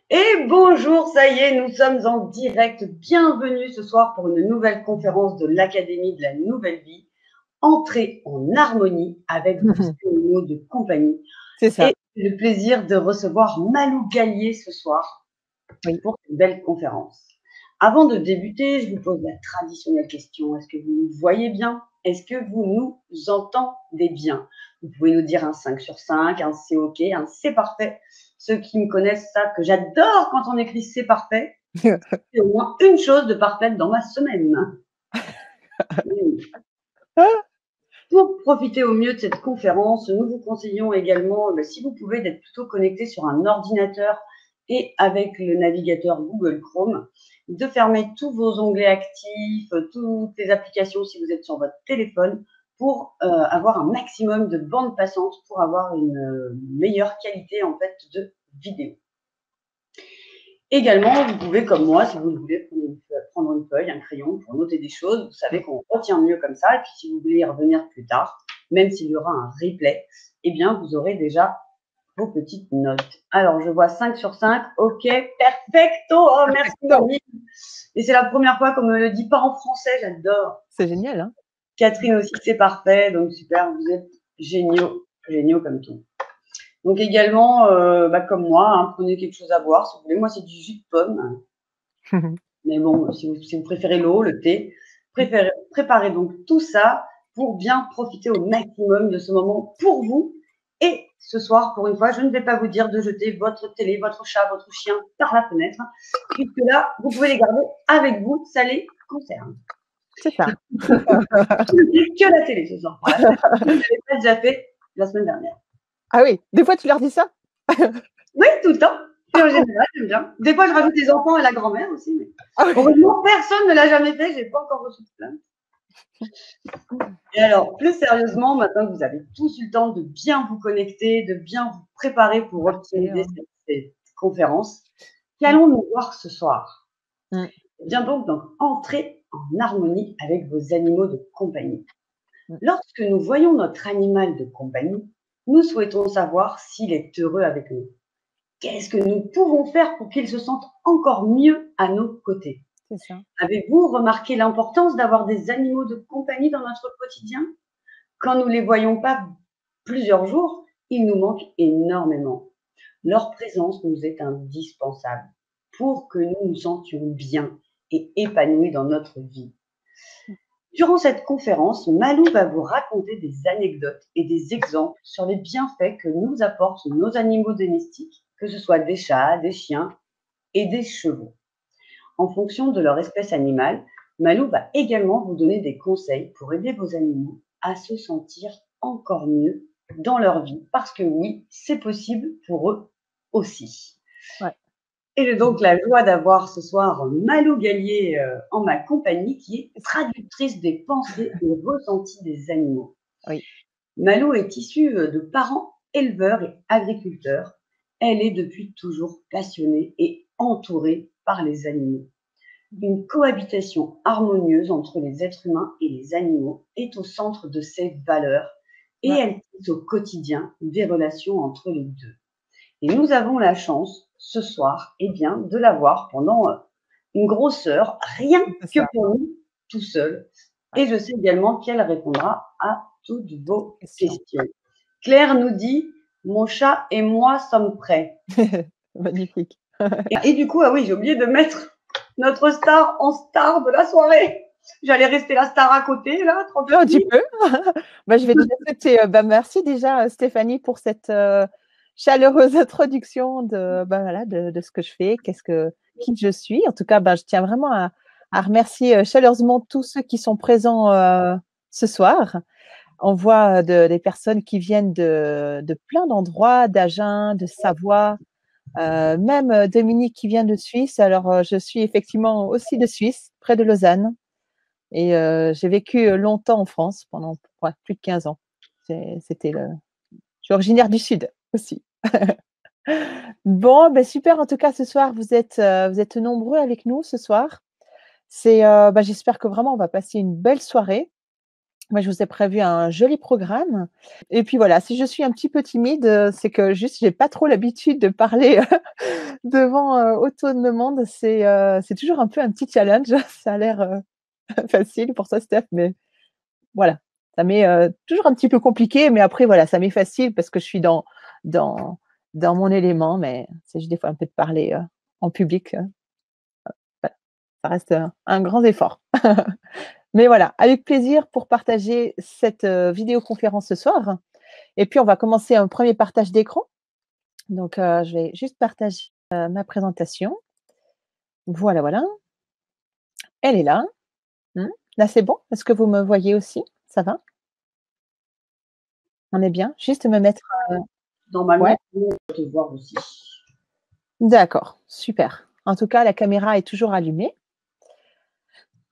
Et bonjour, ça y est, nous sommes en direct. Bienvenue ce soir pour une nouvelle conférence de l'Académie de la Nouvelle Vie. Entrez en harmonie avec vos animaux de compagnie. C'est ça. Et j'ai le plaisir de recevoir Malou Gallier ce soir Oui. pour cette belle conférence. Avant de débuter, je vous pose la traditionnelle question. Est-ce que vous nous voyez bien? Est-ce que vous nous entendez bien? Vous pouvez nous dire un 5 sur 5, un c'est OK, un c'est parfait. Ceux qui me connaissent savent que j'adore quand on écrit c'est parfait. C'est au moins une chose de parfaite dans ma semaine. Pour profiter au mieux de cette conférence, nous vous conseillons également, si vous pouvez, d'être plutôt connecté sur un ordinateur et avec le navigateur Google Chrome, de fermer tous vos onglets actifs, toutes les applications si vous êtes sur votre téléphone, pour avoir un maximum de bande passante, pour avoir une meilleure qualité en fait de vidéo. Également, vous pouvez, comme moi, si vous le voulez, prendre une feuille, un crayon pour noter des choses. Vous savez qu'on retient mieux comme ça. Et puis, si vous voulez y revenir plus tard, même s'il y aura un replay, eh bien, vous aurez déjà vos petites notes. Alors, je vois 5 sur 5. OK, perfecto. Oh, merci, Monique. Et c'est la première fois qu'on me le dit pas en français. J'adore. C'est génial, hein? Catherine aussi, c'est parfait. Donc, super. Vous êtes géniaux. Géniaux comme tout. Donc également, comme moi, hein, prenez quelque chose à boire si vous voulez. Moi, c'est du jus de pomme. Mais bon, si vous préférez l'eau, le thé, préparez donc tout ça pour bien profiter au maximum de ce moment pour vous. Et ce soir, pour une fois, je ne vais pas vous dire de jeter votre télé, votre chat, votre chien par la fenêtre, puisque là, vous pouvez les garder avec vous, ça les concerne. C'est ça. Je ne dis que la télé ce soir. Je ne l'avais pas déjà fait la semaine dernière. Ah oui, des fois tu leur dis ça? Oui, tout le temps. Et en général, j'aime bien. Des fois, je rajoute les enfants et la grand-mère aussi. Mais... Ah oui. Heureusement, personne ne l'a jamais fait. Je n'ai pas encore reçu de plainte. Et alors, plus sérieusement, maintenant que vous avez tous eu le temps de bien vous connecter, de bien vous préparer pour optimiser cette conférence, qu'allons-nous voir ce soir? Bien donc entrer en harmonie avec vos animaux de compagnie. Lorsque nous voyons notre animal de compagnie, nous souhaitons savoir s'il est heureux avec nous. Qu'est-ce que nous pouvons faire pour qu'il se sente encore mieux à nos côtés? C'est ça. Avez-vous remarqué l'importance d'avoir des animaux de compagnie dans notre quotidien? Quand nous ne les voyons pas plusieurs jours, ils nous manquent énormément. Leur présence nous est indispensable pour que nous nous sentions bien et épanouis dans notre vie. Durant cette conférence, Malou va vous raconter des anecdotes et des exemples sur les bienfaits que nous apportent nos animaux domestiques, que ce soit des chats, des chiens et des chevaux. En fonction de leur espèce animale, Malou va également vous donner des conseils pour aider vos animaux à se sentir encore mieux dans leur vie, parce que oui, c'est possible pour eux aussi. Ouais. Et j'ai donc la joie d'avoir ce soir Malou Gallier en ma compagnie, qui est traductrice des pensées et ressentis des animaux. Oui. Malou est issue de parents éleveurs et agriculteurs. Elle est depuis toujours passionnée et entourée par les animaux. Une cohabitation harmonieuse entre les êtres humains et les animaux est au centre de ses valeurs et elle tisse au quotidien des relations entre les deux. Et nous avons la chance, ce soir, de la voir pendant une grosse heure, rien que pour nous, tout seul. Et je sais également qu'elle répondra à toutes vos questions. Claire nous dit « Mon chat et moi sommes prêts ». Magnifique. Et du coup, ah oui, j'ai oublié de mettre notre star en star de la soirée. J'allais rester la star à côté, là, tranquille. Tu peux. Je vais déjà souhaiter, merci déjà Stéphanie pour cette chaleureuse introduction de ce que je fais, qui je suis. En tout cas, je tiens vraiment à remercier chaleureusement tous ceux qui sont présents ce soir. On voit des personnes qui viennent de plein d'endroits, d'Agen, de Savoie, même Dominique qui vient de Suisse. Alors, je suis effectivement aussi de Suisse, près de Lausanne. Et j'ai vécu longtemps en France, pendant plus de 15 ans. Je suis originaire du Sud aussi. Bon, super. En tout cas, ce soir, vous êtes nombreux avec nous ce soir. J'espère que vraiment, on va passer une belle soirée. moi, je vous ai prévu un joli programme. Et puis voilà, si je suis un petit peu timide, c'est que juste, j'ai pas trop l'habitude de parler devant autant de monde. C'est toujours un peu un petit challenge. Ça a l'air facile pour toi, Steph, mais voilà, ça m'est toujours un petit peu compliqué, mais après, voilà, ça m'est facile parce que je suis dans, dans mon élément, mais c'est juste des fois un peu de parler en public. Voilà, ça reste un grand effort. Mais voilà, avec plaisir pour partager cette vidéoconférence ce soir. Et puis, on va commencer un premier partage d'écran. Donc, je vais juste partager ma présentation. Voilà, voilà. Elle est là. Là, c'est bon? Est-ce que vous me voyez aussi? Ça va? On est bien? Juste me mettre. Ouais, Normalement, on peut te voir aussi. d'accord, super. En tout cas, la caméra est toujours allumée.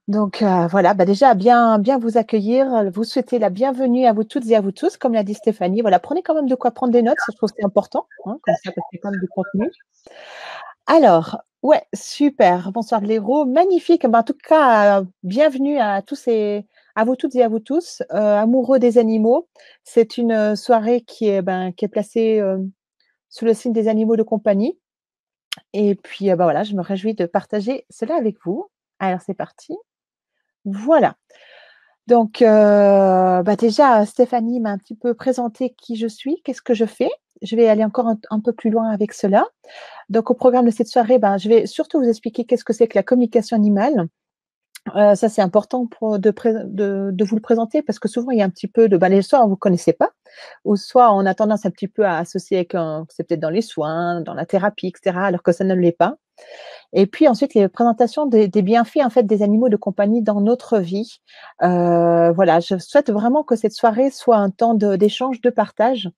Donc voilà, bah déjà bien vous accueillir, vous souhaiter la bienvenue à vous toutes et à vous tous, comme l'a dit Stéphanie. Voilà, prenez quand même de quoi prendre des notes, je trouve que c'est important, hein, comme ça, parce que c'est quand même du contenu. Alors, ouais, super. Bonsoir Léro, magnifique. Ben, en tout cas, bienvenue à tous et à vous toutes et à vous tous, amoureux des animaux. C'est une soirée qui est placée sous le signe des animaux de compagnie. Et puis, ben voilà, je me réjouis de partager cela avec vous. Alors, c'est parti. Voilà. Donc, bah, déjà, Stéphanie m'a un petit peu présenté qui je suis, qu'est-ce que je fais. Je vais aller encore un peu plus loin avec cela. Donc, au programme de cette soirée, ben, je vais surtout vous expliquer qu'est-ce que c'est que la communication animale. Ça, c'est important de vous le présenter parce que souvent, il y a un petit peu de… Ben, soit vous ne connaissez pas, ou soit on a tendance un petit peu à associer avec c'est peut-être dans les soins, dans la thérapie, etc., alors que ça ne l'est pas. Et puis ensuite, les présentations des bienfaits en fait des animaux de compagnie dans notre vie. Voilà, je souhaite vraiment que cette soirée soit un temps d'échange, de partage.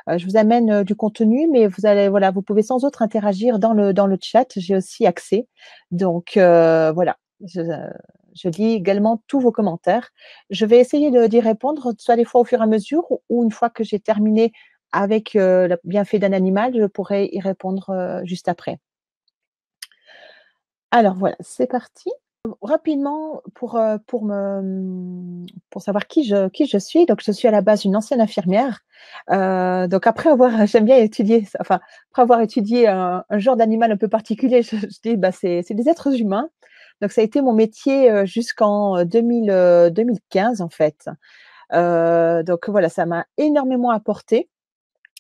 Je vous amène du contenu, mais voilà, vous pouvez sans autre interagir dans le chat. J'ai aussi accès. Donc voilà, je lis également tous vos commentaires. Je vais essayer d'y répondre, soit des fois au fur et à mesure, ou une fois que j'ai terminé avec le bienfait d'un animal, je pourrai y répondre juste après. Alors voilà, c'est parti. Rapidement pour savoir qui je suis, donc je suis à la base une ancienne infirmière. Donc après avoir j'aime bien étudier enfin, après avoir étudié un genre d'animal un peu particulier, je dis: «Bah, c'est des êtres humains». Donc ça a été mon métier, jusqu'en 2015 en fait. Donc voilà, ça m'a énormément apporté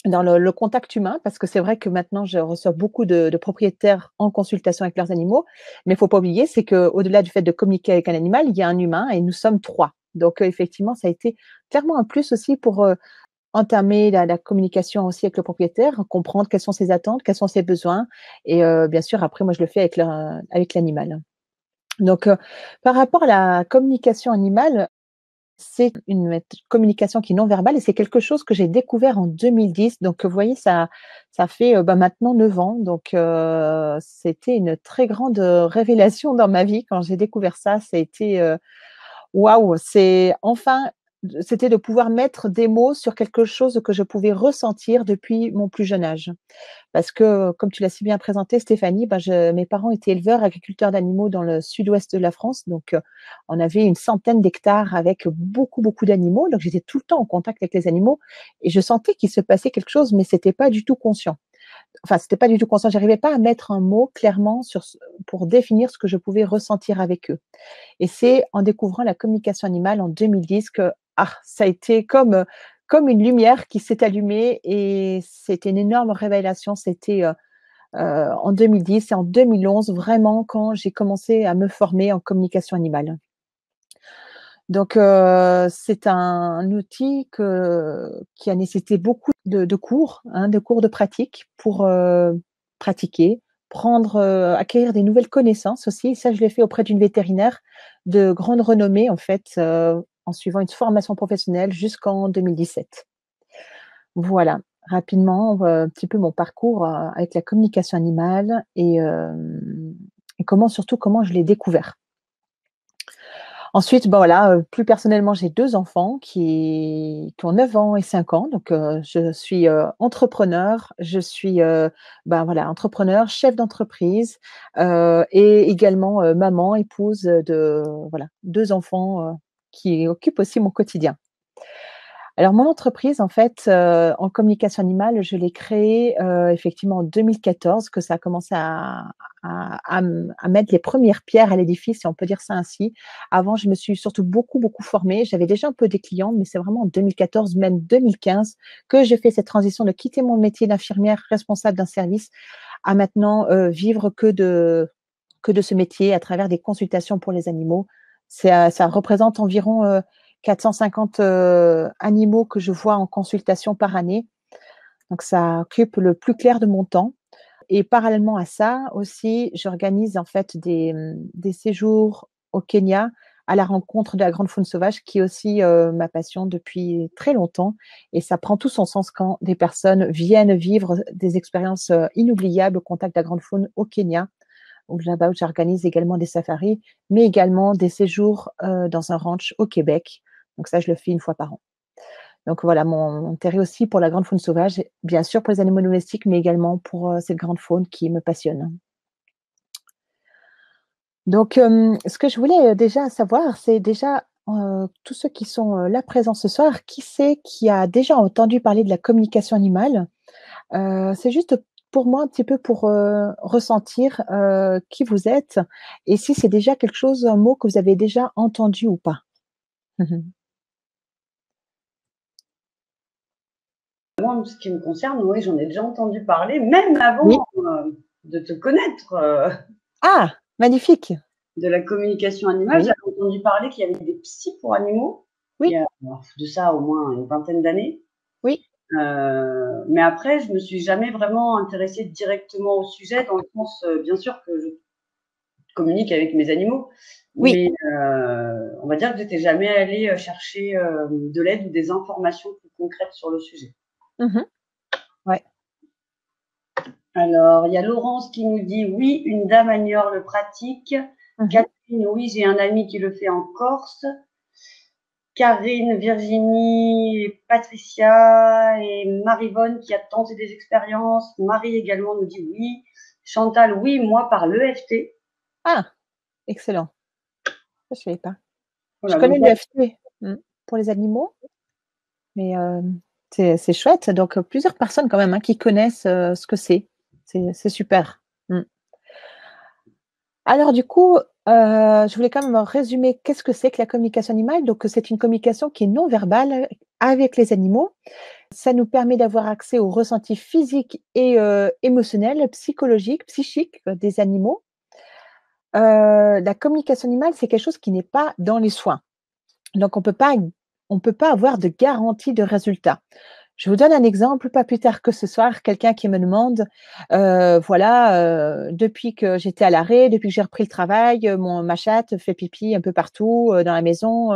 dans le contact humain, parce que c'est vrai que maintenant je reçois beaucoup de propriétaires en consultation avec leurs animaux, mais il faut pas oublier, c'est qu'au-delà du fait de communiquer avec un animal, il y a un humain et nous sommes 3. Donc effectivement, ça a été clairement un plus aussi pour, entamer la communication aussi avec le propriétaire, comprendre quelles sont ses attentes, quels sont ses besoins et bien sûr après moi je le fais avec l'animal. Donc par rapport à la communication animale, c'est une communication qui est non verbale et c'est quelque chose que j'ai découvert en 2010. Donc, vous voyez, ça fait bah, maintenant 9 ans. Donc, c'était une très grande révélation dans ma vie quand j'ai découvert ça. Ça a été waouh, c'était de pouvoir mettre des mots sur quelque chose que je pouvais ressentir depuis mon plus jeune âge. Parce que, comme tu l'as si bien présenté, Stéphanie, bah, mes parents étaient éleveurs, agriculteurs d'animaux dans le sud-ouest de la France. Donc, on avait une centaine d'hectares avec beaucoup, beaucoup d'animaux. Donc, j'étais tout le temps en contact avec les animaux et je sentais qu'il se passait quelque chose, mais c'était pas du tout conscient. Enfin, c'était pas du tout conscient. J'arrivais pas à mettre un mot clairement pour définir ce que je pouvais ressentir avec eux. Et c'est en découvrant la communication animale en 2010 que ça a été comme une lumière qui s'est allumée et c'était une énorme révélation. C'était en 2010 et en 2011, vraiment, quand j'ai commencé à me former en communication animale. Donc, c'est un outil qui a nécessité beaucoup de cours, hein, de cours de pratique pour pratiquer, acquérir des nouvelles connaissances aussi. Ça, je l'ai fait auprès d'une vétérinaire de grande renommée, en fait, en suivant une formation professionnelle jusqu'en 2017. Voilà, rapidement, un petit peu mon parcours avec la communication animale et surtout comment je l'ai découvert. Ensuite, bah, voilà, plus personnellement, j'ai 2 enfants qui ont 9 ans et 5 ans. Donc, je suis, entrepreneur, je suis, ben, voilà, entrepreneur, chef d'entreprise, et également, maman, épouse, de voilà, 2 enfants, qui occupe aussi mon quotidien. Alors mon entreprise, en fait, en communication animale, je l'ai créée, effectivement en 2014, que ça a commencé à mettre les premières pierres à l'édifice, si on peut dire ça ainsi. Avant, je me suis surtout beaucoup formée. J'avais déjà un peu des clients, mais c'est vraiment en 2014, même 2015, que j'ai fait cette transition de quitter mon métier d'infirmière responsable d'un service à maintenant, vivre que de ce métier à travers des consultations pour les animaux. Ça représente environ, 450 animaux que je vois en consultation par année. Donc, ça occupe le plus clair de mon temps. Et parallèlement à ça aussi, j'organise en fait des séjours au Kenya à la rencontre de la grande faune sauvage, qui est aussi ma passion depuis très longtemps. Et ça prend tout son sens quand des personnes viennent vivre des expériences inoubliables au contact de la grande faune au Kenya. Donc là-bas, j'organise également des safaris, mais également des séjours dans un ranch au Québec. Donc ça, je le fais une fois par an. Donc voilà, mon intérêt aussi pour la grande faune sauvage, bien sûr pour les animaux domestiques, mais également pour cette grande faune qui me passionne. Donc, ce que je voulais déjà savoir, c'est déjà tous ceux qui sont là présents ce soir, qui c'est qui a déjà entendu parler de la communication animale? C'est juste pour moi un petit peu pour ressentir qui vous êtes et si c'est déjà quelque chose, un mot que vous avez déjà entendu ou pas. Moi, en ce qui me concerne, oui, j'en ai déjà entendu parler, même Oui. avant de te connaître, Ah, magnifique. de la communication animale. Oui, J'avais entendu parler qu'il y avait des psys pour animaux, il y oui, a de ça au moins une vingtaine d'années. oui. Mais après, je me suis jamais vraiment intéressée directement au sujet, dans le sens, bien sûr que je communique avec mes animaux, Oui. mais on va dire que j'étais jamais allée chercher de l'aide ou des informations plus concrètes sur le sujet. Mmh. Ouais. Alors, il y a Laurence qui nous dit oui, une dame à Niort le pratique. Mmh. Catherine, oui, j'ai un ami qui le fait en Corse. Karine, Virginie, Patricia et Marivonne qui a tenté des expériences. Marie également nous dit oui. Chantal, oui, moi par l'EFT. Ah, excellent. Ça, je savais pas. Je Voilà, donc connais l'UFT, pour les animaux, mais c'est chouette. Donc plusieurs personnes quand même, hein, qui connaissent, ce que c'est. C'est super. Mmh. Alors du coup, je voulais quand même résumer qu'est-ce que c'est que la communication animale. Donc, c'est une communication qui est non verbale avec les animaux. Ça nous permet d'avoir accès aux ressentis physiques et émotionnels, psychologiques, psychiques, des animaux. La communication animale, c'est quelque chose qui n'est pas dans les soins. Donc on peut pas avoir de garantie de résultat. Je vous donne un exemple, pas plus tard que ce soir, quelqu'un qui me demande, voilà, depuis que j'étais à l'arrêt, depuis que j'ai repris le travail, ma chatte fait pipi un peu partout, dans la maison,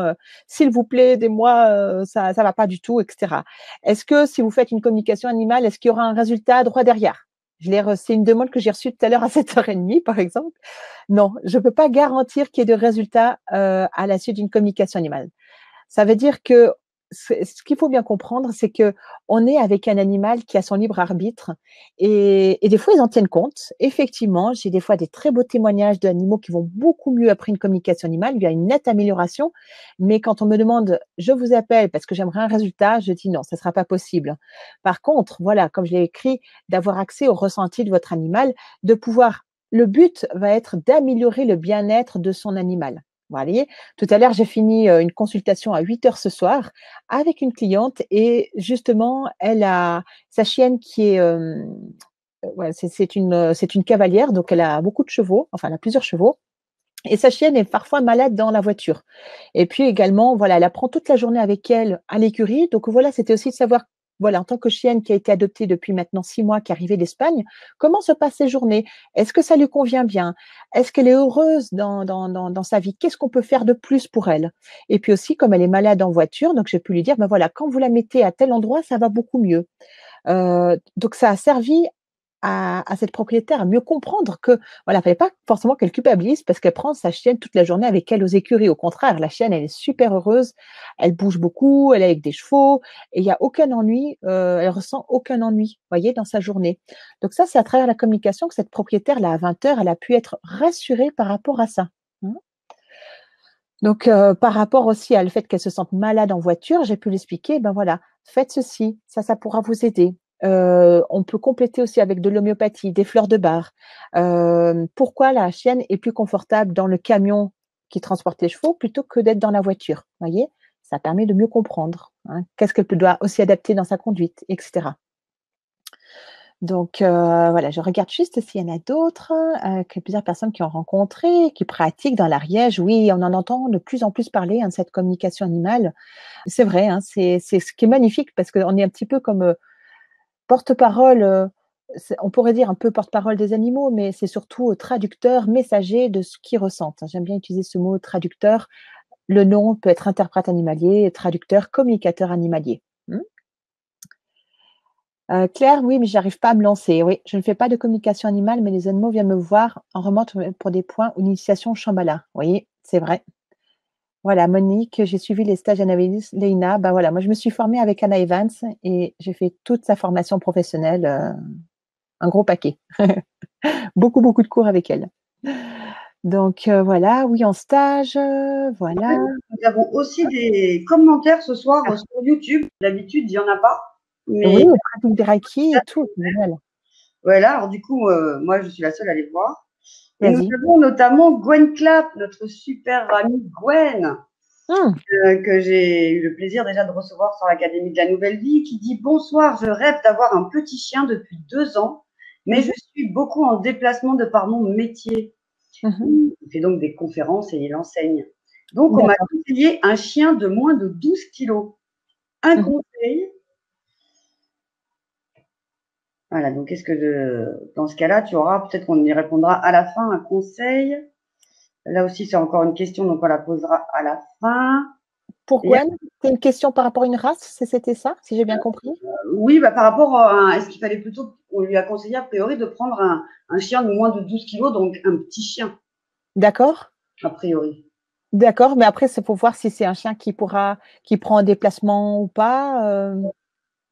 s'il vous plaît, aidez-moi, ça va pas du tout, et cetera. Est-ce que si vous faites une communication animale, est-ce qu'il y aura un résultat droit derrière? C'est une demande que j'ai reçue tout à l'heure à 7h30, par exemple. Non, je peux pas garantir qu'il y ait de résultat, à la suite d'une communication animale. Ça veut dire que ce qu'il faut bien comprendre, c'est qu'on est avec un animal qui a son libre arbitre et des fois, ils en tiennent compte. Effectivement, j'ai des fois des très beaux témoignages d'animaux qui vont beaucoup mieux après une communication animale. Il y a une nette amélioration, mais quand on me demande: «Je vous appelle parce que j'aimerais un résultat», je dis: «Non, ça ne sera pas possible». Par contre, voilà, comme je l'ai écrit, d'avoir accès au ressenti de votre animal, de pouvoir le but va être d'améliorer le bien-être de son animal. Vous voyez? Tout à l'heure, j'ai fini, une consultation à 8h ce soir avec une cliente et justement, elle a sa chienne qui est, ouais, c'est une cavalière, donc elle a beaucoup de chevaux, enfin, elle a plusieurs chevaux et sa chienne est parfois malade dans la voiture et puis également, voilà, elle apprend toute la journée avec elle à l'écurie, donc voilà, c'était aussi de savoir, voilà, en tant que chienne qui a été adoptée depuis maintenant 6 mois, qui est arrivée d'Espagne, comment se passent ses journées? Est-ce que ça lui convient bien? Est-ce qu'elle est heureuse dans sa vie? Qu'est-ce qu'on peut faire de plus pour elle? Et puis aussi, comme elle est malade en voiture, donc j'ai pu lui dire: «Ben voilà, quand vous la mettez à tel endroit, ça va beaucoup mieux». Donc ça a servi à cette propriétaire à mieux comprendre que, voilà, il fallait pas forcément qu'elle culpabilise parce qu'elle prend sa chienne toute la journée avec elle aux écuries. Au contraire, la chienne, elle est super heureuse, elle bouge beaucoup, elle est avec des chevaux et il y a aucun ennui, elle ressent aucun ennui, voyez, dans sa journée. Donc ça, c'est à travers la communication que cette propriétaire, là, à 20h, elle a pu être rassurée par rapport à ça, hein. Donc, par rapport aussi à le fait qu'elle se sente malade en voiture, j'ai pu l'expliquer, ben voilà, faites ceci, ça pourra vous aider. On peut compléter aussi avec de l'homéopathie, des fleurs de bar. Pourquoi la chienne est plus confortable dans le camion qui transporte les chevaux plutôt que d'être dans la voiture, voyez? Ça permet de mieux comprendre, hein. Qu'est-ce qu'elle doit aussi adapter dans sa conduite, etc. Donc, voilà, je regarde juste s'il y en a d'autres, que plusieurs personnes qui ont rencontré, qui pratiquent dans l'Ariège. Oui, on en entend de plus en plus parler, hein, de cette communication animale. C'est vrai, hein, c'est ce qui est magnifique parce qu'on est un petit peu comme, porte-parole, on pourrait dire un peu porte-parole des animaux, mais c'est surtout, traducteur, messager de ce qu'ils ressentent. J'aime bien utiliser ce mot traducteur. Le nom peut être interprète animalier, traducteur, communicateur animalier. Mmh. Claire, oui, mais j'arrive pas à me lancer. Oui, je ne fais pas de communication animale, mais les animaux viennent me voir en remonte pour des points ou initiation Shambhala. Oui, c'est vrai. Voilà, Monique, j'ai suivi les stages Anaïs, Leïna. Bah voilà, moi je me suis formée avec Anna Evans et j'ai fait toute sa formation professionnelle, un gros paquet. Beaucoup, beaucoup de cours avec elle. Donc voilà, oui, en stage, voilà. Nous avons aussi des commentaires ce soir sur YouTube. D'habitude, il n'y en a pas. Oui, Mais pratique des reiki et tout, c'est génial. voilà, alors du coup, moi, je suis la seule à les voir. Et nous Vas-y. avons notamment Gwen Clapp, notre super amie Gwen, Mmh. que j'ai eu le plaisir déjà de recevoir sur l'Académie de la Nouvelle Vie, qui dit: Bonsoir, je rêve d'avoir un petit chien depuis 2 ans, mais Mmh. je suis beaucoup en déplacement de par mon métier. Mmh. Il fait donc des conférences et il enseigne. Donc, on m'a D'accord. conseillé un chien de moins de 12 kilos. Un Mmh. conseil. Voilà, donc dans ce cas-là, tu auras, peut-être qu'on y répondra à la fin, un conseil. Là aussi, c'est encore une question, donc on la posera à la fin. Pour Et, Gwen, c'est une question par rapport à une race, c'était ça, si j'ai bien compris? oui, bah, par rapport à, est-ce qu'il fallait plutôt, on lui a conseillé a priori de prendre un chien de moins de 12 kilos, donc un petit chien, D'accord, a priori. d'accord, mais après, c'est pour voir si c'est un chien qui prend un déplacement ou pas.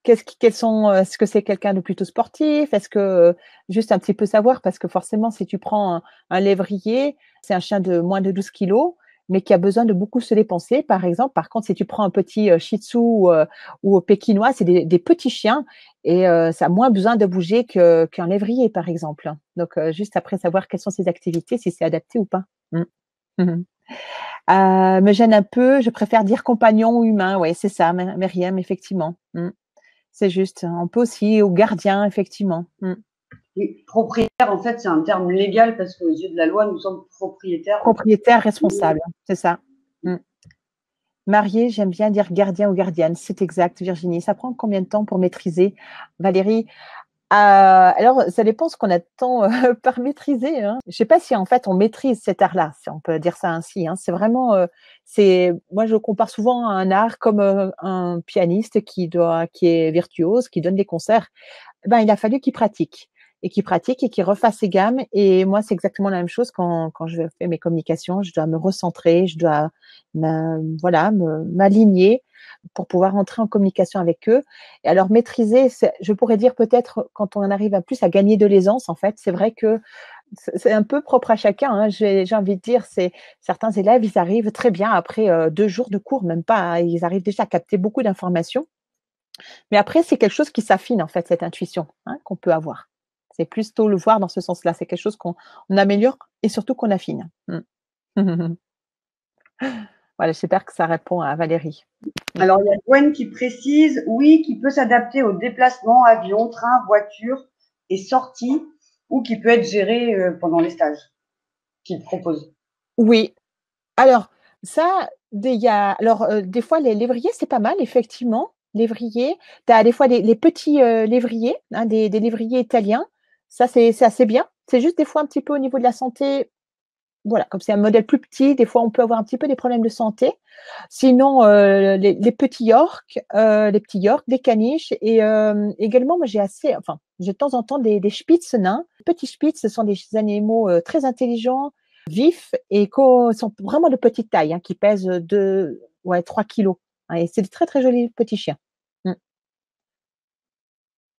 Quels sont, est-ce que c'est quelqu'un de plutôt sportif? Est-ce que, juste un petit peu savoir, parce que forcément, si tu prends un lévrier, c'est un chien de moins de 12 kilos, mais qui a besoin de beaucoup se dépenser, par exemple. Par contre, si tu prends un petit, shih tzu ou pékinois, c'est des petits chiens et ça a moins besoin de bouger qu'un lévrier, par exemple. Donc juste après savoir quelles sont ses activités, si c'est adapté ou pas. Mmh. Mmh. Me gêne un peu, je préfère dire compagnon ou humain. Ouais, c'est ça, Myriam, effectivement. Mmh. C'est juste. On peut aussi au gardien, effectivement. Mmh. Et propriétaire, en fait, c'est un terme légal parce qu'aux yeux de la loi, nous sommes propriétaires. Propriétaire responsable, c'est ça. Mmh. Marié, j'aime bien dire gardien ou gardienne. C'est exact, Virginie. Ça prend combien de temps pour maîtriser? Valérie? Alors ça dépend ce qu'on attend, par maîtriser, hein. Je sais pas si en fait on maîtrise cet art-là, si on peut dire ça ainsi, hein. C'est vraiment, moi je compare souvent à un art comme, un pianiste qui est virtuose, qui donne des concerts. Ben, il a fallu qu'il pratique et qu'il refasse ses gammes. Et moi, c'est exactement la même chose quand je fais mes communications. Je dois me recentrer, je dois voilà, m'aligner pour pouvoir entrer en communication avec eux. Et alors, maîtriser, je pourrais dire peut-être quand on arrive à plus à gagner de l'aisance, en fait, c'est vrai que c'est un peu propre à chacun, hein. J'ai envie de dire, c'est certains élèves, ils arrivent très bien après 2 jours de cours, même pas, hein, ils arrivent déjà à capter beaucoup d'informations. Mais après, c'est quelque chose qui s'affine, en fait, cette intuition, hein, qu'on peut avoir. C'est plutôt le voir dans ce sens-là. C'est quelque chose qu'on améliore et surtout qu'on affine. Mmh. Voilà, j'espère que ça répond à Valérie. Mmh. Alors, il y a Gwen qui précise, oui, qui peut s'adapter aux déplacements, avion, train, voiture et sortie, ou qui peut être géré pendant les stages qu'il propose. Oui, alors ça, des fois les lévriers, c'est pas mal effectivement. Lévriers, tu as des fois les petits, lévriers, hein, des lévriers italiens. Ça, c'est assez bien. C'est juste des fois un petit peu au niveau de la santé. Voilà, comme c'est un modèle plus petit, des fois, on peut avoir un petit peu des problèmes de santé. Sinon, les petits Yorks, les petits Yorks, des caniches et également, moi, j'ai de temps en temps des Spitz nains. Les petits Spitz, ce sont des animaux, très intelligents, vifs et sont vraiment de petite taille, hein, qui pèsent, 3 kilos, hein, et c'est de très, très jolis petits chiens. Mmh.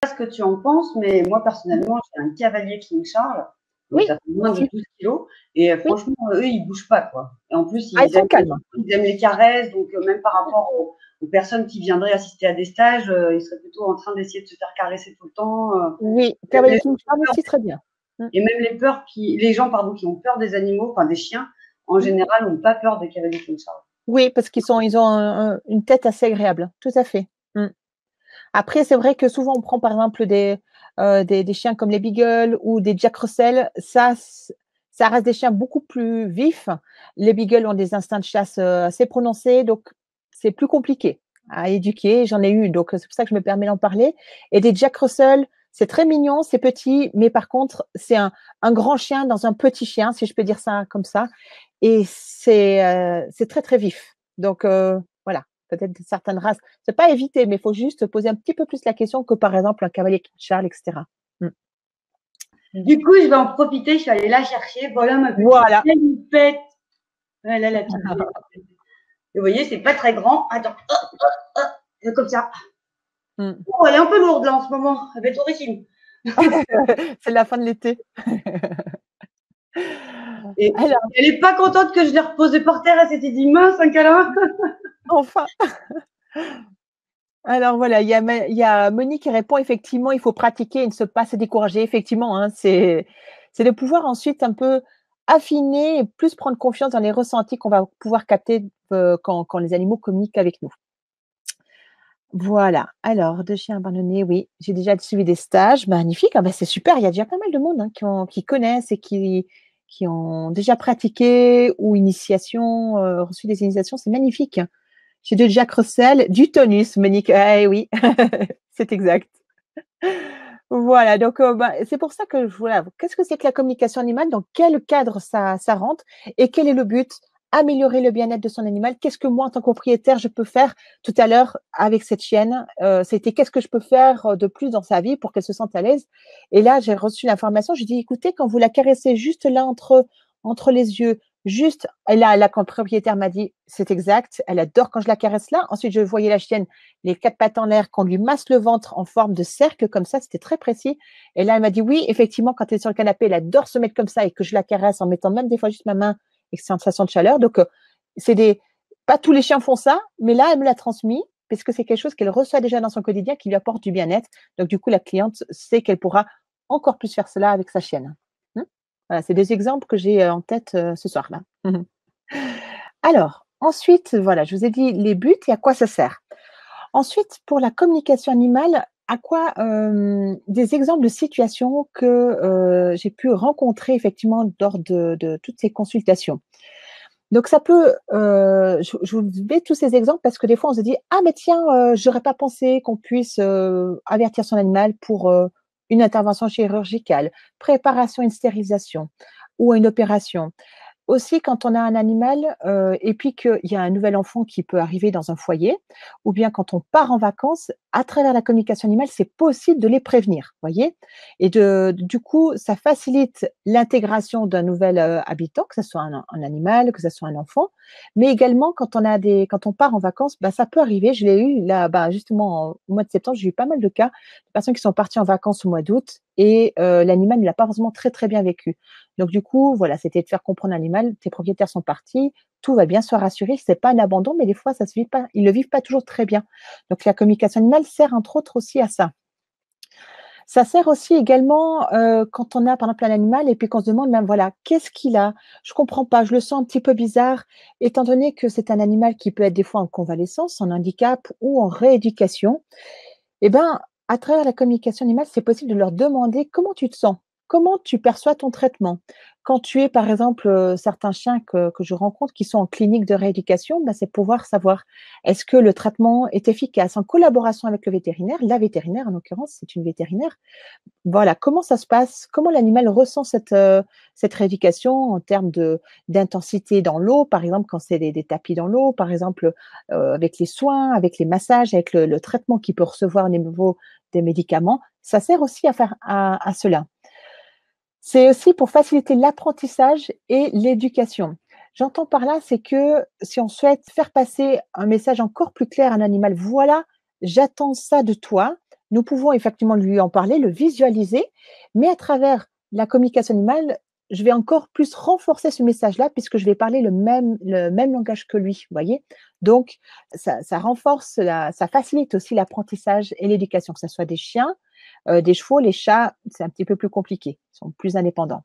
Je sais pas ce que tu en penses, mais moi, personnellement, j'ai un cavalier King Charles. Donc Oui, ça fait moins de aussi. 12 kilos et Oui. franchement, eux, ils bougent pas, quoi. Et en plus, Ah, ils sont calmes. ils aiment les caresses, donc même par rapport aux personnes qui viendraient assister à des stages, ils seraient plutôt en train d'essayer de se faire caresser tout le temps. Oui, Même Cavalier les King Charles peurs aussi, très bien. et même les gens, pardon, qui ont peur des animaux, enfin des chiens, en général, n'ont pas peur des cavaliers King Charles. Oui, parce ils ont une tête assez agréable, tout à fait. Après, c'est vrai que souvent, on prend par exemple des chiens comme les Beagles ou des Jack Russell. Ça reste des chiens beaucoup plus vifs. Les Beagles ont des instincts de chasse assez prononcés, donc c'est plus compliqué à éduquer. J'en ai eu, donc c'est pour ça que je me permets d'en parler. Et des Jack Russell, c'est très mignon, c'est petit, mais par contre, c'est un grand chien dans un petit chien, si je peux dire ça comme ça. Et c'est très, très vif. Donc, voilà, peut-être certaines races. C'est pas éviter, mais il faut juste poser un petit peu plus la question que par exemple un cavalier King Charles, etc. Du coup, je vais en profiter, je suis allée la chercher. Voilà ma petite Voilà. galipette. Voilà la petite galipette. Et vous voyez, c'est pas très grand. Attends, comme ça. Oh, elle est un peu lourde là en ce moment. Elle va être horrible. C'est la fin de l'été. Et Alors, elle est pas contente que je l'ai reposée par terre. Elle s'était dit mince, un câlin. enfin. Alors voilà, il y a Monique qui répond effectivement, il faut pratiquer et ne pas se décourager. Effectivement, hein, c'est de pouvoir ensuite un peu affiner et plus prendre confiance dans les ressentis qu'on va pouvoir capter quand les animaux communiquent avec nous. Voilà. Alors, de chiens abandonnés, oui, j'ai déjà suivi des stages. Magnifique. Ah ben, c'est super. Il y a déjà pas mal de monde hein, qui connaissent et qui ont déjà pratiqué ou initiation, reçu des initiations. C'est magnifique. J'ai du Jack Russell, du tonus, Monique. Eh oui, c'est exact. Voilà, donc c'est pour ça que voilà, qu'est-ce que c'est que la communication animale? Dans quel cadre ça rentre? Et quel est le but? Améliorer le bien-être de son animal. Qu'est-ce que moi, en tant que propriétaire, je peux faire? Tout à l'heure, avec cette chienne, c'était qu'est-ce que je peux faire de plus dans sa vie pour qu'elle se sente à l'aise? Et là, j'ai reçu l'information, j'ai dit: «Écoutez, quand vous la caressez juste là entre les yeux, juste» et là, quand le propriétaire m'a dit: «C'est exact, elle adore quand je la caresse là». Ensuite, je voyais la chienne les 4 pattes en l'air, qu'on lui masse le ventre en forme de cercle comme ça, c'était très précis. Et là, elle m'a dit: «Oui, effectivement, quand elle est sur le canapé, elle adore se mettre comme ça et que je la caresse en mettant même des fois juste ma main avec sensation de chaleur». Donc, c'est des pas tous les chiens font ça, mais là, elle me l'a transmis parce que c'est quelque chose qu'elle reçoit déjà dans son quotidien qui lui apporte du bien-être. Donc, du coup, la cliente sait qu'elle pourra encore plus faire cela avec sa chienne. Voilà, c'est des exemples que j'ai en tête ce soir-là. Alors, ensuite, voilà, je vous ai dit les buts et à quoi ça sert. Ensuite, pour la communication animale, à quoi des exemples de situations que j'ai pu rencontrer effectivement lors de toutes ces consultations. Donc ça peut, je vous mets tous ces exemples parce que des fois on se dit: «Ah mais tiens, j'aurais pas pensé qu'on puisse, avertir son animal pour, une intervention chirurgicale, préparation à une stérilisation ou à une opération». Aussi, quand on a un animal, et puis qu'il y a un nouvel enfant qui peut arriver dans un foyer, ou bien quand on part en vacances, à travers la communication animale, c'est possible de les prévenir, voyez? Et du coup, ça facilite l'intégration d'un nouvel, habitant, que ce soit un animal, que ce soit un enfant, mais également quand on part en vacances, bah, ça peut arriver. Je l'ai eu là, bah, justement au mois de septembre, j'ai eu pas mal de cas de personnes qui sont parties en vacances au mois d'août et l'animal ne l'a pas forcément très, très bien vécu. Donc du coup, voilà, c'était de faire comprendre à l'animal, tes propriétaires sont partis, tout va bien, sois rassuré, c'est pas un abandon, mais des fois, ça se vit pas, ils le vivent pas toujours très bien. Donc la communication animale sert entre autres aussi à ça. Ça sert aussi également, quand on a par exemple un animal et puis qu'on se demande, ben voilà, qu'est-ce qu'il a? Je comprends pas, je le sens un petit peu bizarre, étant donné que c'est un animal qui peut être des fois en convalescence, en handicap ou en rééducation. Eh ben, à travers la communication animale, c'est possible de leur demander comment tu te sens, comment tu perçois ton traitement. Quand tu es, par exemple, certains chiens que je rencontre qui sont en clinique de rééducation, ben, c'est pouvoir savoir est-ce que le traitement est efficace en collaboration avec le vétérinaire. La vétérinaire, en l'occurrence, c'est une vétérinaire. Voilà, comment ça se passe? Comment l'animal ressent cette rééducation en termes d'intensité dans l'eau, par exemple, quand c'est des tapis dans l'eau, par exemple, avec les soins, avec les massages, avec le traitement qu'il peut recevoir au niveau des médicaments. Ça sert aussi à faire à cela. C'est aussi pour faciliter l'apprentissage et l'éducation. J'entends par là, c'est que si on souhaite faire passer un message encore plus clair à un animal: «Voilà, j'attends ça de toi», nous pouvons effectivement lui en parler, le visualiser, mais à travers la communication animale, je vais encore plus renforcer ce message-là puisque je vais parler le même langage que lui, vous voyez. Donc, ça renforce, ça facilite aussi l'apprentissage et l'éducation, que ce soit des chiens, des chevaux, les chats, c'est un petit peu plus compliqué, ils sont plus indépendants.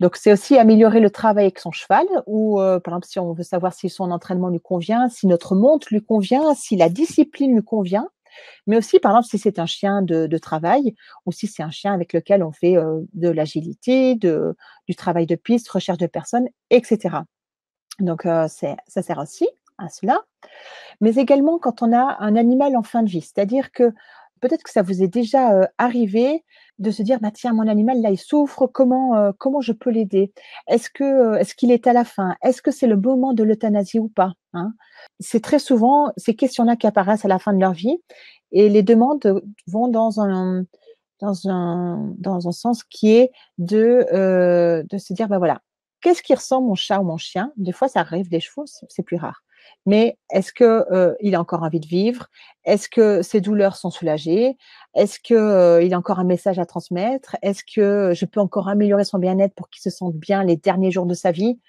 Donc, c'est aussi améliorer le travail avec son cheval ou, par exemple, si on veut savoir si son entraînement lui convient, si notre montre lui convient, si la discipline lui convient, mais aussi, par exemple, si c'est un chien de travail ou si c'est un chien avec lequel on fait de l'agilité, du travail de piste, recherche de personnes, etc. Donc, ça sert aussi à cela. Mais également quand on a un animal en fin de vie, c'est-à-dire que peut-être que ça vous est déjà arrivé de se dire, bah, tiens, mon animal, là, il souffre, comment je peux l'aider? Est-ce qu'il est à la fin? Est-ce que c'est le moment de l'euthanasie ou pas? Hein? C'est très souvent ces questions-là qui apparaissent à la fin de leur vie et les demandes vont dans un sens qui est de se dire, bah voilà, qu'est-ce qui ressent mon chat ou mon chien? Des fois, ça arrive, les chevaux, c'est plus rare. Mais est-ce que il a encore envie de vivre? Est-ce que ses douleurs sont soulagées? Est-ce que il a encore un message à transmettre? Est-ce que je peux encore améliorer son bien-être pour qu'il se sente bien les derniers jours de sa vie?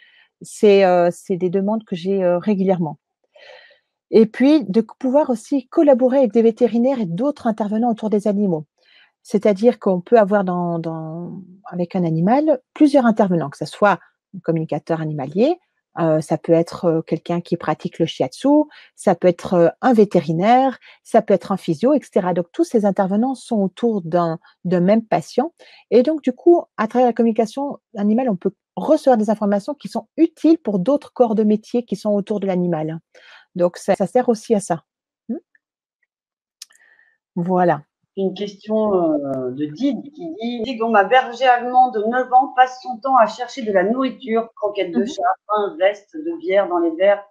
C'est des demandes que j'ai régulièrement. Et puis de pouvoir aussi collaborer avec des vétérinaires et d'autres intervenants autour des animaux. C'est-à-dire qu'on peut avoir avec un animal plusieurs intervenants, que ce soit un communicateur animalier, ça peut être quelqu'un qui pratique le shiatsu, ça peut être un vétérinaire, ça peut être un physio, etc. Donc tous ces intervenants sont autour d'un même patient. Et donc du coup, à travers la communication animale, on peut recevoir des informations qui sont utiles pour d'autres corps de métier qui sont autour de l'animal. Donc ça sert aussi à ça. Voilà. Une question de Did qui dit ma berger allemand de 9 ans passe son temps à chercher de la nourriture, croquettes de chat, pain, reste de bière dans les verres,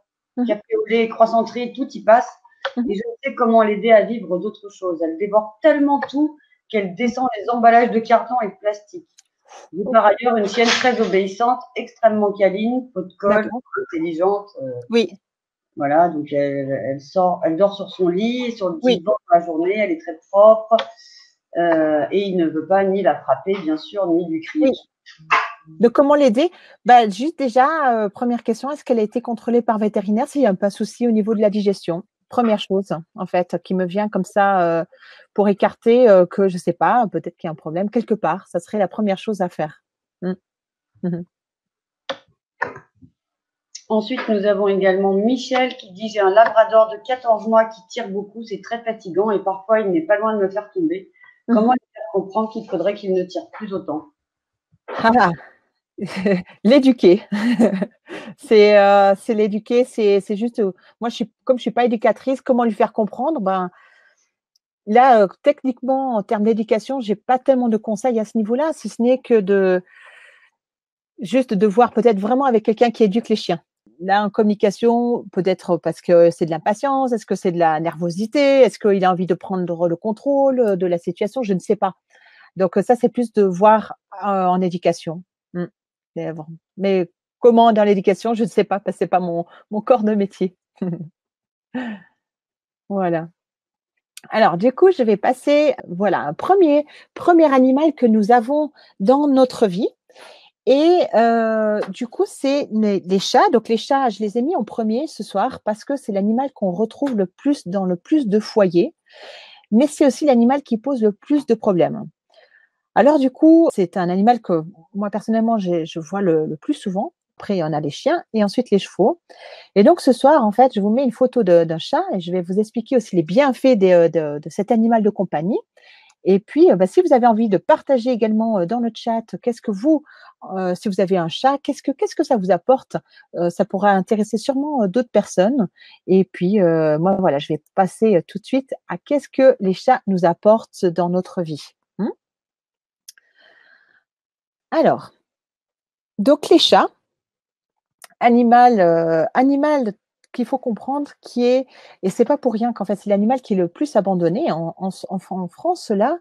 café au lait, croissanterie, tout y passe. Et je sais comment l'aider à vivre d'autres choses. Elle dévore tellement tout qu'elle descend les emballages de carton et de plastique. J'ai par ailleurs une chienne très obéissante, extrêmement câline, pot de colle, intelligente. Oui. Voilà, donc elle dort sur son lit, sur le divan la journée, elle est très propre et il ne veut pas ni la frapper, bien sûr, ni lui crier. Oui. Donc, comment l'aider? Bah, juste déjà, première question, est-ce qu'elle a été contrôlée par vétérinaire s'il n'y a pas de souci au niveau de la digestion? Première chose, en fait, qui me vient comme ça pour écarter que, je ne sais pas, peut-être qu'il y a un problème quelque part. Ça serait la première chose à faire. Ensuite, nous avons également Michel qui dit j'ai un labrador de 14 mois qui tire beaucoup, c'est très fatigant et parfois il n'est pas loin de me faire tomber. Comment lui faire comprendre qu'il faudrait qu'il ne tire plus autant? Ah, l'éduquer. C'est l'éduquer, c'est juste, moi comme je suis pas éducatrice, comment lui faire comprendre? Ben, là, techniquement, en termes d'éducation, j'ai pas tellement de conseils à ce niveau-là, si ce n'est que juste de voir peut-être vraiment avec quelqu'un qui éduque les chiens. Là, en communication, peut-être parce que c'est de l'impatience, est-ce que c'est de la nervosité, est-ce qu'il a envie de prendre le contrôle de la situation, je ne sais pas. Donc ça, c'est plus de voir en éducation. Mais comment dans l'éducation, je ne sais pas, parce que c'est pas mon corps de métier. Voilà. Alors du coup, je vais passer, voilà, un premier animal que nous avons dans notre vie. Et du coup, c'est les chats. Donc les chats, je les ai mis en premier ce soir parce que c'est l'animal qu'on retrouve le plus dans le plus de foyers, mais c'est aussi l'animal qui pose le plus de problèmes. Alors du coup, c'est un animal que moi personnellement, je vois le plus souvent. Après, on a les chiens et ensuite les chevaux. Et donc ce soir, en fait, je vous mets une photo d'un chat et je vais vous expliquer aussi les bienfaits de cet animal de compagnie. Et puis, si vous avez envie de partager également dans le chat, qu'est-ce que si vous avez un chat, qu'est-ce que ça vous apporte? Ça pourra intéresser sûrement d'autres personnes. Et puis, moi, voilà, je vais passer tout de suite à qu'est-ce que les chats nous apportent dans notre vie. Alors, donc les chats, animal qu'il faut comprendre et c'est pas pour rien qu'en fait c'est l'animal qui est le plus abandonné en France là,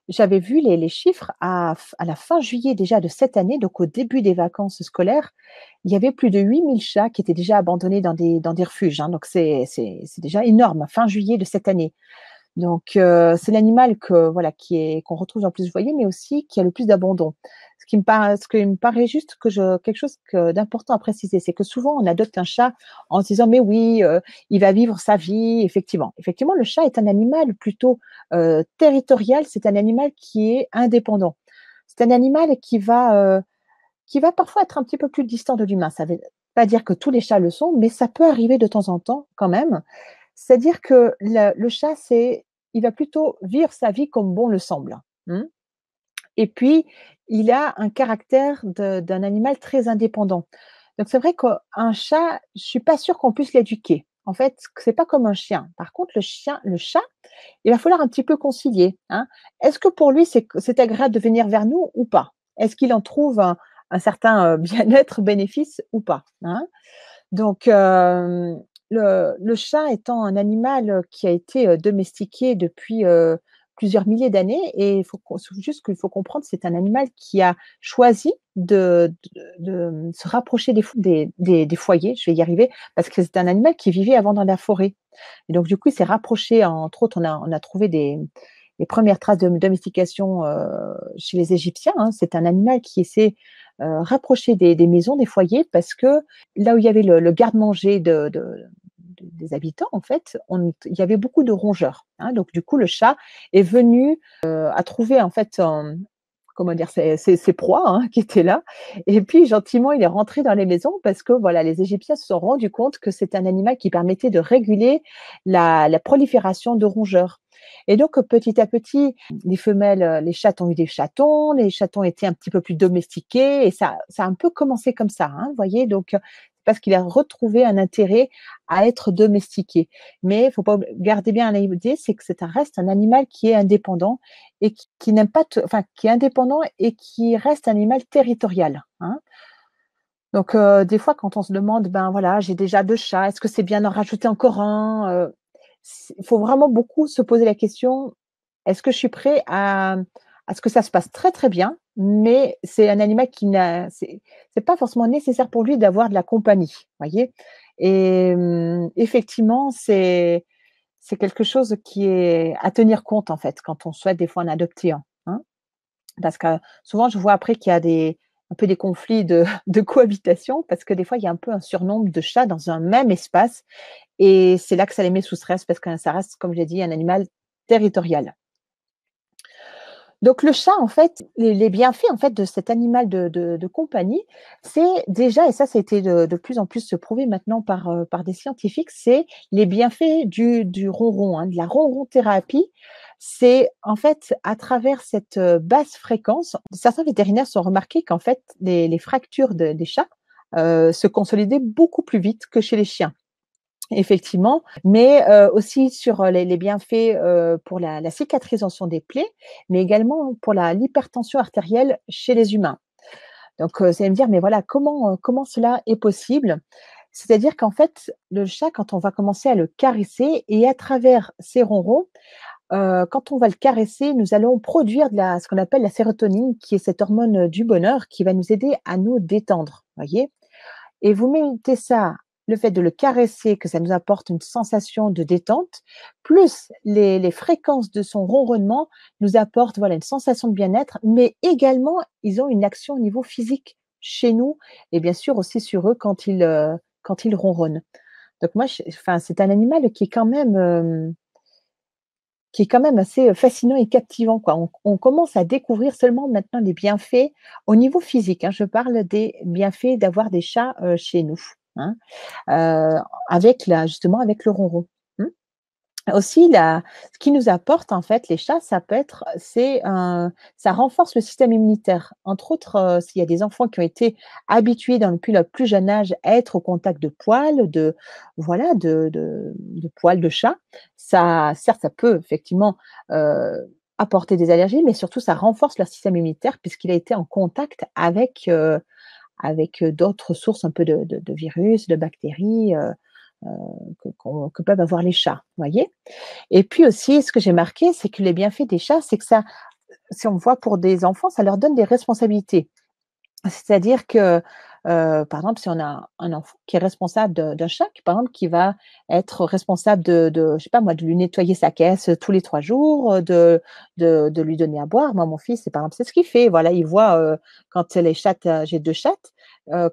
j'avais vu les chiffres à la fin juillet déjà de cette année, donc au début des vacances scolaires, il y avait plus de 8000 chats qui étaient déjà abandonnés dans des refuges, hein, donc c'est déjà énorme, fin juillet de cette année. Donc, c'est l'animal voilà, qu'on retrouve dans le plus de foyers, mais aussi qui a le plus d'abandon. Ce qui me paraît juste quelque chose d'important à préciser, c'est que souvent on adopte un chat en se disant mais oui, il va vivre sa vie. Effectivement, le chat est un animal plutôt territorial. C'est un animal qui est indépendant. C'est un animal qui va parfois être un petit peu plus distant de l'humain. Ça ne veut pas dire que tous les chats le sont, mais ça peut arriver de temps en temps quand même. C'est-à-dire que le chat, il va plutôt vivre sa vie comme bon le semble. Hein. Et puis, il a un caractère d'un animal très indépendant. Donc, c'est vrai qu'un chat, je suis pas sûre qu'on puisse l'éduquer. En fait, c'est pas comme un chien. Par contre, le chat, il va falloir un petit peu concilier. Hein. Est-ce que pour lui, c'est agréable de venir vers nous ou pas? Est-ce qu'il en trouve un certain bien-être, bénéfice ou pas? Hein. Donc, le chat étant un animal qui a été domestiqué depuis plusieurs milliers d'années, et juste qu'il faut comprendre, c'est un animal qui a choisi de se rapprocher des foyers, je vais y arriver, parce que c'est un animal qui vivait avant dans la forêt. Et donc, du coup, il s'est rapproché, entre autres, on a trouvé les premières traces de domestication chez les Égyptiens. Hein. C'est un animal qui s'est rapproché des maisons, des foyers, parce que là où il y avait le garde-manger des habitants, en fait, il y avait beaucoup de rongeurs. Hein. Donc, du coup, le chat est venu à trouver, en fait, comment dire, ses proies hein, qui étaient là. Et puis, gentiment, il est rentré dans les maisons parce que voilà, les Égyptiens se sont rendus compte que c'est un animal qui permettait de réguler la prolifération de rongeurs. Et donc, petit à petit, les femelles, les chattes ont eu des chatons, les chatons étaient un petit peu plus domestiqués, et ça a un peu commencé comme ça, hein, vous voyez. Donc, parce qu'il a retrouvé un intérêt à être domestiqué. Mais il faut pas garder bien l'idée, c'est que reste un animal qui est indépendant et qui n'aime pas, enfin, qui est indépendant et qui reste un animal territorial. Hein. Donc, des fois, quand on se demande, ben voilà, j'ai déjà 2 chats, est-ce que c'est bien d'en rajouter encore un? Il faut vraiment beaucoup se poser la question, est-ce que je suis prêt à ce que ça se passe très, très bien, mais c'est un animal qui n'a c'est pas forcément nécessaire pour lui d'avoir de la compagnie, voyez? Et effectivement, c'est quelque chose qui est à tenir compte, en fait, quand on souhaite des fois en adopter un, hein. Parce que souvent, je vois après qu'il y a un peu des conflits de cohabitation, parce que des fois, il y a un peu un surnombre de chats dans un même espace, et c'est là que ça les met sous stress parce que ça reste, comme j'ai dit, un animal territorial. Donc le chat, en fait, les bienfaits, en fait, de cet animal de compagnie, c'est déjà, et ça a été de plus en plus prouvé maintenant par des scientifiques, c'est les bienfaits du ronron, hein, de la ronron-thérapie. C'est en fait à travers cette basse fréquence, certains vétérinaires sont remarqués qu'en fait les fractures des chats se consolidaient beaucoup plus vite que chez les chiens. Effectivement, mais aussi sur les bienfaits pour la cicatrisation des plaies, mais également pour l'hypertension artérielle chez les humains. Donc, vous allez me dire: «Mais voilà, comment cela est possible?» C'est-à-dire qu'en fait, le chat, quand on va commencer à le caresser, et à travers ses ronrons, quand on va le caresser, nous allons produire ce qu'on appelle la sérotonine, qui est cette hormone du bonheur qui va nous aider à nous détendre, voyez? Et vous mettez ça, le fait de le caresser, que ça nous apporte une sensation de détente, plus les fréquences de son ronronnement nous apportent, voilà, une sensation de bien-être, mais également, ils ont une action au niveau physique chez nous, et bien sûr aussi sur eux quand ils ronronnent. Donc moi, enfin, c'est un animal qui est quand même assez fascinant et captivant, quoi. On commence à découvrir seulement maintenant les bienfaits au niveau physique, hein. Je parle des bienfaits d'avoir des chats chez nous, hein, avec justement avec le ronron. Mmh. Aussi, ce qui nous apporte, en fait, les chats, ça renforce le système immunitaire. Entre autres, s'il y a des enfants qui ont été habitués depuis le plus jeune âge à être au contact de poils, voilà, de poils de chat, certes, ça peut effectivement apporter des allergies, mais surtout, ça renforce leur système immunitaire puisqu'il a été en contact avec d'autres sources un peu de virus, de bactéries que peuvent avoir les chats, voyez. Et puis aussi, ce que j'ai marqué, c'est que les bienfaits des chats, c'est que ça, si on voit pour des enfants, ça leur donne des responsabilités. C'est-à-dire que par exemple, si on a un enfant qui est responsable d'un chat, par exemple, qui va être responsable je sais pas moi, de lui nettoyer sa caisse tous les 3 jours, de lui donner à boire. Moi, mon fils, par exemple, c'est ce qu'il fait. Voilà, il voit quand les chattes, j'ai 2 chattes,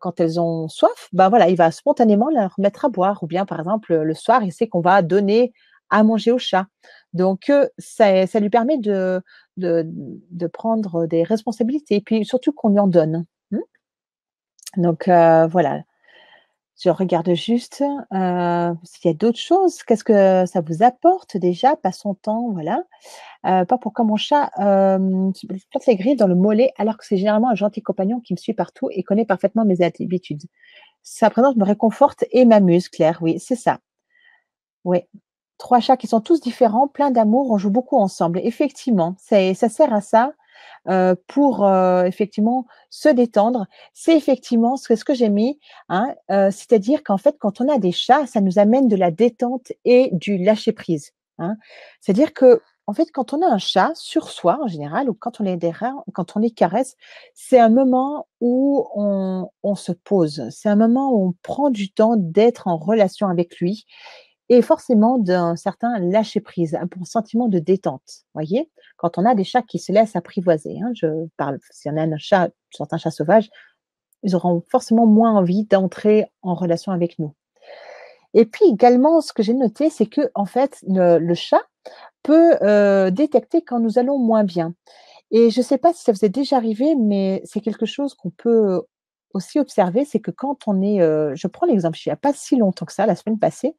quand elles ont soif, ben voilà, il va spontanément leur mettre à boire. Ou bien, par exemple, le soir, il sait qu'on va donner à manger au chat. Donc, ça lui permet de prendre des responsabilités et puis surtout qu'on lui en donne. Donc, voilà, je regarde juste s'il y a d'autres choses. Qu'est-ce que ça vous apporte déjà? Passons son temps, voilà. Pas pourquoi mon chat flotte les griffes dans le mollet alors que c'est généralement un gentil compagnon qui me suit partout et connaît parfaitement mes habitudes. Sa présence me réconforte et m'amuse, Claire. Oui, c'est ça. Oui. 3 chats qui sont tous différents, pleins d'amour, on joue beaucoup ensemble. Effectivement, ça sert à ça, pour, effectivement se détendre. C'est effectivement ce que j'ai mis, hein, c'est-à-dire qu'en fait, quand on a des chats, ça nous amène de la détente et du lâcher prise, hein. C'est-à-dire qu'en fait, quand on a un chat sur soi, en général, ou quand on les caresse, c'est un moment où on se pose. C'est un moment où on prend du temps d'être en relation avec lui et forcément d'un certain lâcher prise, un sentiment de détente, voyez? Quand on a des chats qui se laissent apprivoiser, hein, je parle, si on a un chat, certains chats sauvages, ils auront forcément moins envie d'entrer en relation avec nous. Et puis également, ce que j'ai noté, c'est que en fait, le chat peut détecter quand nous allons moins bien. Et je ne sais pas si ça vous est déjà arrivé, mais c'est quelque chose qu'on peut aussi observer, c'est que quand on est, je prends l'exemple, il n'y a pas si longtemps que ça, la semaine passée,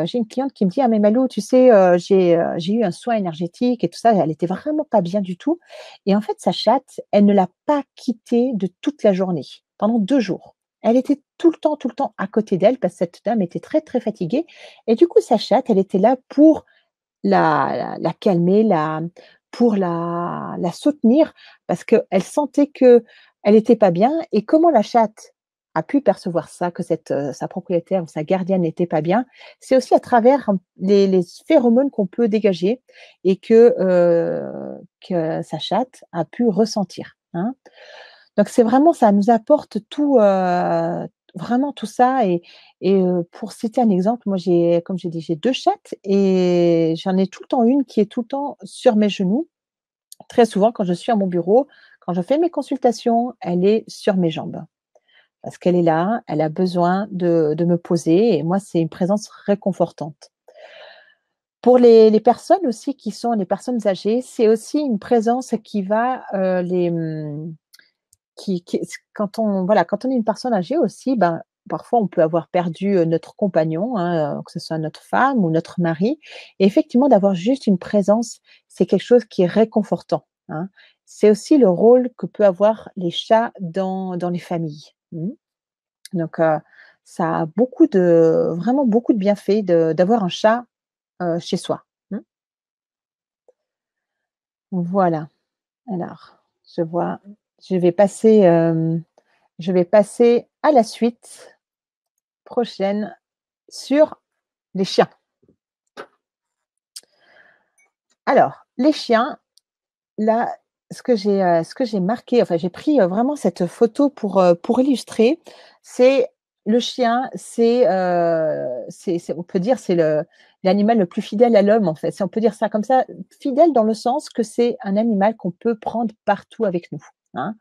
j'ai une cliente qui me dit: «Ah mais Malou, tu sais, j'ai eu un soin énergétique et tout ça». Elle était vraiment pas bien du tout et en fait, sa chatte, elle ne l'a pas quittée de toute la journée, pendant 2 jours. Elle était tout le temps à côté d'elle parce que cette dame était très, très fatiguée et du coup, sa chatte, elle était là pour la calmer, pour la soutenir parce qu'elle sentait qu'elle était pas bien et comment la chatte a pu percevoir ça, que sa propriétaire ou sa gardienne n'était pas bien, c'est aussi à travers les phéromones qu'on peut dégager et que sa chatte a pu ressentir, hein. Donc c'est vraiment ça nous apporte tout, vraiment tout ça et pour citer un exemple, moi comme j'ai dit, j'ai 2 chattes et j'en ai tout le temps une qui est tout le temps sur mes genoux. Très souvent quand je suis à mon bureau, quand je fais mes consultations, elle est sur mes jambes. Parce qu'elle est là, elle a besoin de me poser et moi, c'est une présence réconfortante. Pour les personnes aussi qui sont les personnes âgées, c'est aussi une présence qui va, qui quand on voilà, quand on est une personne âgée aussi, ben, parfois on peut avoir perdu, notre compagnon, hein, que ce soit notre femme ou notre mari et effectivement d'avoir juste une présence, c'est quelque chose qui est réconfortant, hein. C'est aussi le rôle que peut avoir les chats dans les familles. Donc ça a vraiment beaucoup de bienfaits d'avoir un chat, chez soi. Voilà. Alors, je vois je vais passer, je vais passer à la suite prochaine sur les chiens. Alors, les chiens, là, ce que j'ai marqué, enfin, j'ai pris, vraiment cette photo pour illustrer. C'est le chien, c'est on peut dire, c'est l'animal le plus fidèle à l'homme, en fait. Si on peut dire ça comme ça, fidèle dans le sens que c'est un animal qu'on peut prendre partout avec nous, hein.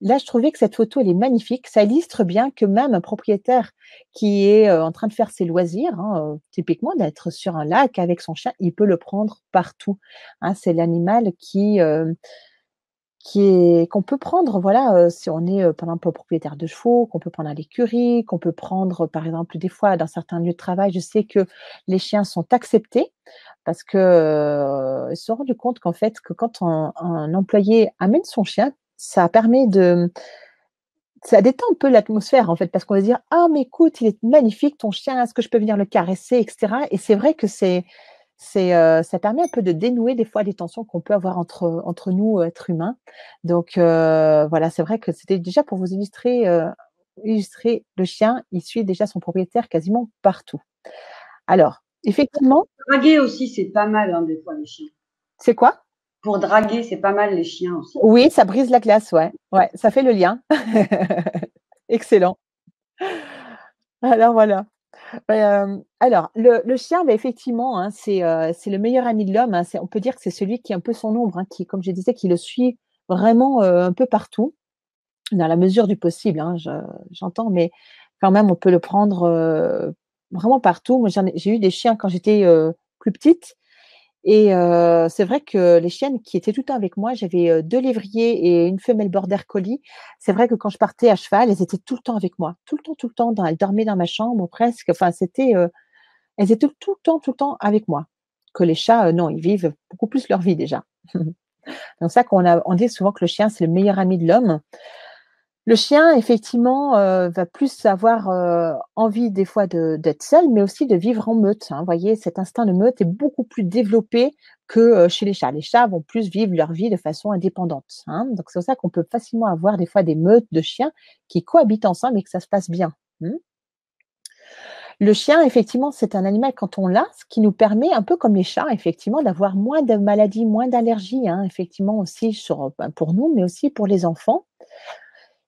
Là, je trouvais que cette photo, elle est magnifique. Ça illustre bien que même un propriétaire qui est, en train de faire ses loisirs, hein, typiquement d'être sur un lac avec son chien, il peut le prendre partout, hein. C'est l'animal qui est qu'on peut prendre, voilà, si on est, par exemple, propriétaire de chevaux, qu'on peut prendre à l'écurie, qu'on peut prendre, par exemple, des fois dans certains lieux de travail, je sais que les chiens sont acceptés parce que, ils se sont rendus compte qu'en fait, que quand un employé amène son chien, ça permet ça détend un peu l'atmosphère, en fait, parce qu'on va se dire: «Ah mais écoute, il est magnifique ton chien, est-ce que je peux venir le caresser?» et cetera et c'est vrai que ça permet un peu de dénouer des fois des tensions qu'on peut avoir entre nous, êtres humains. Donc voilà, c'est vrai que c'était déjà pour vous illustrer le chien, il suit déjà son propriétaire quasiment partout. Alors, effectivement Draguer aussi, c'est pas mal, hein, des fois, les chiens. c'est quoi? Pour draguer, c'est pas mal les chiens aussi. Oui, ça brise la glace, ouais. Ouais, ça fait le lien. excellent. Alors voilà. Alors le chien, bah, effectivement, hein, c'est le meilleur ami de l'homme, hein. On peut dire que c'est celui qui est un peu son ombre, hein, qui, comme je disais, qui le suit vraiment, un peu partout, dans la mesure du possible, hein, j'entends, mais quand même, on peut le prendre, vraiment partout. Moi, j'ai eu des chiens quand j'étais, plus petite et c'est vrai que les chiennes qui étaient tout le temps avec moi, j'avais, 2 lévriers et une femelle border collie. C'est vrai que quand je partais à cheval, elles étaient tout le temps avec moi, tout le temps, elles dormaient dans ma chambre presque, enfin c'était, elles étaient tout le temps avec moi. Que les chats, non, ils vivent beaucoup plus leur vie déjà. C'est pour ça on dit souvent que le chien, c'est le meilleur ami de l'homme. Le chien, effectivement, va plus avoir, envie des fois d'être seul, mais aussi de vivre en meute, hein. Vous voyez, cet instinct de meute est beaucoup plus développé que, chez les chats. Les chats vont plus vivre leur vie de façon indépendante, hein. Donc c'est pour ça qu'on peut facilement avoir des fois des meutes de chiens qui cohabitent ensemble et que ça se passe bien. Mmh. Le chien, effectivement, c'est un animal quand on l'a, ce qui nous permet, un peu comme les chats, effectivement, d'avoir moins de maladies, moins d'allergies, hein, effectivement aussi pour nous, mais aussi pour les enfants.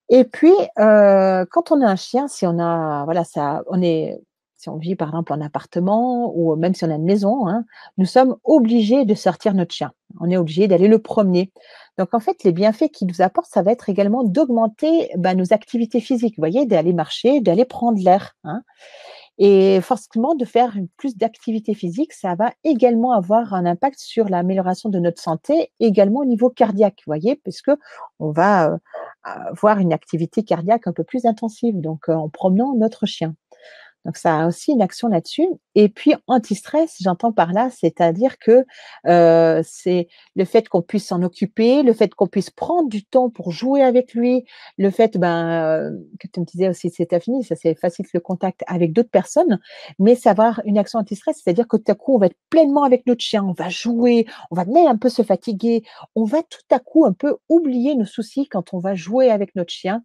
Et puis, quand on a un chien, si on a voilà, ça on est si on vit par exemple en appartement ou même si on a une maison, hein, nous sommes obligés de sortir notre chien. On est obligé d'aller le promener. Donc en fait, les bienfaits qu'il nous apporte, ça va être également d'augmenter, bah, nos activités physiques. Vous voyez, d'aller marcher, d'aller prendre l'air, hein. Et forcément, de faire plus d'activité physique, ça va également avoir un impact sur l'amélioration de notre santé, également au niveau cardiaque, vous voyez? Puisque on va, avoir une activité cardiaque un peu plus intensive, donc en promenant notre chien. Donc ça a aussi une action là-dessus et puis anti-stress, j'entends par là, c'est-à-dire que, c'est le fait qu'on puisse s'en occuper, le fait qu'on puisse prendre du temps pour jouer avec lui, le fait, ben, que tu me disais aussi c'est ta fini, ça c'est facilite le contact avec d'autres personnes, mais savoir une action anti-stress, c'est-à-dire que tout à coup, on va être pleinement avec notre chien, on va jouer, on va même un peu se fatiguer, on va tout à coup un peu oublier nos soucis quand on va jouer avec notre chien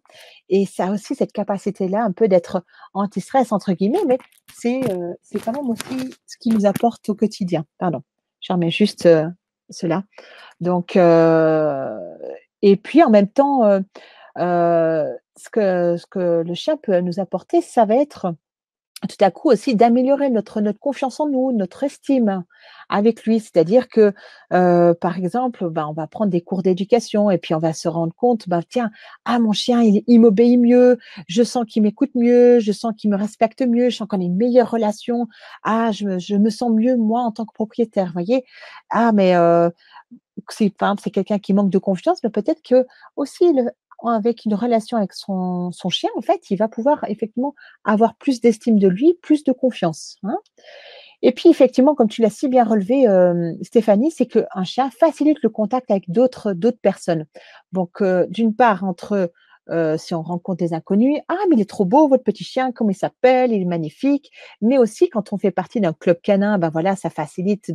et ça a aussi cette capacité-là un peu d'être «anti-stress» entre guillemets, mais c'est quand même aussi ce qu'il nous apporte au quotidien. Pardon, je remets juste, cela. Donc et puis en même temps, ce que le chien peut nous apporter, ça va être tout à coup aussi d'améliorer notre confiance en nous, notre estime avec lui. C'est-à-dire que, par exemple, ben, on va prendre des cours d'éducation et puis on va se rendre compte, bah, tiens, ah mon chien il m'obéit mieux, je sens qu'il m'écoute mieux, je sens qu'il me respecte mieux, je sens qu'on a une meilleure relation. Ah je me sens mieux moi en tant que propriétaire, vous voyez? Ah mais, c'est par exemple, c'est quelqu'un qui manque de confiance, mais peut-être que aussi avec une relation avec son chien, en fait, il va pouvoir effectivement avoir plus d'estime de lui, plus de confiance, hein. Et puis effectivement, comme tu l'as si bien relevé, Stéphanie, c'est qu'un chien facilite le contact avec d'autres personnes. Donc, d'une part entre, si on rencontre des inconnus: «Ah mais il est trop beau votre petit chien, comment il s'appelle? Il est magnifique». Mais aussi quand on fait partie d'un club canin, ben voilà, ça facilite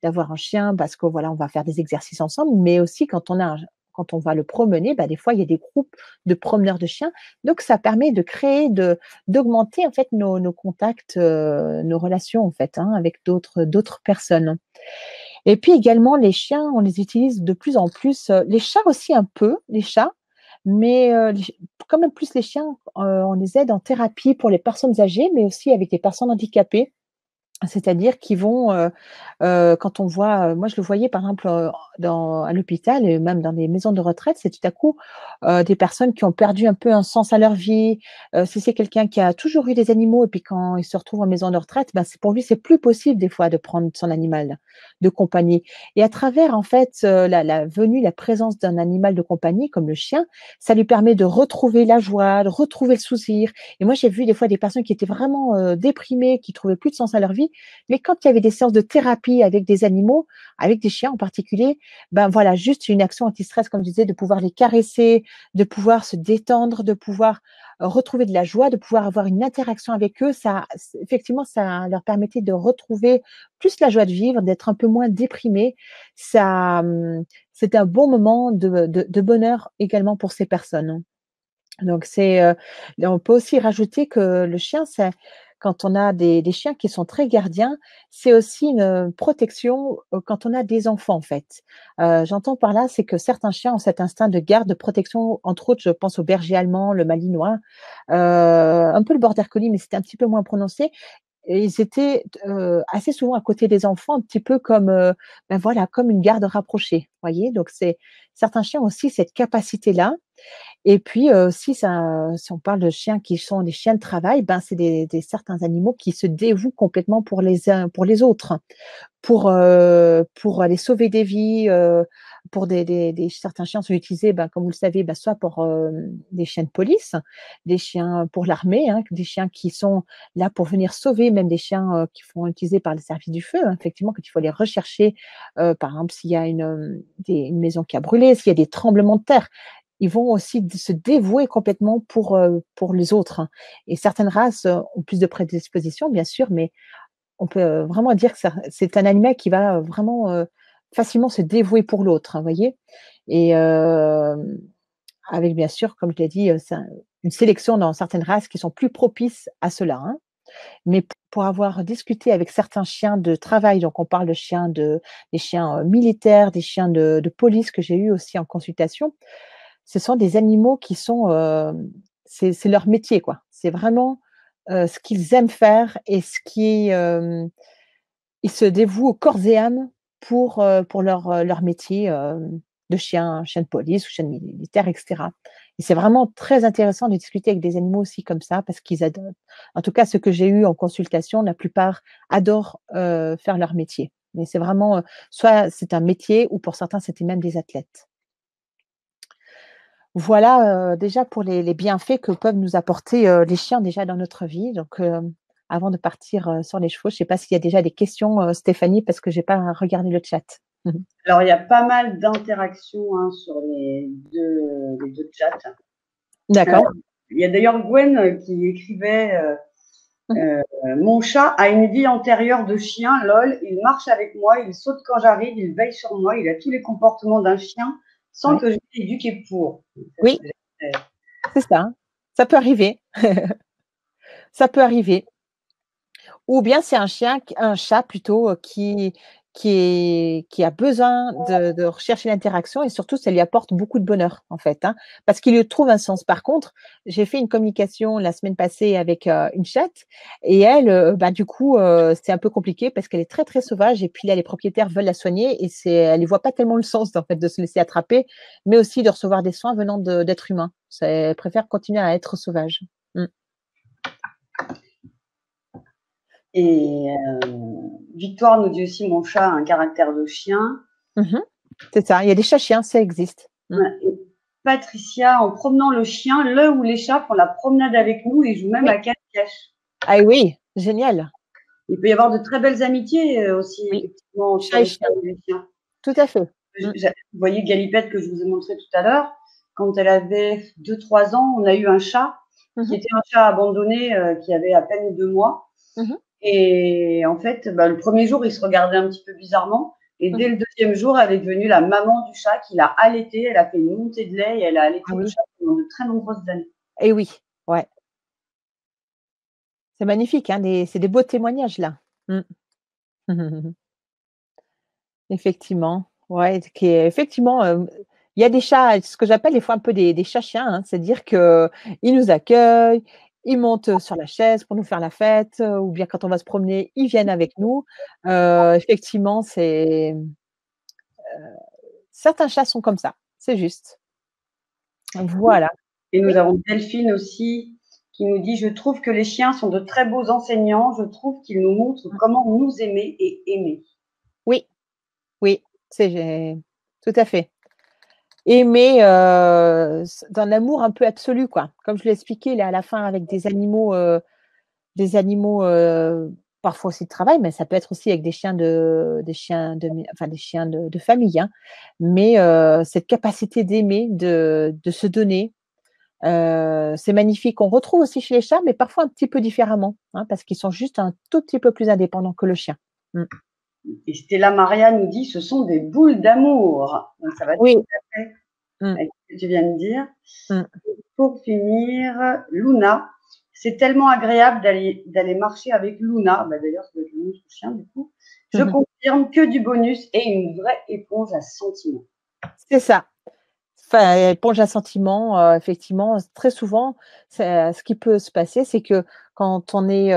d'avoir un chien parce que voilà, on va faire des exercices ensemble, mais aussi quand on va le promener, bah, des fois il y a des groupes de promeneurs de chiens. Donc ça permet de créer, d'augmenter en fait nos contacts, nos relations en fait, hein, avec d'autres personnes. Et puis également les chiens, on les utilise de plus en plus, les chats aussi un peu, les chats, mais quand même plus les chiens, on les aide en thérapie pour les personnes âgées, mais aussi avec des personnes handicapées. C'est-à-dire qu'ils vont, quand on voit, moi je le voyais par exemple, à l'hôpital et même dans des maisons de retraite, c'est tout à coup, des personnes qui ont perdu un peu un sens à leur vie. Si c'est quelqu'un qui a toujours eu des animaux et puis quand il se retrouve en maison de retraite, bah, c'est pour lui, c'est plus possible des fois de prendre son animal de compagnie et à travers en fait, la venue, la présence d'un animal de compagnie comme le chien, ça lui permet de retrouver la joie, de retrouver le sourire et moi j'ai vu des fois des personnes qui étaient vraiment, déprimées, qui trouvaient plus de sens à leur vie mais quand il y avait des séances de thérapie avec des animaux, avec des chiens en particulier, ben voilà, juste une action anti-stress, comme je disais, de pouvoir les caresser, de pouvoir se détendre, de pouvoir retrouver de la joie, de pouvoir avoir une interaction avec eux, effectivement, ça leur permettait de retrouver plus la joie de vivre, d'être un peu moins déprimés. Ça, c'était un bon moment de bonheur également pour ces personnes. Donc on peut aussi rajouter que le chien, quand on a des chiens qui sont très gardiens, c'est aussi une protection quand on a des enfants, en fait. J'entends par là, c'est que certains chiens ont cet instinct de garde, de protection, entre autres, je pense au berger allemand, le malinois, un peu le border collie, mais c'était un petit peu moins prononcé. Et ils étaient assez souvent à côté des enfants, un petit peu comme, ben voilà, comme une garde rapprochée, voyez? Donc c'est certains chiens ont aussi cette capacité-là et puis, si on parle de chiens qui sont des chiens de travail, ben, c'est des certains animaux qui se dévouent complètement pour les uns pour les autres, pour aller sauver des vies, pour des certains chiens sont utilisés, ben, comme vous le savez, ben, soit pour, des chiens de police, des chiens pour l'armée, hein, des chiens qui sont là pour venir sauver, même des chiens, qui sont utilisés par les services du feu, hein, effectivement, quand il faut aller rechercher, par exemple, s'il y a une maison qui a brûlé, s'il y a des tremblements de terre. Ils vont aussi se dévouer complètement pour les autres, hein, et certaines races, ont plus de prédisposition, bien sûr, mais on peut, vraiment dire que ça c'est un animal qui va, vraiment, facilement se dévouer pour l'autre, hein, voyez? Et avec bien sûr, comme je l'ai dit, c'est une sélection dans certaines races qui sont plus propices à cela, hein. Mais pour avoir discuté avec certains chiens de travail, donc on parle de chiens des chiens, militaires, des chiens de police que j'ai eus aussi en consultation, ce sont des animaux qui sont, c'est leur métier, quoi. C'est vraiment, ce qu'ils aiment faire et ce qui, ils se dévouent au corps et âme pour leur métier, chien de police ou chien militaire et cetera. Et c'est vraiment très intéressant de discuter avec des animaux aussi comme ça parce qu'ils adorent en tout cas ceux que j'ai eus en consultation, la plupart adorent, faire leur métier. Mais c'est vraiment, soit c'est un métier ou pour certains, c'était même des athlètes. Voilà, déjà pour les bienfaits que peuvent nous apporter, les chiens déjà dans notre vie. Donc, avant de partir, sur les chevaux, je ne sais pas s'il y a déjà des questions, Stéphanie, parce que j'ai pas regardé le chat. Alors, il y a pas mal d'interactions hein, sur les deux chats. D'accord. Il y a d'ailleurs Gwen qui écrivait mon chat a une vie antérieure de chien, lol, il marche avec moi, il saute quand j'arrive, il veille sur moi, il a tous les comportements d'un chien sans Ouais. que je l'ai éduqué pour. Oui, c'est ça, hein. Ça peut arriver. Ça peut arriver. Ou bien c'est un chat plutôt, qui a besoin de rechercher l'interaction et surtout ça lui apporte beaucoup de bonheur, en fait, hein, parce qu'il lui trouve un sens. Par contre, j'ai fait une communication la semaine passée avec, une chatte et elle, bah, du coup, c'est un peu compliqué parce qu'elle est très, très sauvage et puis là, les propriétaires veulent la soigner et elle y voit pas tellement le sens, en fait, de se laisser attraper, mais aussi de recevoir des soins venant d'êtres humains. Elle préfère continuer à être sauvage. Mmh. Et Victoire nous dit aussi mon chat a un caractère de chien. Mmh. C'est ça, il y a des chats chiens, ça existe. Mmh. Et Patricia, en promenant le chien, le ou les chats font la promenade avec nous et jouent même Oui. à cache-cache. Ah oui, génial. Il peut y avoir de très belles amitiés aussi, Oui, effectivement, entre chat et les chats chien, et les chiens. tout à fait. Mmh. Vous voyez Galipette que je vous ai montré tout à l'heure, quand elle avait 2-3 ans, on a eu un chat Mmh qui mh. était un chat abandonné, qui avait à peine 2 mois. Mmh mh. Et en fait, bah, le premier jour, il se regardait un petit peu bizarrement. Et Mmh. dès le deuxième jour, elle est devenue la maman du chat qui l'a allaité. Elle a fait une montée de lait et elle a Ah allaité le oui, chat pendant de très nombreuses années. et oui, ouais. C'est magnifique, hein, c'est des beaux témoignages là. Mmh. Effectivement, ouais, qui est effectivement, il y a des chats, ce que j'appelle des fois un peu des chats chiens, hein. C'est-à-dire qu'ils nous accueillent, ils montent sur la chaise pour nous faire la fête, ou bien quand on va se promener, ils viennent avec nous. Effectivement, certains chats sont comme ça, c'est juste. Voilà. Et Oui, nous avons Delphine aussi qui nous dit: «Je trouve que les chiens sont de très beaux enseignants. Je trouve qu'ils nous montrent mmh, comment nous aimer et aimer». oui, oui, c'est tout à fait. Aimer, dans l'amour un peu absolu, quoi. Comme je l'ai expliqué là à la fin avec des animaux, parfois aussi de travail, mais ça peut être aussi avec des chiens de enfin des chiens de famille, hein. Mais, cette capacité d'aimer, de se donner, c'est magnifique. On retrouve aussi chez les chats, mais parfois un petit peu différemment, hein, parce qu'ils sont juste un tout petit peu plus indépendants que le chien. Mmh. Et Stella Maria nous dit: «Ce sont des boules d'amour». Donc ça va tout Oui. à fait Mmh. avec ce que tu viens de dire. Mmh. Pour finir, Luna, C'est tellement agréable d'aller marcher avec Luna, bah, d'ailleurs, c'est notre chien, du coup. Je confirme que du bonus et une vraie éponge à sentiments. C'est ça. Enfin, éponge à sentiments, effectivement, très souvent, ce qui peut se passer, c'est que quand on est,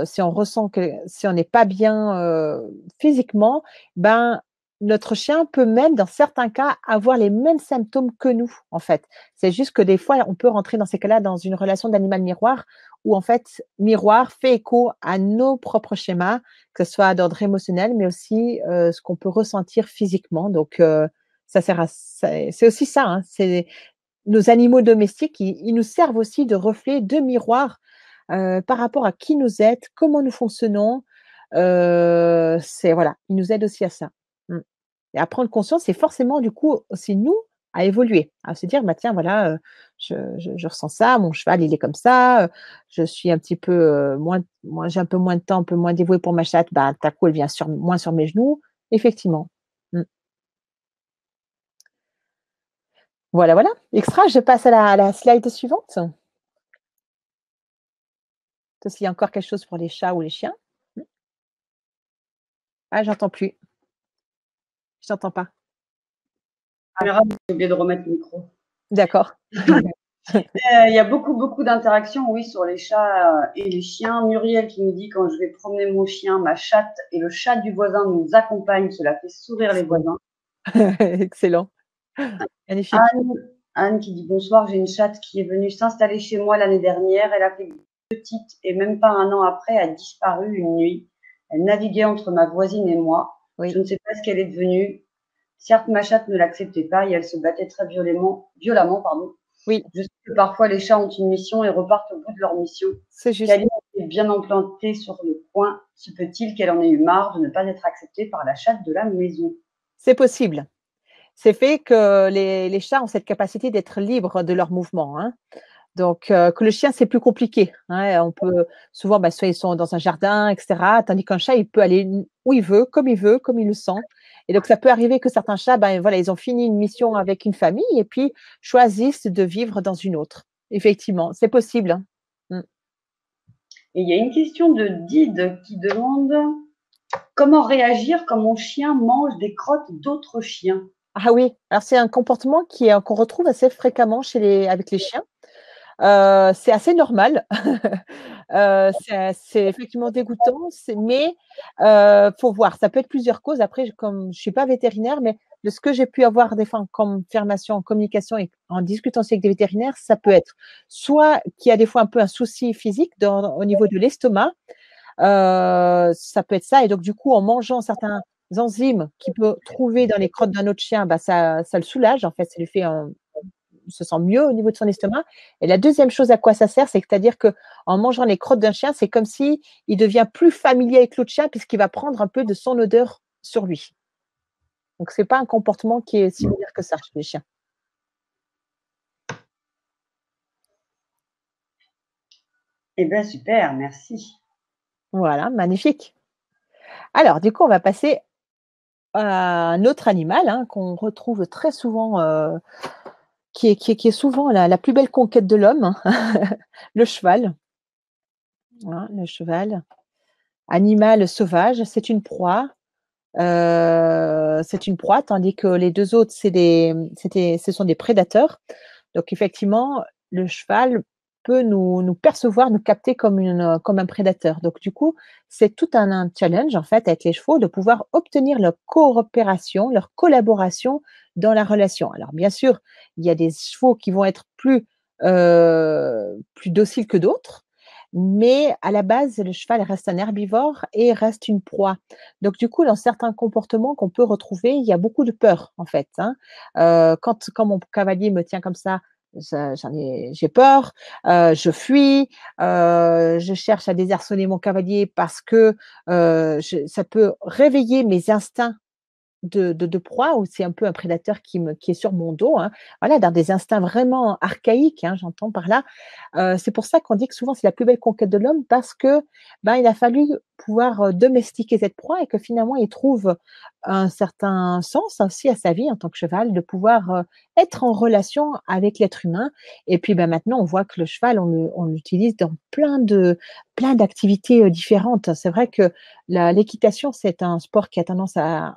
si on ressent que si on n'est pas bien, physiquement, ben, notre chien peut même, dans certains cas, avoir les mêmes symptômes que nous, en fait. C'est juste que des fois, on peut rentrer dans ces cas-là dans une relation d'animal miroir où, en fait, miroir fait écho à nos propres schémas, que ce soit d'ordre émotionnel, mais aussi, ce qu'on peut ressentir physiquement. Donc, ça sert à c'est aussi ça, hein, c'est nos animaux domestiques, ils nous servent aussi de reflet, de miroir, par rapport à qui nous êtes, comment nous fonctionnons, c'est voilà, ils nous aident aussi à ça. Mmh. Et à prendre conscience, c'est forcément du coup aussi nous à évoluer, à se dire: «Bah, tiens voilà, je ressens ça, mon cheval il est comme ça, je suis un petit peu, moins j'ai un peu moins de temps, un peu moins dévouée pour ma chatte, bah, d'un coup elle vient moins sur mes genoux». Effectivement. Mmh. Voilà, voilà. Extra, je passe à la slide suivante. S'il y a encore quelque chose pour les chats ou les chiens. Mmh. Ah, j'entends plus. Je t'entends pas. Caméra, j'ai oublié de remettre le micro. D'accord. Il y a beaucoup, beaucoup d'interactions, oui, sur les chats et les chiens. Muriel qui nous dit: «Quand je vais promener mon chien, ma chatte et le chat du voisin nous accompagnent, cela fait sourire les voisins». Excellent. Magnifique. Anne qui dit: «Bonsoir, j'ai une chatte qui est venue s'installer chez moi l'année dernière. Elle a fait petite et même pas un an après a disparu une nuit. Elle naviguait entre ma voisine et moi. Oui, Je ne sais pas ce qu'elle est devenue. Certes, ma chatte ne l'acceptait pas et elle se battait très violemment, pardon. oui, Je sais que parfois les chats ont une mission et repartent au bout de leur mission. c'est juste. Caline est bien implantée sur le coin. Se peut-il qu'elle en ait eu marre de ne pas être acceptée par la chatte de la maison?» C'est possible. C'est fait que les chats ont cette capacité d'être libres de leurs mouvements, hein. Donc, que le chien, c'est plus compliqué, hein. On peut souvent, bah, soit ils sont dans un jardin et cetera, tandis qu'un chat, il peut aller où il veut, comme il le sent. Et donc ça peut arriver que certains chats, ben, voilà, ils ont fini une mission avec une famille et puis choisissent de vivre dans une autre. Effectivement, c'est possible, hein. Mmh. Et il y a une question de Dide qui demande: «Comment réagir quand mon chien mange des crottes d'autres chiens?» Ah oui, alors c'est un comportement qu'on retrouve assez fréquemment avec les chiens. C'est assez normal. C'est effectivement dégoûtant, mais faut voir. Ça peut être plusieurs causes. Après, comme je suis pas vétérinaire, mais de ce que j'ai pu avoir des fois comme formation en communication et en discutant aussi avec des vétérinaires, ça peut être soit qu'il y a des fois un peu un souci physique au niveau de l'estomac, ça peut être ça et donc du coup, en mangeant certains enzymes qu'il peut trouver dans les crottes d'un autre chien, bah, ça le soulage en fait, ça lui fait un il se sent mieux au niveau de son estomac. Et la deuxième chose à quoi ça sert, c'est-à-dire que en mangeant les crottes d'un chien, c'est comme si il devient plus familier avec l'autre chien puisqu'il va prendre un peu de son odeur sur lui. Donc c'est pas un comportement qui est similaire que ça chez les chiens. Eh bien super, merci. Voilà, magnifique. Alors du coup, on va passer à un autre animal, hein, qu'on retrouve très souvent, qui est souvent la plus belle conquête de l'homme, hein, le cheval. Hein, le cheval, animal sauvage, c'est une proie, tandis que les 2 autres, ce sont des prédateurs. Donc effectivement, le cheval peut nous percevoir, nous capter comme un prédateur. Donc du coup, c'est tout un challenge en fait avec les chevaux de pouvoir obtenir leur coopération, leur collaboration dans la relation. Alors bien sûr, il y a des chevaux qui vont être plus dociles que d'autres, mais à la base, le cheval reste un herbivore et reste une proie. Donc du coup, dans certains comportements qu'on peut retrouver, il y a beaucoup de peur en fait, hein. Quand mon cavalier me tient comme ça, j'ai peur, je fuis, je cherche à désarçonner mon cavalier parce que, ça peut réveiller mes instincts de proie, où c'est un peu un prédateur qui est sur mon dos, hein, voilà, dans des instincts vraiment archaïques, hein, j'entends par là. C'est pour ça qu'on dit que souvent c'est la plus belle conquête de l'homme parce que, ben, il a fallu pouvoir, domestiquer cette proie et que finalement il trouve un certain sens aussi à sa vie en tant que cheval, de pouvoir, être en relation avec l'être humain et puis, ben, maintenant on voit que le cheval on l'utilise dans plein d'activités, différentes. C'est vrai que l'équitation, c'est un sport qui a tendance à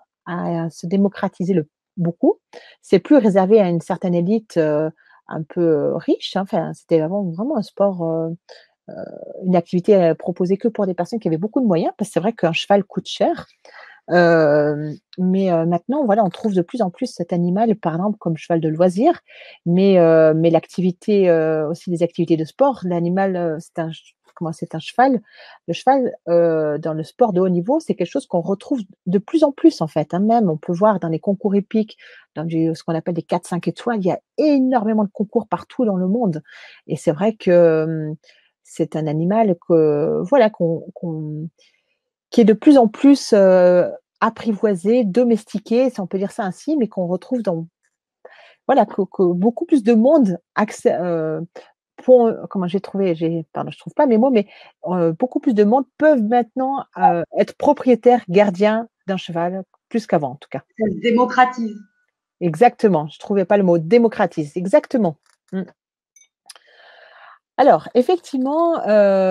se démocratiser beaucoup. C'est plus réservé à une certaine élite un peu riche, hein. Enfin, c'était vraiment un sport, une activité proposée que pour des personnes qui avaient beaucoup de moyens, parce que c'est vrai qu'un cheval coûte cher. Mais maintenant, voilà, on trouve de plus en plus cet animal, par exemple, comme cheval de loisir, mais l'activité, aussi des activités de sport, l'animal, c'est un cheval. Le cheval, dans le sport de haut niveau, c'est quelque chose qu'on retrouve de plus en plus, en fait, hein. Même, on peut voir dans les concours hippiques, ce qu'on appelle des 4-5 étoiles, il y a énormément de concours partout dans le monde et c'est vrai que, c'est un animal que voilà, qui est de plus en plus, apprivoisé, domestiqué, si on peut dire ça ainsi, mais qu'on retrouve dans voilà, que beaucoup plus de monde comment pardon, je trouve pas mes mots, mais beaucoup plus de monde peuvent maintenant, être propriétaires, gardiens d'un cheval, plus qu'avant en tout cas. Ça se démocratise. Exactement, je trouvais pas le mot, démocratise, exactement. Mmh. Alors effectivement,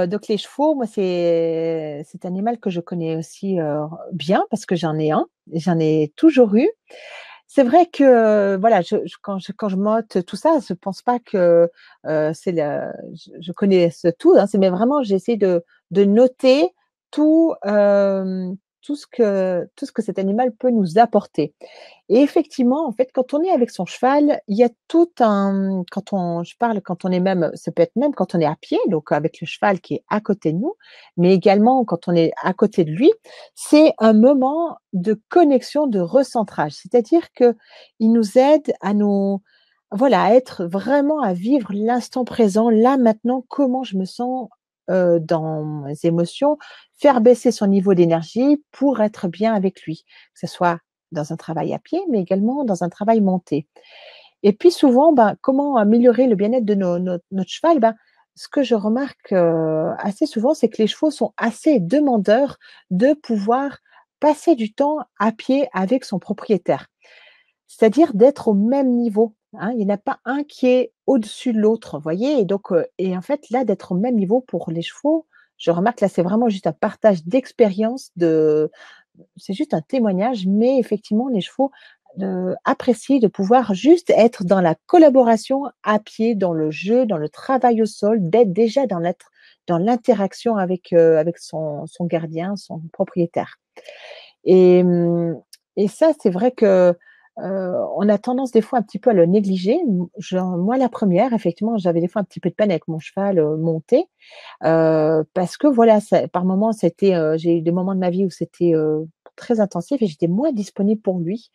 donc les chevaux, moi c'est un animal que je connais aussi, bien parce que j'en ai un, j'en ai toujours eu. C'est vrai que, voilà, quand je motte tout ça, je pense pas que, c'est la je connaisse tout, hein, mais vraiment j'essaie de noter tout, tout ce que cet animal peut nous apporter. Et effectivement, en fait, quand on est avec son cheval, il y a tout un quand on est même ça peut être même quand on est à pied, donc avec le cheval qui est à côté de nous, mais également quand on est à côté de lui, c'est un moment de connexion, de recentrage. C'est-à-dire qu'il nous aide à nous voilà, à être vraiment à vivre l'instant présent, là, maintenant, comment je me sens, dans mes émotions, faire baisser son niveau d'énergie pour être bien avec lui. Que ce soit dans un travail à pied, mais également dans un travail monté. Et puis souvent, ben, comment améliorer le bien-être de notre cheval? Ben, ce que je remarque, assez souvent, c'est que les chevaux sont assez demandeurs de pouvoir passer du temps à pied avec son propriétaire. C'est-à-dire d'être au même niveau, hein. Il n'y en a pas un qui est au-dessus de l'autre, vous voyez? Et donc, et en fait, là, d'être au même niveau pour les chevaux, je remarque là, c'est vraiment juste un partage d'expérience, c'est juste un témoignage, mais effectivement, les chevaux, apprécient de pouvoir juste être dans la collaboration à pied, dans le jeu, dans le travail au sol, d'être déjà dans l'interaction avec son gardien, son propriétaire. Et et ça, c'est vrai que, on a tendance des fois un petit peu à le négliger. Genre moi la première, effectivement, j'avais des fois un petit peu de peine avec mon cheval, monté. Parce que voilà, par moments, j'ai eu des moments de ma vie où c'était, très intensif et j'étais moins disponible pour lui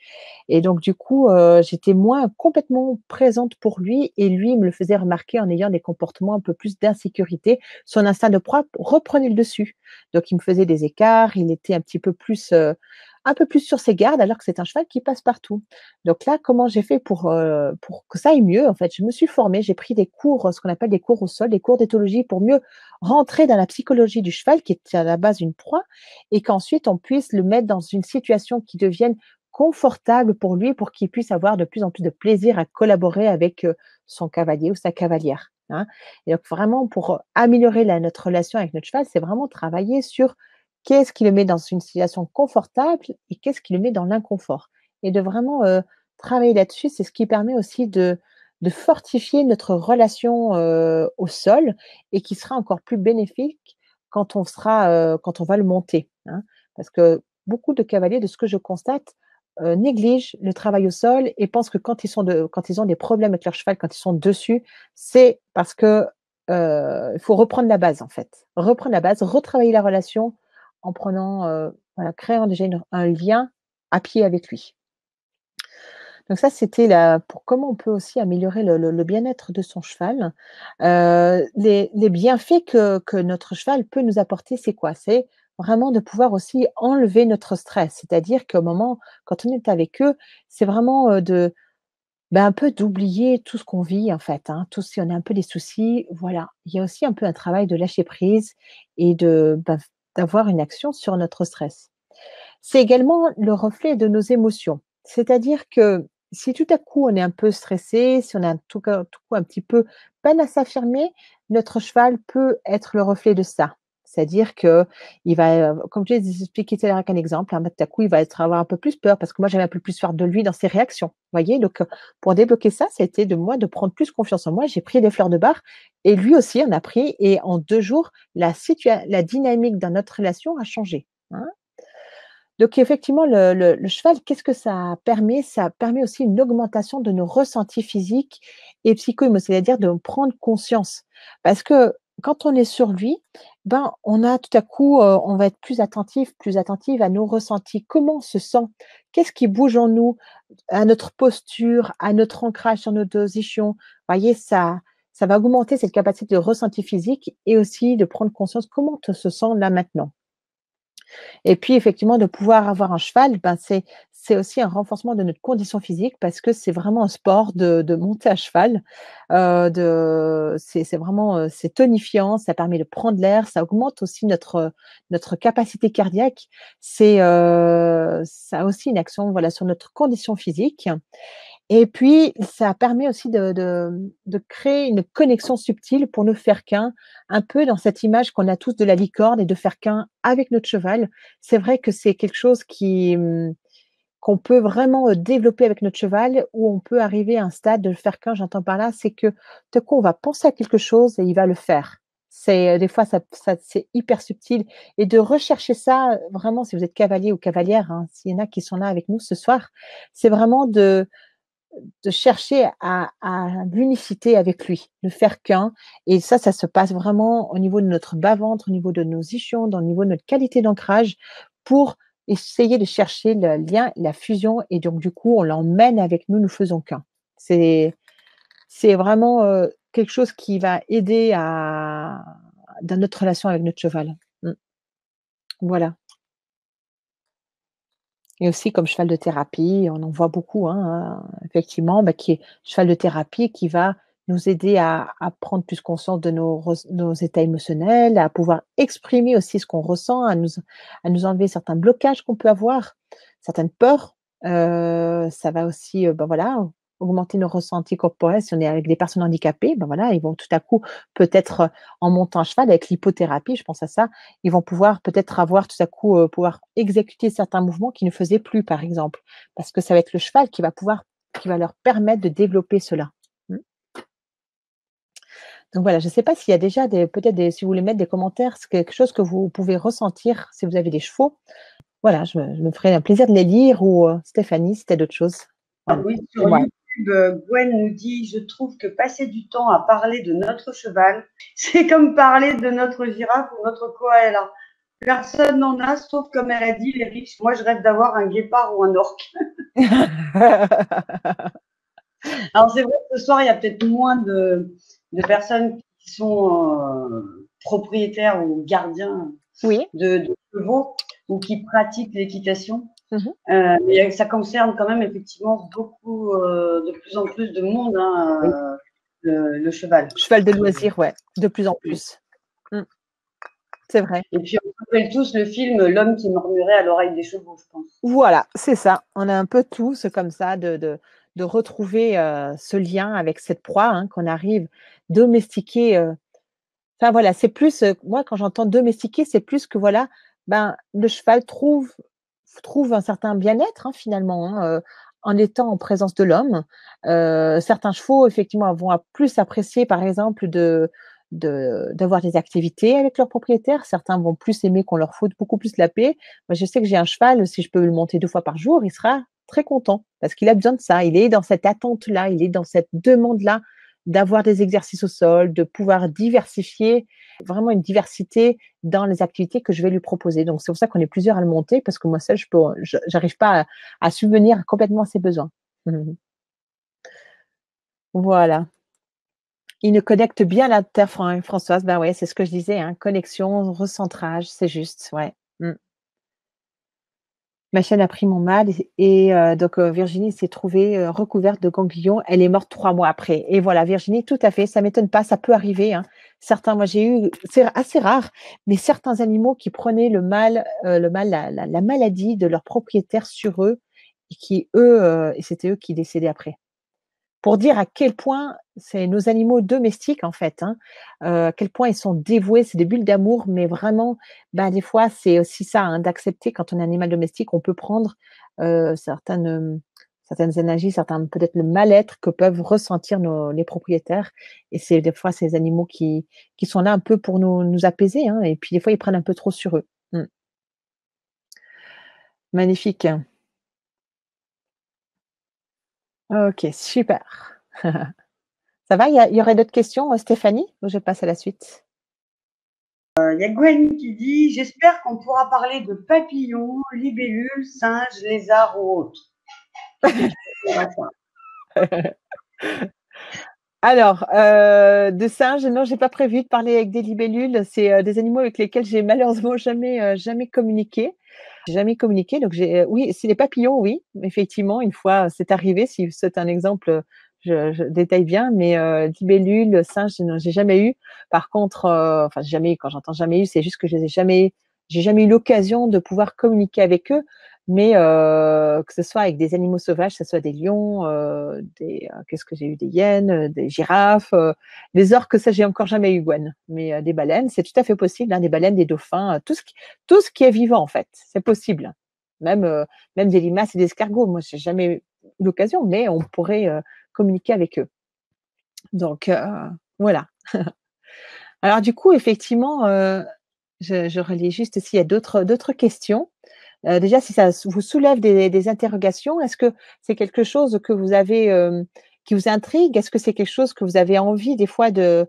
et donc du coup, j'étais moins complètement présente pour lui et lui, il me le faisait remarquer en ayant des comportements un peu plus d'insécurité. Son instinct de proie reprenait le dessus. Donc il me faisait des écarts, il était un peu plus sur ses gardes alors que c'est un cheval qui passe partout. Donc là, comment j'ai fait pour que ça aille mieux? En fait, je me suis formée, j'ai pris des cours, ce qu'on appelle des cours au sol, des cours d'éthologie pour mieux rentrer dans la psychologie du cheval qui est à la base une proie et qu'ensuite on puisse le mettre dans une situation qui devienne confortable pour lui, pour qu'il puisse avoir de plus en plus de plaisir à collaborer avec, son cavalier ou sa cavalière, hein. Et donc vraiment pour améliorer notre relation avec notre cheval, c'est vraiment travailler sur qu'est-ce qui le met dans une situation confortable et qu'est-ce qui le met dans l'inconfort? Et de vraiment, travailler là-dessus, c'est ce qui permet aussi de fortifier notre relation, au sol et qui sera encore plus bénéfique quand on va le monter, hein. Parce que beaucoup de cavaliers, de ce que je constate, négligent le travail au sol et pensent que quand ils ont des problèmes avec leur cheval, quand ils sont dessus, c'est parce que, il faut reprendre la base, en fait. Reprendre la base, retravailler la relation en prenant, voilà, créant déjà un lien à pied avec lui. Donc ça, c'était la pour comment on peut aussi améliorer le bien-être de son cheval. Les bienfaits que notre cheval peut nous apporter, c'est quoi? C'est vraiment de pouvoir aussi enlever notre stress. C'est-à-dire qu'au moment, quand on est avec eux, c'est vraiment un peu d'oublier tout ce qu'on vit en fait, hein, tout si on a un peu des soucis, voilà. Il y a aussi un peu un travail de lâcher prise et d'avoir une action sur notre stress. C'est également le reflet de nos émotions. C'est-à-dire que si tout à coup on est un peu stressé, si on a tout coup un petit peu peine à s'affirmer, notre cheval peut être le reflet de ça. C'est-à-dire que il va, comme je l'ai expliqué tout à l'heure avec un exemple, hein, tout à coup, il va avoir un peu plus peur parce que moi, j'avais un peu plus peur de lui dans ses réactions. Vous voyez? Donc, pour débloquer ça, ça a été de moi de prendre plus confiance en moi. J'ai pris des fleurs de bar et lui aussi en a pris et en 2 jours, la dynamique dans notre relation a changé, hein. Donc effectivement, le cheval, qu'est-ce que ça permet? Ça permet aussi une augmentation de nos ressentis physiques et psycho-émotionnels, c'est-à-dire de prendre conscience. Parce que quand on est sur lui, on a tout à coup, on va être plus attentif, plus attentive à nos ressentis. Comment on se sent? Qu'est-ce qui bouge en nous? À notre posture, à notre ancrage sur nos positions. Vous voyez, ça va augmenter cette capacité de ressenti physique et aussi de prendre conscience comment on se sent là maintenant. Et puis effectivement, de pouvoir avoir un cheval, c'est aussi un renforcement de notre condition physique parce que c'est vraiment un sport de monter à cheval. C'est vraiment, c'est tonifiant, ça permet de prendre l'air, ça augmente aussi notre capacité cardiaque. Ça a aussi une action, voilà, sur notre condition physique. Et puis, ça permet aussi de créer une connexion subtile pour ne faire qu'un, un peu dans cette image qu'on a tous de la licorne et de faire qu'un avec notre cheval. C'est vrai que c'est quelque chose qu'on peut vraiment, développer avec notre cheval, où on peut arriver à un stade de faire qu'un, j'entends par là, c'est que tout à coup, on va penser à quelque chose et il va le faire. Des fois, ça c'est hyper subtil et de rechercher ça, vraiment, si vous êtes cavalier ou cavalière, hein, s'il y en a qui sont là avec nous ce soir, c'est vraiment de chercher à l'unicité avec lui, ne faire qu'un. Et ça se passe vraiment au niveau de notre bas-ventre, au niveau de nos ischions, au niveau de notre qualité d'ancrage, pour essayer de chercher le lien, la fusion. Et donc, du coup, on l'emmène avec nous, nous faisons qu'un. C'est, c'est vraiment quelque chose qui va aider dans notre relation avec notre cheval. Mm. Voilà. Et aussi comme cheval de thérapie, on en voit beaucoup, hein, effectivement, qui est cheval de thérapie qui va nous aider à prendre plus conscience de nos états émotionnels, à pouvoir exprimer aussi ce qu'on ressent, à nous enlever certains blocages qu'on peut avoir, certaines peurs. Ça va aussi, voilà, augmenter nos ressentis corporels. Si on est avec des personnes handicapées, voilà, ils vont tout à coup, peut-être, en montant à cheval avec l'hypothérapie, je pense à ça, ils vont pouvoir peut-être avoir tout à coup, pouvoir exécuter certains mouvements qu'ils ne faisaient plus, par exemple. Parce que ça va être le cheval qui va leur permettre de développer cela. Mmh. Donc voilà, je ne sais pas s'il y a déjà si vous voulez mettre des commentaires, c'est quelque chose que vous pouvez ressentir si vous avez des chevaux. Voilà, je me ferai un plaisir de les lire ou, Stéphanie, si tu as d'autres choses. Ah Voilà. oui, sur Dis-moi. YouTube, Gwen nous dit: «Je trouve que passer du temps à parler de notre cheval, c'est comme parler de notre girafe ou notre koala. Personne n'en a, sauf comme elle a dit, les riches. Moi, je rêve d'avoir un guépard ou un orque.» Alors c'est vrai que ce soir, il y a peut-être moins de personnes qui sont propriétaires ou gardiens Oui. de chevaux ou qui pratiquent l'équitation. Mmh. Mais ça concerne quand même effectivement beaucoup, de plus en plus de monde, Oui. hein, le cheval. Cheval de loisir, ouais, de plus en plus. Mmh, c'est vrai. Et puis on rappelle tous le film L'homme qui murmurait à l'oreille des chevaux, je pense. Voilà, c'est ça. On a un peu tous comme ça de retrouver, ce lien avec cette proie, hein, qu'on arrive domestiquer, enfin voilà, c'est plus, moi quand j'entends domestiquer, c'est plus que voilà, le cheval trouve un certain bien-être, hein, finalement, hein, en étant en présence de l'homme. Certains chevaux effectivement vont plus apprécier par exemple d'avoir des activités avec leur propriétaire. Certains vont plus aimer qu'on leur foute beaucoup plus la paix. Moi, je sais que j'ai un cheval, si je peux le monter 2 fois par jour, il sera très content parce qu'il a besoin de ça. Il est dans cette attente-là, il est dans cette demande-là d'avoir des exercices au sol, de pouvoir diversifier, vraiment une diversité dans les activités que je vais lui proposer. Donc c'est pour ça qu'on est plusieurs à le monter parce que moi seule j'arrive pas à subvenir complètement à ses besoins. Mmh. Voilà. Il nous connecte bien la terre, Françoise. Ben ouais, c'est ce que je disais, hein, connexion, recentrage, c'est juste, ouais. Mmh. Ma chienne a pris mon mal donc Virginie s'est trouvée, recouverte de ganglions. Elle est morte 3 mois après et voilà, Virginie, tout à fait, ça m'étonne pas, ça peut arriver, hein. Certains moi j'ai eu c'est assez rare, mais certains animaux qui prenaient le mal, la maladie de leur propriétaire sur eux et qui eux, et c'était eux qui décédaient après. Pour dire à quel point c'est nos animaux domestiques en fait, hein, à quel point ils sont dévoués, c'est des bulles d'amour, mais vraiment, bah, des fois, c'est aussi ça, hein, d'accepter quand on est animal domestique, on peut prendre, certaines énergies, certains peut-être le mal-être que peuvent ressentir les propriétaires et c'est des fois ces animaux qui sont là un peu pour nous apaiser, hein et puis des fois, ils prennent un peu trop sur eux. Mmh. Magnifique. OK, super. Ça va? Il y aurait d'autres questions, Stéphanie? Ou je passe à la suite? Il y a Gwen qui dit: «J'espère qu'on pourra parler de papillons, libellules, singes, lézards ou autres». Qu'est-ce que tu penses à ça? Alors, de singes, non, j'ai pas prévu de parler avec des libellules. C'est, des animaux avec lesquels j'ai malheureusement jamais communiqué. J'ai jamais communiqué, donc oui, c'est les papillons, oui, effectivement, une fois, c'est arrivé. Si c'est un exemple, je détaille bien, mais libellules, singes, non, j'ai jamais eu. Par contre, enfin jamais eu, quand j'entends jamais eu, c'est juste que je les ai jamais j'ai jamais eu l'occasion de pouvoir communiquer avec eux, mais que ce soit avec des animaux sauvages, que ce soit des lions, qu'est-ce que j'ai eu? Des hyènes, des girafes, des orques, ça j'ai encore jamais eu, Gwen, mais des baleines, c'est tout à fait possible, hein, des baleines, des dauphins, tout ce qui est vivant, en fait, c'est possible. Même, même des limaces et des escargots. Moi, j'ai jamais eu l'occasion, mais on pourrait, communiquer avec eux. Donc, voilà. Alors du coup, effectivement, je relis juste s'il y a d'autres questions. Déjà, si ça vous soulève des interrogations, est-ce que c'est quelque chose que vous avez, qui vous intrigue? Est-ce que c'est quelque chose que vous avez envie des fois de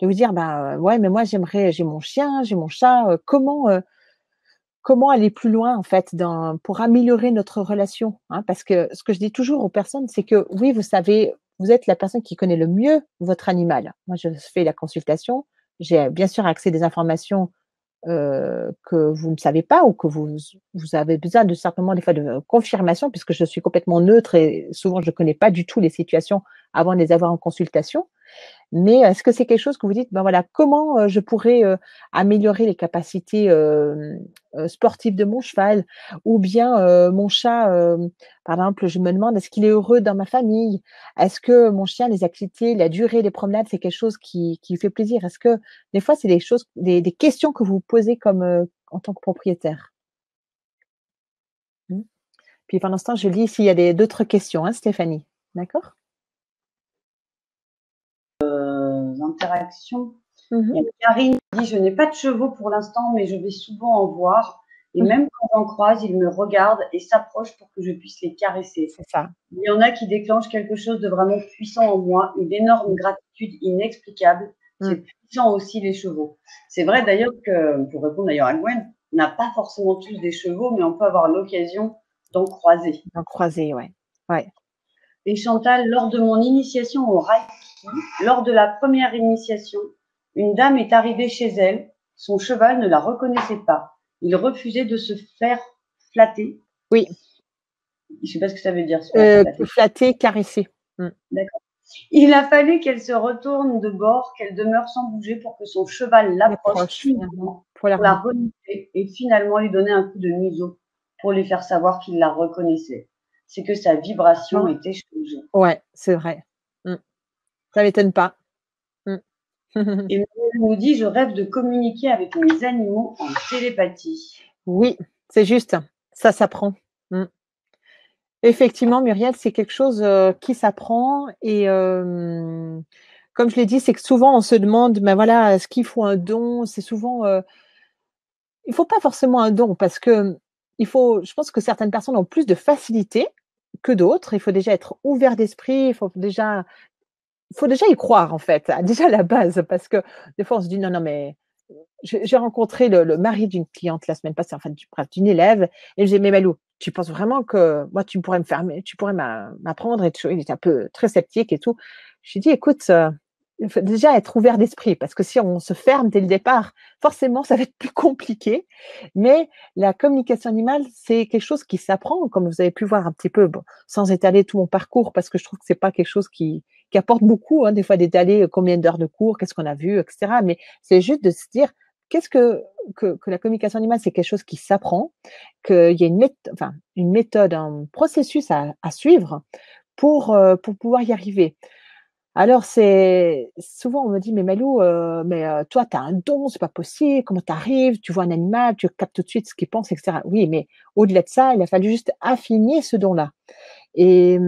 vous dire: «Bah, ouais, mais moi j'aimerais j'ai mon chien, j'ai mon chat», comment aller plus loin en fait pour améliorer notre relation, hein? Parce que ce que je dis toujours aux personnes, c'est que oui, vous savez, vous êtes la personne qui connaît le mieux votre animal. Moi, je fais la consultation, j'ai bien sûr accès à des informations que vous ne savez pas ou que vous avez besoin de simplement des fois de confirmation puisque je suis complètement neutre et souvent je ne connais pas du tout les situations avant de les avoir en consultation. Mais est-ce que c'est quelque chose que vous dites: «Ben, voilà, comment, je pourrais, améliorer les capacités, sportives de mon cheval?» ou bien, «Mon chat, par exemple, je me demande est-ce qu'il est heureux dans ma famille? Est-ce que mon chien, les activités, la durée des promenades, c'est quelque chose qui lui fait plaisir?» Est-ce que des fois, c'est des choses des questions que vous vous posez comme, en tant que propriétaire? Mmh. Puis pendant ce temps, je lis s'il y a d'autres questions, hein, Stéphanie. D'accord? Interactions. Mmh. Il y a Karine qui dit: «Je n'ai pas de chevaux pour l'instant, mais je vais souvent en voir et Mmh. même quand j'en croise, ils me regardent et s'approchent pour que je puisse les caresser. C'est ça. Il y en a qui déclenchent quelque chose de vraiment puissant en moi, une énorme gratitude inexplicable. Mmh. C'est puissant aussi les chevaux». C'est vrai d'ailleurs que, pour répondre d'ailleurs à Gwen, on n'a pas forcément tous des chevaux, mais on peut avoir l'occasion d'en croiser. D'en croiser, ouais. Ouais. Et Chantal, lors de mon initiation au Reiki, lors de la première initiation, une dame est arrivée chez elle. Son cheval ne la reconnaissait pas. Il refusait de se faire flatter. Oui. Je ne sais pas ce que ça veut dire, se faire flatter. Flatter, caresser. Mmh. D'accord. Il a fallu qu'elle se retourne de bord, qu'elle demeure sans bouger pour que son cheval l'approche L'approche. Mmh. timidement Pour la pour la remonter. remonter et finalement lui donner un coup de museau pour lui faire savoir qu'il la reconnaissait. C'est que sa vibration Non. était changée. Ouais, c'est vrai. Mmh. Ça m'étonne pas. Mmh. Et Muriel nous dit: «Je rêve de communiquer avec mes animaux en télépathie». Oui, c'est juste, ça s'apprend. Mmh. Effectivement, Muriel, c'est quelque chose, qui s'apprend et comme je l'ai dit, c'est que souvent on se demande: «Ben, voilà, est-ce qu'il faut un don?» C'est souvent, il faut pas forcément un don parce que, je pense que certaines personnes ont plus de facilité que d'autres. Il faut déjà être ouvert d'esprit, il faut déjà y croire en fait, déjà à la base parce que des fois on se dit: «Non, non mais» j'ai rencontré le mari d'une cliente la semaine passée, enfin bref, d'une élève et je disais: «Mais Malou, tu penses vraiment que moi tu pourrais m'apprendre?» et tout. Il était un peu très sceptique et tout. Je lui ai dit: «Écoute, faut déjà être ouvert d'esprit, parce que si on se ferme dès le départ, forcément, ça va être plus compliqué. Mais la communication animale, c'est quelque chose qui s'apprend, comme vous avez pu voir un petit peu, bon, sans étaler tout mon parcours, parce que je trouve que c'est pas quelque chose qui apporte beaucoup, hein, des fois d'étaler combien d'heures de cours, qu'est-ce qu'on a vu, etc. Mais c'est juste de se dire, qu'est-ce que la communication animale, c'est quelque chose qui s'apprend, qu'il y a une méthode, un processus à suivre pour pouvoir y arriver. Alors c'est souvent on me dit: «Mais Malou, toi tu as un don, c'est pas possible, comment tu arrives? Tu vois un animal, tu captes tout de suite ce qu'il pense et cetera». Oui, mais au-delà de ça, il a fallu juste affiner ce don-là et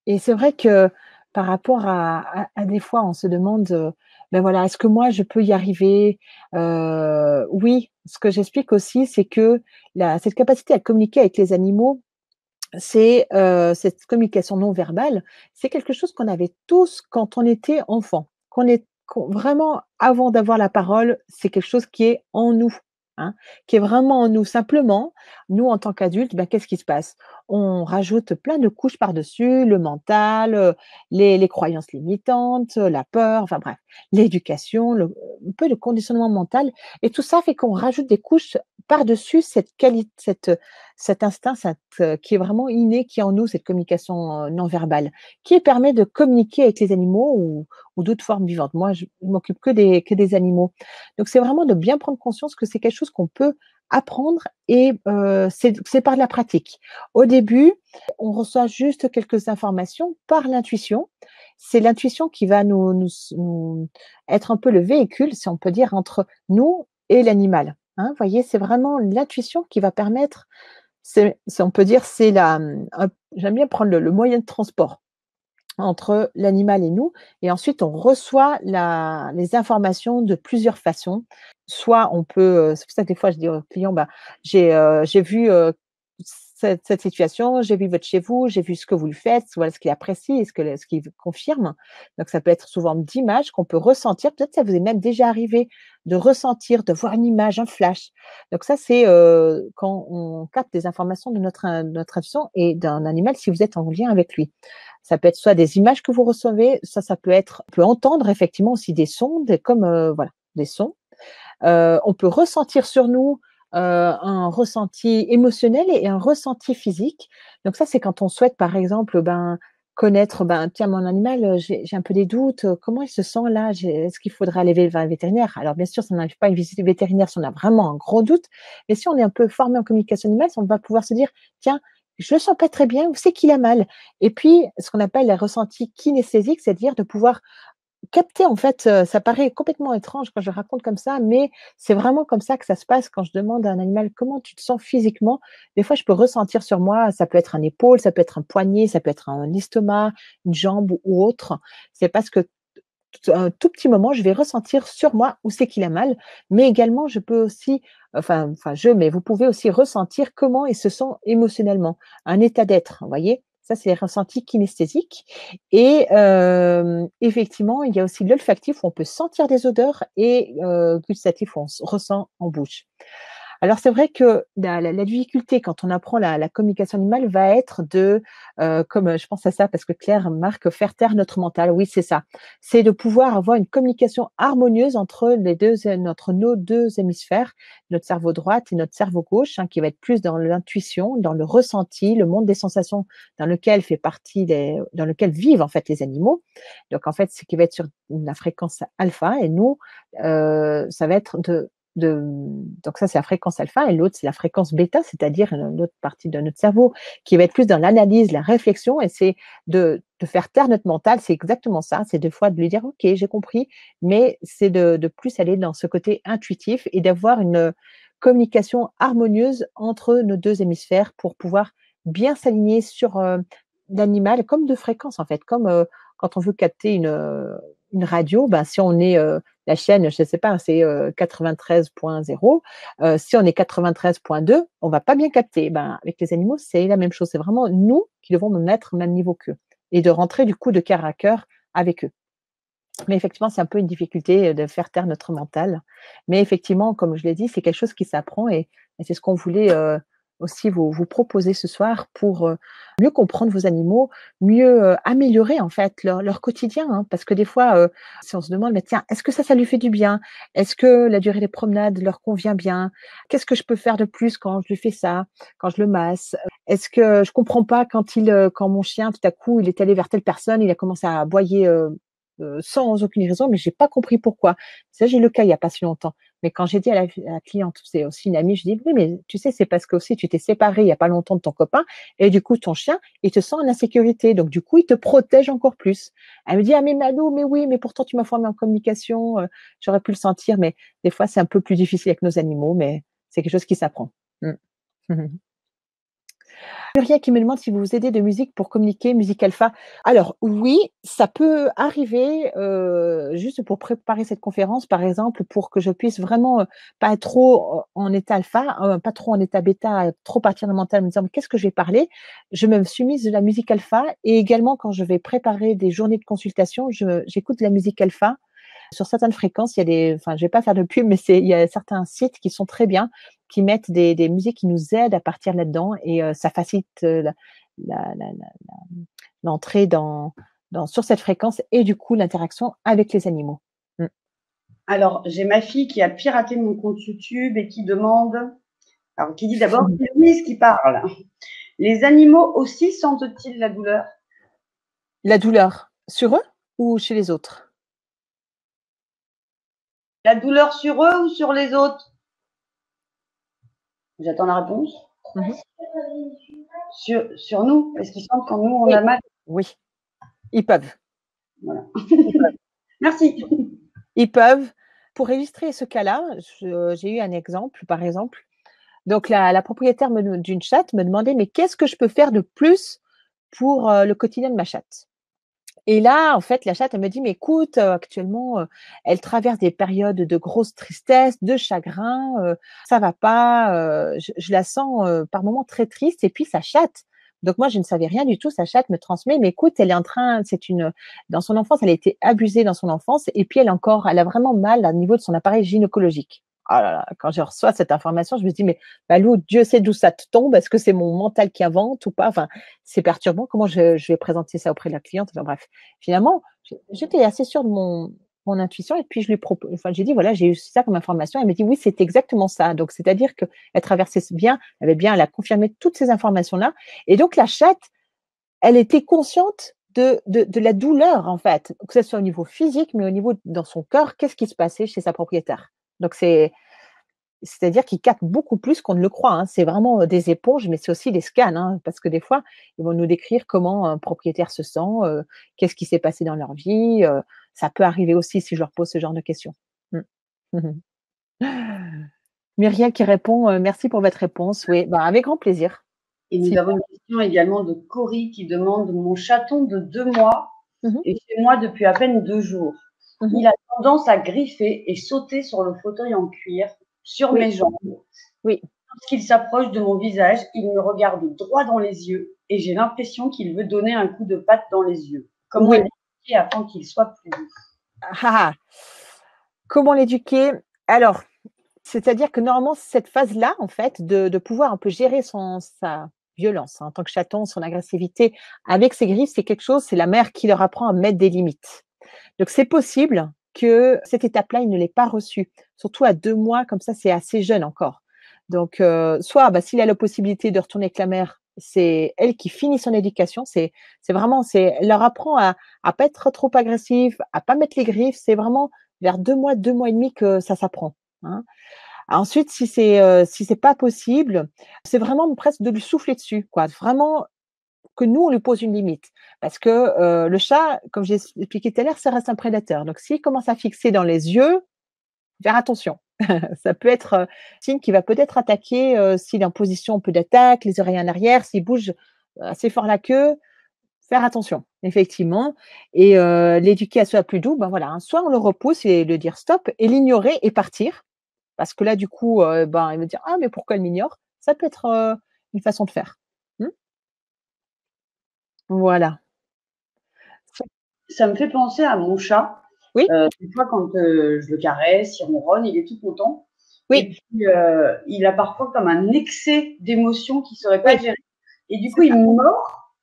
et c'est vrai que par rapport à des fois on se demande, ben voilà: «Est-ce que moi je peux y arriver?» Oui, ce que j'explique aussi, c'est que la cette capacité à communiquer avec les animaux, c'est, cette communication non verbale, c'est quelque chose qu'on avait tous quand on était enfant. Qu'on vraiment avant d'avoir la parole, c'est quelque chose qui est en nous, hein, qui est vraiment en nous. Simplement, nous en tant qu'adultes, bah, qu'est-ce qui se passe? On rajoute plein de couches par-dessus, le mental, les croyances limitantes, la peur, enfin bref, l'éducation, un peu le conditionnement mental et tout ça fait qu'on rajoute des couches par-dessus cet instinct, qui est vraiment inné, qui est en nous, cette communication, non verbale, qui permet de communiquer avec les animaux ou d'autres formes vivantes. Moi, je m'occupe que des animaux. Donc c'est vraiment de bien prendre conscience que c'est quelque chose qu'on peut apprendre et c'est par la pratique. Au début, on reçoit juste quelques informations par l'intuition. C'est l'intuition qui va nous être un peu le véhicule, si on peut dire, entre nous et l'animal, hein. Vous voyez, c'est vraiment l'intuition qui va permettre on peut dire, c'est j'aime bien prendre le moyen de transport entre l'animal et nous et ensuite on reçoit les informations de plusieurs façons. Soit on peut, c'est pour ça que des fois je dis aux clients: «Bah, j'ai vu, cette situation, j'ai vu votre chez vous, j'ai vu ce que vous lui faites, voilà ce qu'il apprécie et ce qu'il confirme». Donc ça peut être sous forme d'images qu'on peut ressentir. Peut-être ça vous est même déjà arrivé de ressentir, de voir une image, un flash. Donc ça, c'est, quand on capte des informations de notre intuition et d'un animal si vous êtes en lien avec lui. Ça peut être soit des images que vous recevez, ça peut être on peut entendre effectivement aussi des sons, comme, voilà, des sons. On peut ressentir sur nous, un ressenti émotionnel et un ressenti physique. Donc ça, c'est quand on souhaite, par exemple, ben, connaître, ben: «Tiens, mon animal, j'ai un peu des doutes, comment il se sent là? Est-ce qu'il faudrait aller vers un vétérinaire?» Alors bien sûr, ça n'arrive pas à une visite vétérinaire si on a vraiment un gros doute, mais si on est un peu formé en communication animale, on va pouvoir se dire: «Tiens, je le sens pas très bien, où c'est qu'il a mal?» Et puis, ce qu'on appelle les ressentis kinesthésiques, c'est-à-dire de pouvoir capter en fait, ça paraît complètement étrange quand je raconte comme ça, mais c'est vraiment comme ça que ça se passe quand je demande à un animal: «Comment tu te sens physiquement?» Des fois, je peux ressentir sur moi, ça peut être un épaule, ça peut être un poignet, ça peut être un estomac, une jambe ou autre. C'est parce que un tout petit moment, je vais ressentir sur moi où c'est qu'il a mal, mais également je peux aussi, mais vous pouvez aussi ressentir comment il se sent émotionnellement, un état d'être, vous voyez? Ça, c'est ressenti kinesthésique et effectivement, il y a aussi l'olfactif où on peut sentir des odeurs et gustatif où on ressent en bouche. Alors c'est vrai que la difficulté quand on apprend la communication animale va être comme, je pense à ça parce que Claire marque: «Faire taire notre mental». Oui, c'est ça. C'est de pouvoir avoir une communication harmonieuse entre nos 2 hémisphères, notre cerveau droit et notre cerveau gauche, hein, qui va être plus dans l'intuition, dans le ressenti, le monde des sensations dans lequel vivent en fait les animaux. Donc en fait, ce qui va être sur la fréquence alpha et nous, ça va être donc ça, c'est la fréquence alpha et l'autre, c'est la fréquence bêta, c'est-à-dire l'autre partie de notre cerveau qui va être plus dans l'analyse, la réflexion et c'est de faire taire notre mental. C'est exactement ça. C'est des fois de lui dire: «OK, j'ai compris», mais c'est de plus aller dans ce côté intuitif et d'avoir une communication harmonieuse entre nos 2 hémisphères pour pouvoir bien s'aligner sur, l'animal comme de fréquence en fait. Comme, quand on veut capter une radio, ben, si on est, la chaîne, je ne sais pas, c'est 93.0. Si on est 93.2, on va pas bien capter. Ben, avec les animaux, c'est la même chose. C'est vraiment nous qui devons nous mettre au même niveau qu'eux et de rentrer du coup de cœur à cœur avec eux. Mais effectivement, c'est un peu une difficulté de faire taire notre mental. Mais effectivement, comme je l'ai dit, c'est quelque chose qui s'apprend et c'est ce qu'on voulait. aussi vous proposer ce soir pour mieux comprendre vos animaux, mieux améliorer en fait leur quotidien. Hein, parce que des fois, si on se demande, mais tiens, est-ce que ça lui fait du bien? Est-ce que la durée des promenades leur convient bien? Qu'est-ce que je peux faire de plus quand je lui fais ça, quand je le masse? Est-ce que je comprends pas quand mon chien, tout à coup, il est allé vers telle personne, il a commencé à aboyer sans aucune raison, mais j'ai pas compris pourquoi. Ça, j'ai eu le cas il y a pas si longtemps. Mais quand j'ai dit à la cliente, c'est aussi une amie, je dis: «Oui, mais tu sais, c'est parce que aussi tu t'es séparée il y a pas longtemps de ton copain et du coup ton chien, il te sent en insécurité, donc du coup, il te protège encore plus». Elle me dit: «Ah mais Malou, mais oui, mais pourtant tu m'as formée en communication, j'aurais pu le sentir», mais des fois c'est un peu plus difficile avec nos animaux, mais c'est quelque chose qui s'apprend. Mmh. Muriel qui me demande si vous vous aidez de musique pour communiquer, musique alpha. Alors oui, ça peut arriver, juste pour préparer cette conférence, par exemple, pour que je puisse vraiment, pas être trop en état alpha, pas trop en état bêta, trop partir dans le mental, en me disant: «Mais qu'est-ce que je vais parler?» Je me suis mise de la musique alpha et également quand je vais préparer des journées de consultation, j'écoute de la musique alpha sur certaines fréquences, il y a je vais pas faire de pub, mais il y a certains sites qui sont très bien, qui mettent des musiques qui nous aident à partir là-dedans et ça facilite l'entrée sur cette fréquence et du coup l'interaction avec les animaux. Mmh. Alors, j'ai ma fille qui a piraté mon compte YouTube et qui demande, alors qui dit d'abord, c'est Louise qui parle. Les animaux aussi sentent-ils la douleur? La douleur, sur eux ou chez les autres? La douleur sur eux ou sur les autres? J'attends la réponse. Mmh. Sur nous, est-ce qu'ils sentent quand nous on Oui, a mal? oui, ils peuvent. Voilà. Ils peuvent. Merci. Ils peuvent. Pour illustrer ce cas-là, j'ai eu un exemple, par exemple. Donc la propriétaire d'une chatte me demandait: «Mais qu'est-ce que je peux faire de plus pour, le quotidien de ma chatte?» Et là, en fait, la chatte, elle me dit: «Mais écoute, actuellement, elle traverse des périodes de grosse tristesse, de chagrin, ça va pas, je la sens, par moments très triste» et puis sa chatte. Donc moi, je ne savais rien du tout. Sa chatte me transmet: «Mais écoute, elle est en train dans son enfance, elle a été abusée dans son enfance et puis elle a vraiment mal au niveau de son appareil gynécologique». Ah là là, quand je reçois cette information, je me dis: «Mais Balou, Dieu sait d'où ça te tombe. Est-ce que c'est mon mental qui invente ou pas?» Enfin, c'est perturbant. Comment je vais présenter ça auprès de la cliente? Enfin bref. Finalement, j'étais assez sûre de mon intuition et puis j'ai dit: «Voilà, j'ai eu ça comme information». Elle m'a dit: «Oui, c'est exactement ça». Donc c'est-à-dire qu'elle traversait bien, elle a confirmé toutes ces informations-là et donc la chatte, elle était consciente de la douleur, en fait, que ce soit au niveau physique, mais au niveau dans son cœur, qu'est-ce qui se passait chez sa propriétaire. Donc c'est-à-dire qu'ils captent beaucoup plus qu'on ne le croit, hein. C'est vraiment, des éponges, mais c'est aussi des scans, hein, parce que des fois, ils vont nous décrire comment un propriétaire se sent, qu'est-ce qui s'est passé dans leur vie, ça peut arriver aussi si je leur pose ce genre de questions. Mmh. Mmh. Muriel qui répond, «Merci pour votre réponse». Oui, bah, avec grand plaisir. Et nous Si avons une question également de Cory qui demande: «Mon chaton de 2 mois mmh est chez moi depuis à peine 2 jours. mh. Il a tendance à griffer et sauter sur le fauteuil en cuir, sur Oui, mes jambes. oui. Lorsqu'il s'approche de mon visage, il me regarde droit dans les yeux et j'ai l'impression qu'il veut donner un coup de patte dans les yeux. Comment Oui. l'éduquer afin qu'il soit plus doux?» Ah ah! Comment l'éduquer? Alors, c'est-à-dire que normalement, cette phase-là, en fait, de pouvoir un peu gérer sa violence, hein, en tant que chaton, son agressivité avec ses griffes, c'est la mère qui leur apprend à mettre des limites. Donc c'est possible que cette étape-là, il ne l'ait pas reçue, surtout à 2 mois, comme ça, c'est assez jeune encore. Donc soit, bah, s'il a la possibilité de retourner avec la mère, c'est elle qui finit son éducation. Elle leur apprend à pas être trop agressif, à pas mettre les griffes. C'est vraiment vers 2 mois et demi que ça s'apprend, hein. Ensuite, si c'est pas possible, c'est vraiment presque de lui souffler dessus, quoi. Vraiment que nous, on lui pose une limite. Parce que, le chat, comme j'ai expliqué tout à l'heure, ça reste un prédateur. Donc s'il commence à fixer dans les yeux, faire attention. Ça peut être, signe qu'il va peut-être attaquer, s'il est en position un peu d'attaque, les oreilles en arrière, s'il bouge assez fort la queue, faire attention, effectivement et l'éduquer à soit plus doux, ben, voilà, hein, soit on le repousse et le dire stop et l'ignorer et partir. Parce que là, du coup, ben, il va dire: «Ah mais pourquoi elle m'ignore?» Ça peut être, une façon de faire. Mmh? Voilà. Ça me fait penser à mon chat. Oui? Des fois quand, je le caresse, il ronronne, il est tout content Oui, et puis il a parfois comme un excès d'émotions qui ne serait pas oui, géré. Et du c'est coup, il ça. me mord,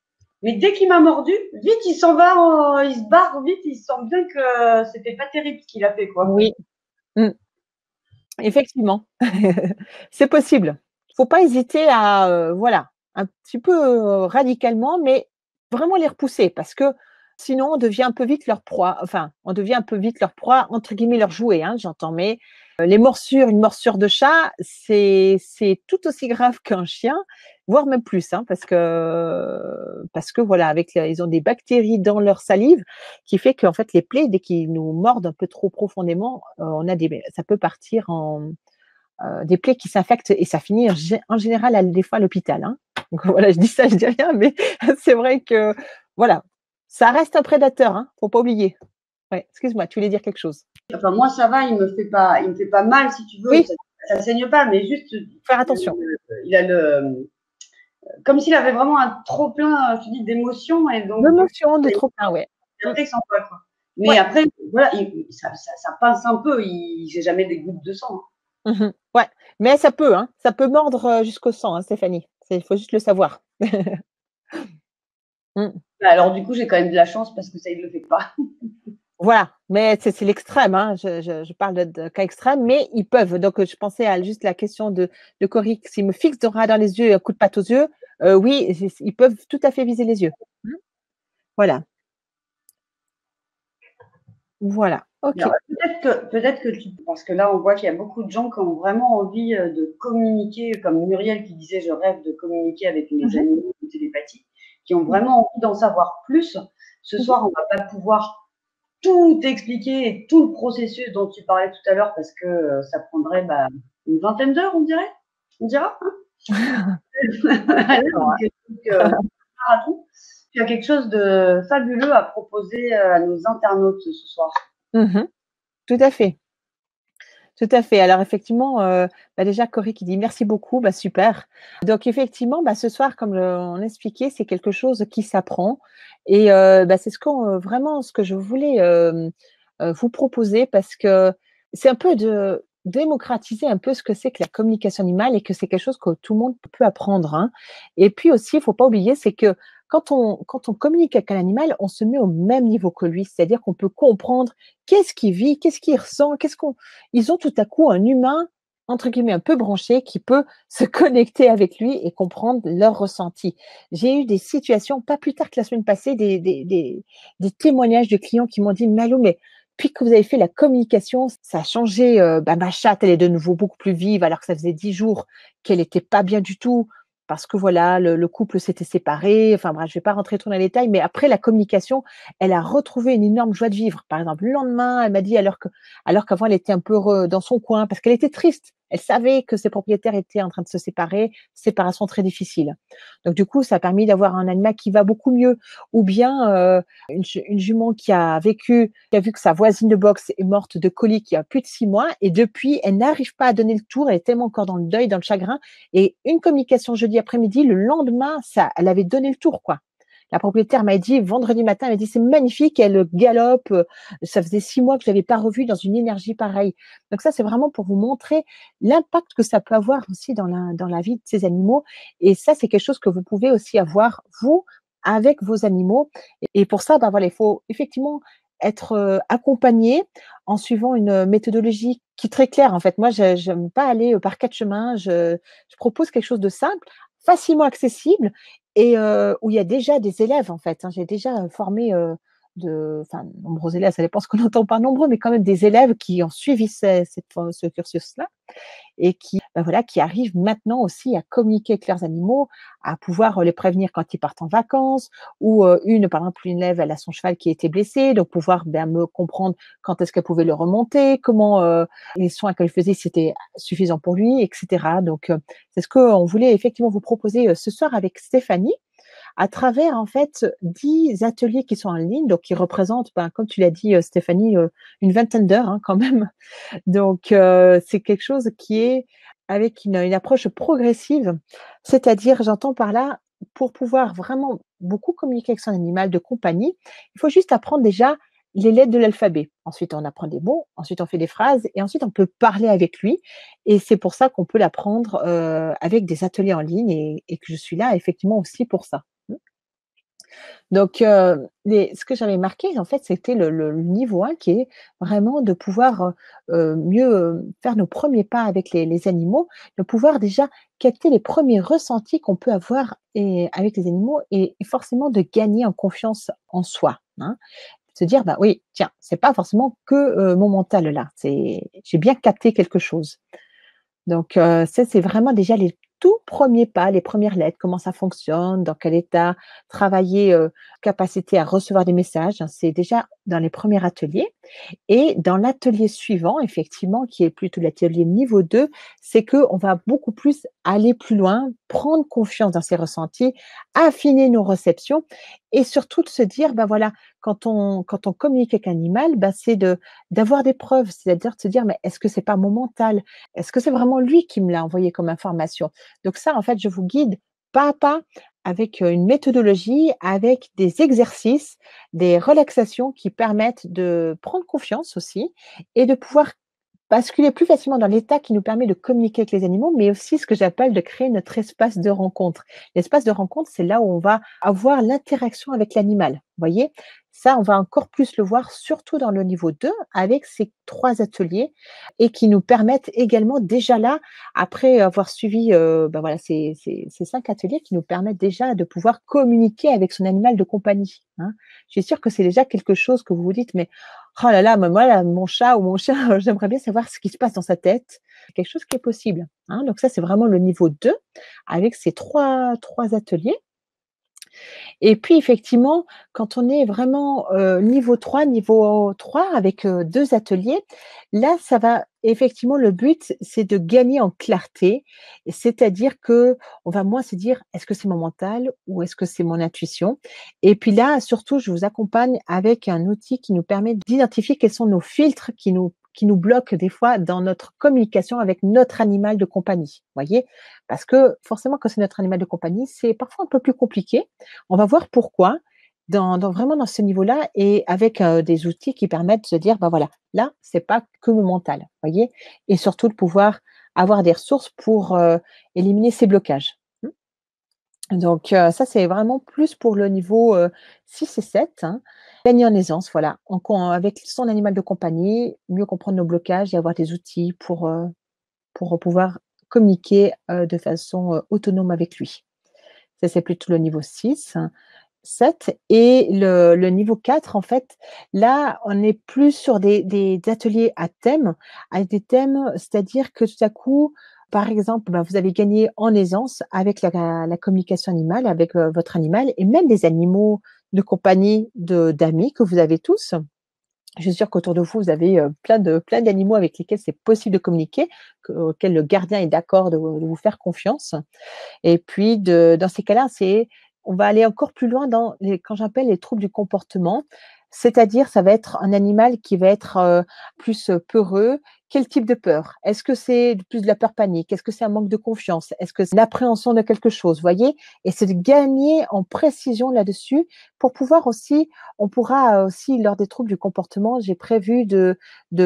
mais dès qu'il m'a mordu, vite, il s'en va, il se barre vite, il sent bien que c'était pas terrible ce qu'il a fait, quoi. Oui, mmh, effectivement. C'est possible. Il faut pas hésiter à, voilà, un petit peu, radicalement, mais vraiment les repousser parce que sinon on devient un peu vite leur proie, enfin, on devient un peu vite leur proie, entre guillemets «leur jouet», hein, j'entends, mais les morsures, une morsure de chat, c'est tout aussi grave qu'un chien, voire même plus, hein, parce que voilà, avec ils ont des bactéries dans leur salive qui fait qu'en fait les plaies, dès qu'ils nous mordent un peu trop profondément, on a ça peut partir en des plaies qui s'infectent et ça finit en général des fois à l'hôpital, hein. Donc voilà, je dis ça, je dis rien, mais c'est vrai que voilà, ça reste un prédateur, hein, faut pas oublier. Ouais, excuse-moi, tu voulais dire quelque chose? Enfin, moi, ça va, il me fait pas mal, si tu veux, Oui, ça saigne pas, mais juste, faire attention. il a comme s'il avait vraiment un trop plein, je te dis, d'émotions, et donc, du coup, D'émotion, de trop plein, ouais. et Mmh, après, il s'en va, quoi. Mais ouais. après, voilà, ça pince un peu, j'ai jamais des gouttes de sang, hein. Mmh. Ouais, mais ça peut mordre, jusqu'au sang, hein, Stéphanie. Il faut juste le savoir. Mmh. Alors, du coup, j'ai quand même de la chance parce que ça, il le fait pas. Voilà, mais c'est l'extrême, hein. Je parle de cas extrêmes, mais ils peuvent. Donc, je pensais à juste la question de Cory, s'il me fixe de rat dans les yeux et un coup de patte aux yeux, oui, ils peuvent tout à fait viser les yeux. Mmh. Voilà, voilà, OK. Alors, peut-être que parce que là, on voit qu'il y a beaucoup de gens qui ont vraiment envie de communiquer, comme Muriel qui disait, je rêve de communiquer avec mes Mmh. animaux de télépathie, qui ont Mmh. vraiment envie d'en savoir plus. Ce Mmh. soir, on va pas pouvoir tout expliquer et tout le processus dont tu parlais tout à l'heure parce que ça prendrait une vingtaine d'heures, on dirait. On dira, hein. Voilà, D'accord, donc, marathon. Tu as quelque chose de fabuleux à proposer à nos internautes ce soir. ouais. Mmh. Tout à fait. Tout à fait. Alors effectivement, déjà Cory qui dit: «Merci beaucoup», bah, super. Donc effectivement, bah, ce soir, comme on expliquait, c'est quelque chose qui s'apprend et c'est vraiment ce que je voulais, vous proposer parce que c'est un peu de démocratiser un peu ce que c'est que la communication animale et que c'est quelque chose que tout le monde peut apprendre, hein. Et puis aussi, il faut pas oublier, c'est que quand on communique avec un animal, on se met au même niveau que lui. C'est-à-dire qu'on peut comprendre qu'est-ce qu'il vit, qu'est-ce qu'il ressent, qu'est-ce qu'on ils ont tout à coup un humain, entre guillemets, un peu branché qui peut se connecter avec lui et comprendre leur ressenti. J'ai eu des situations, pas plus tard que la semaine passée, des témoignages de clients qui m'ont dit: «Malou, mais depuis que vous avez fait la communication, ça a changé, ma chatte, elle est de nouveau beaucoup plus vive alors que ça faisait 10 jours qu'elle était pas bien du tout parce que voilà, le couple s'était séparé». Enfin bref, je vais pas rentrer trop dans les détails, mais après la communication, elle a retrouvé une énorme joie de vivre. Par exemple, le lendemain, elle m'a dit alors qu'avant elle était un peu dans son coin parce qu'elle était triste. Elle savait que ses propriétaires étaient en train de se séparer, séparation très difficile. Donc du coup, ça a permis d'avoir un animal qui va beaucoup mieux ou bien, une jument qui a vu que sa voisine de box est morte de colique il y a plus de 6 mois et depuis, elle n'arrive pas à donner le tour, elle est tellement encore dans le deuil, dans le chagrin et une communication jeudi après-midi, le lendemain, ça elle avait donné le tour, quoi. La propriétaire m'a dit vendredi matin, elle m'a dit: «C'est magnifique, elle galope, ça faisait 6 mois que je l'avais pas revue dans une énergie pareille». Donc ça, c'est vraiment pour vous montrer l'impact que ça peut avoir aussi dans la vie de ces animaux et ça, c'est quelque chose que vous pouvez aussi avoir, vous, avec vos animaux et pour ça, voilà, il faut effectivement être, accompagné en suivant une méthodologie qui est très claire, en fait. Moi, je j'aime pas aller, par 4 chemins. Je propose quelque chose de simple, facilement accessible et où il y a déjà des élèves, en fait, hein. J'ai déjà formé, nombreux élèves, ça dépend ce qu'on entend par nombreux, mais quand même des élèves qui ont suivi ce cursus-là et voilà, qui arrivent maintenant aussi à communiquer avec leurs animaux, à pouvoir les prévenir quand ils partent en vacances ou par exemple, une élève, elle a son cheval qui a été blessé, donc pouvoir, me comprendre quand est-ce qu'elle pouvait le remonter, comment, les soins qu'elle faisait, c'était suffisant pour lui et cetera. Donc c'est ce qu'on voulait effectivement vous proposer, ce soir avec Stéphanie à travers en fait 10 ateliers qui sont en ligne, donc qui représentent, comme tu l'as dit, Stéphanie, une vingtaine d'heures, hein, quand même. Donc c'est quelque chose qui est avec une approche progressive, c'est-à-dire, j'entends par là, pour pouvoir vraiment beaucoup communiquer avec son animal de compagnie, il faut juste apprendre déjà les lettres de l'alphabet. Ensuite, on apprend des mots, ensuite on fait des phrases et ensuite on peut parler avec lui. Et c'est pour ça qu'on peut l'apprendre avec des ateliers en ligne et que je suis là effectivement aussi pour ça. Donc, ce que j'avais marqué, en fait, c'était le niveau 1 qui est vraiment de pouvoir mieux faire nos premiers pas avec les animaux, de pouvoir déjà capter les premiers ressentis qu'on peut avoir avec les animaux et forcément de gagner en confiance en soi. Hein. Se dire, bah oui, tiens, c'est pas forcément que mon mental là, j'ai bien capté quelque chose. Donc, ça, c'est vraiment déjà les tout premiers pas, les premières lettres, comment ça fonctionne, dans quel état, travailler, capacité à recevoir des messages, hein, c'est déjà dans les premiers ateliers. Et dans l'atelier suivant, effectivement, qui est plutôt l'atelier niveau 2, c'est qu'on va beaucoup plus aller plus loin, prendre confiance dans ses ressentis, affiner nos réceptions et surtout de se dire, ben voilà, quand on communique avec un animal, ben c'est d'avoir des preuves, c'est-à-dire de se dire, mais est-ce que c'est pas mon mental? Est-ce que c'est vraiment lui qui me l'a envoyé comme information? Donc ça, en fait, je vous guide pas à pas avec une méthodologie, avec des exercices, des relaxations qui permettent de prendre confiance aussi et de pouvoir basculer plus facilement dans l'état qui nous permet de communiquer avec les animaux, mais aussi ce que j'appelle de créer notre espace de rencontre. L'espace de rencontre, c'est là où on va avoir l'interaction avec l'animal. Vous voyez? Ça, on va encore plus le voir, surtout dans le niveau 2, avec ces 3 ateliers et qui nous permettent également déjà là, après avoir suivi ben voilà, ces 5 ateliers qui nous permettent déjà de pouvoir communiquer avec son animal de compagnie. Hein. Je suis sûre que c'est déjà quelque chose que vous vous dites, mais oh là là, moi là, mon chat ou mon chien, j'aimerais bien savoir ce qui se passe dans sa tête. C'est quelque chose qui est possible, hein. Donc ça, c'est vraiment le niveau 2 avec ces trois ateliers. Et puis effectivement, quand on est vraiment, niveau 3 avec, 2 ateliers, là, ça va effectivement le but, c'est de gagner en clarté. C'est-à-dire que on va moins se dire: «Est-ce que c'est mon mental ou est-ce que c'est mon intuition?» Et puis là, surtout, je vous accompagne avec un outil qui nous permet d'identifier quels sont nos filtres qui nous bloquent des fois dans notre communication avec notre animal de compagnie, voyez? Parce que forcément, quand c'est notre animal de compagnie, c'est parfois un peu plus compliqué. On va voir pourquoi vraiment dans ce niveau-là et avec, des outils qui permettent de se dire: «Bah, voilà, là, c'est pas que mon mental», voyez? Et surtout de pouvoir avoir des ressources pour, éliminer ces blocages. Donc, ça, c'est vraiment plus pour le niveau, 6 et 7, hein. Gagner en aisance, voilà, avec son animal de compagnie, mieux comprendre nos blocages et avoir des outils pour pouvoir communiquer, de façon, autonome avec lui. Ça, c'est plutôt le niveau 6. 7 et le niveau 4, en fait, là, on est plus sur des ateliers à thème, avec des thèmes, c'est-à-dire que tout à coup, par exemple, bah, vous avez gagné en aisance avec la communication animale, avec, votre animal et même des animaux de compagnie d'amis que vous avez tous. Je suis sûre qu'autour de vous, vous avez, plein d'animaux avec lesquels c'est possible de communiquer, auxquels le gardien est d'accord de vous faire confiance. Et puis dans ces cas-là, on va aller encore plus loin dans quand j'appelle les troubles du comportement. C'est-à-dire, ça va être un animal qui va être, plus, peureux. Quel type de peur? Est-ce que c'est plus de la peur panique? Est-ce que c'est un manque de confiance? Est-ce que c'est l'appréhension de quelque chose? Vous voyez? Et c'est de gagner en précision là-dessus pour pouvoir aussi on pourra, aussi lors des troubles du comportement, j'ai prévu de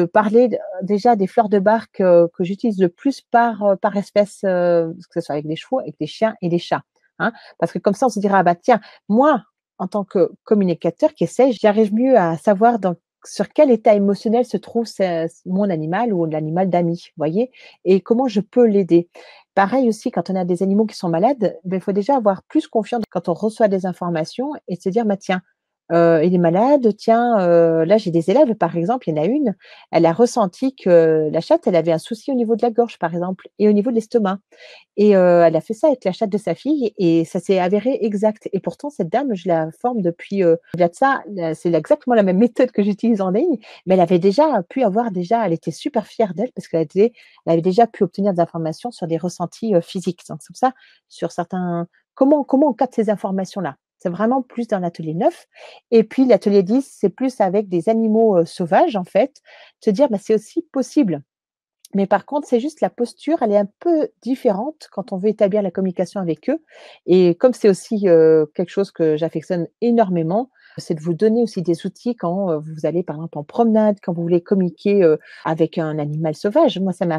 parler déjà des fleurs de Bach que j'utilise le plus par espèce, que ce soit avec des chevaux, avec des chiens et des chats, hein. Parce que comme ça, on se dira: «Ah bah tiens, moi, en tant que communicateur qui essaie, j'arrive mieux à savoir sur quel état émotionnel se trouve mon animal ou l'animal d'ami», vous voyez? Et comment je peux l'aider. Pareil aussi, quand on a des animaux qui sont malades, ben, il faut déjà avoir plus confiance quand on reçoit des informations et se dire: «Bah tiens, il est malade, tiens, là j'ai des élèves par exemple, il y en a une, elle a ressenti que la chatte, elle avait un souci au niveau de la gorge par exemple et au niveau de l'estomac et elle a fait ça avec la chatte de sa fille et ça s'est avéré exact et pourtant cette dame, je la forme depuis, au-delà de ça, c'est exactement la même méthode que j'utilise en ligne, mais elle avait déjà pu avoir elle était super fière d'elle parce elle avait déjà pu obtenir des informations sur des ressentis, physiques. Donc c'est pour ça, sur certains comment on capte ces informations-là? C'est vraiment plus dans l'atelier 9 et puis l'atelier 10, c'est plus avec des animaux, sauvages en fait, se dire: «Bah, c'est aussi possible». Mais par contre, c'est juste la posture, elle est un peu différente quand on veut établir la communication avec eux et comme c'est aussi, quelque chose que j'affectionne énormément, c'est de vous donner aussi des outils quand vous allez, par exemple, en promenade, quand vous voulez communiquer avec un animal sauvage. Moi, ça m'est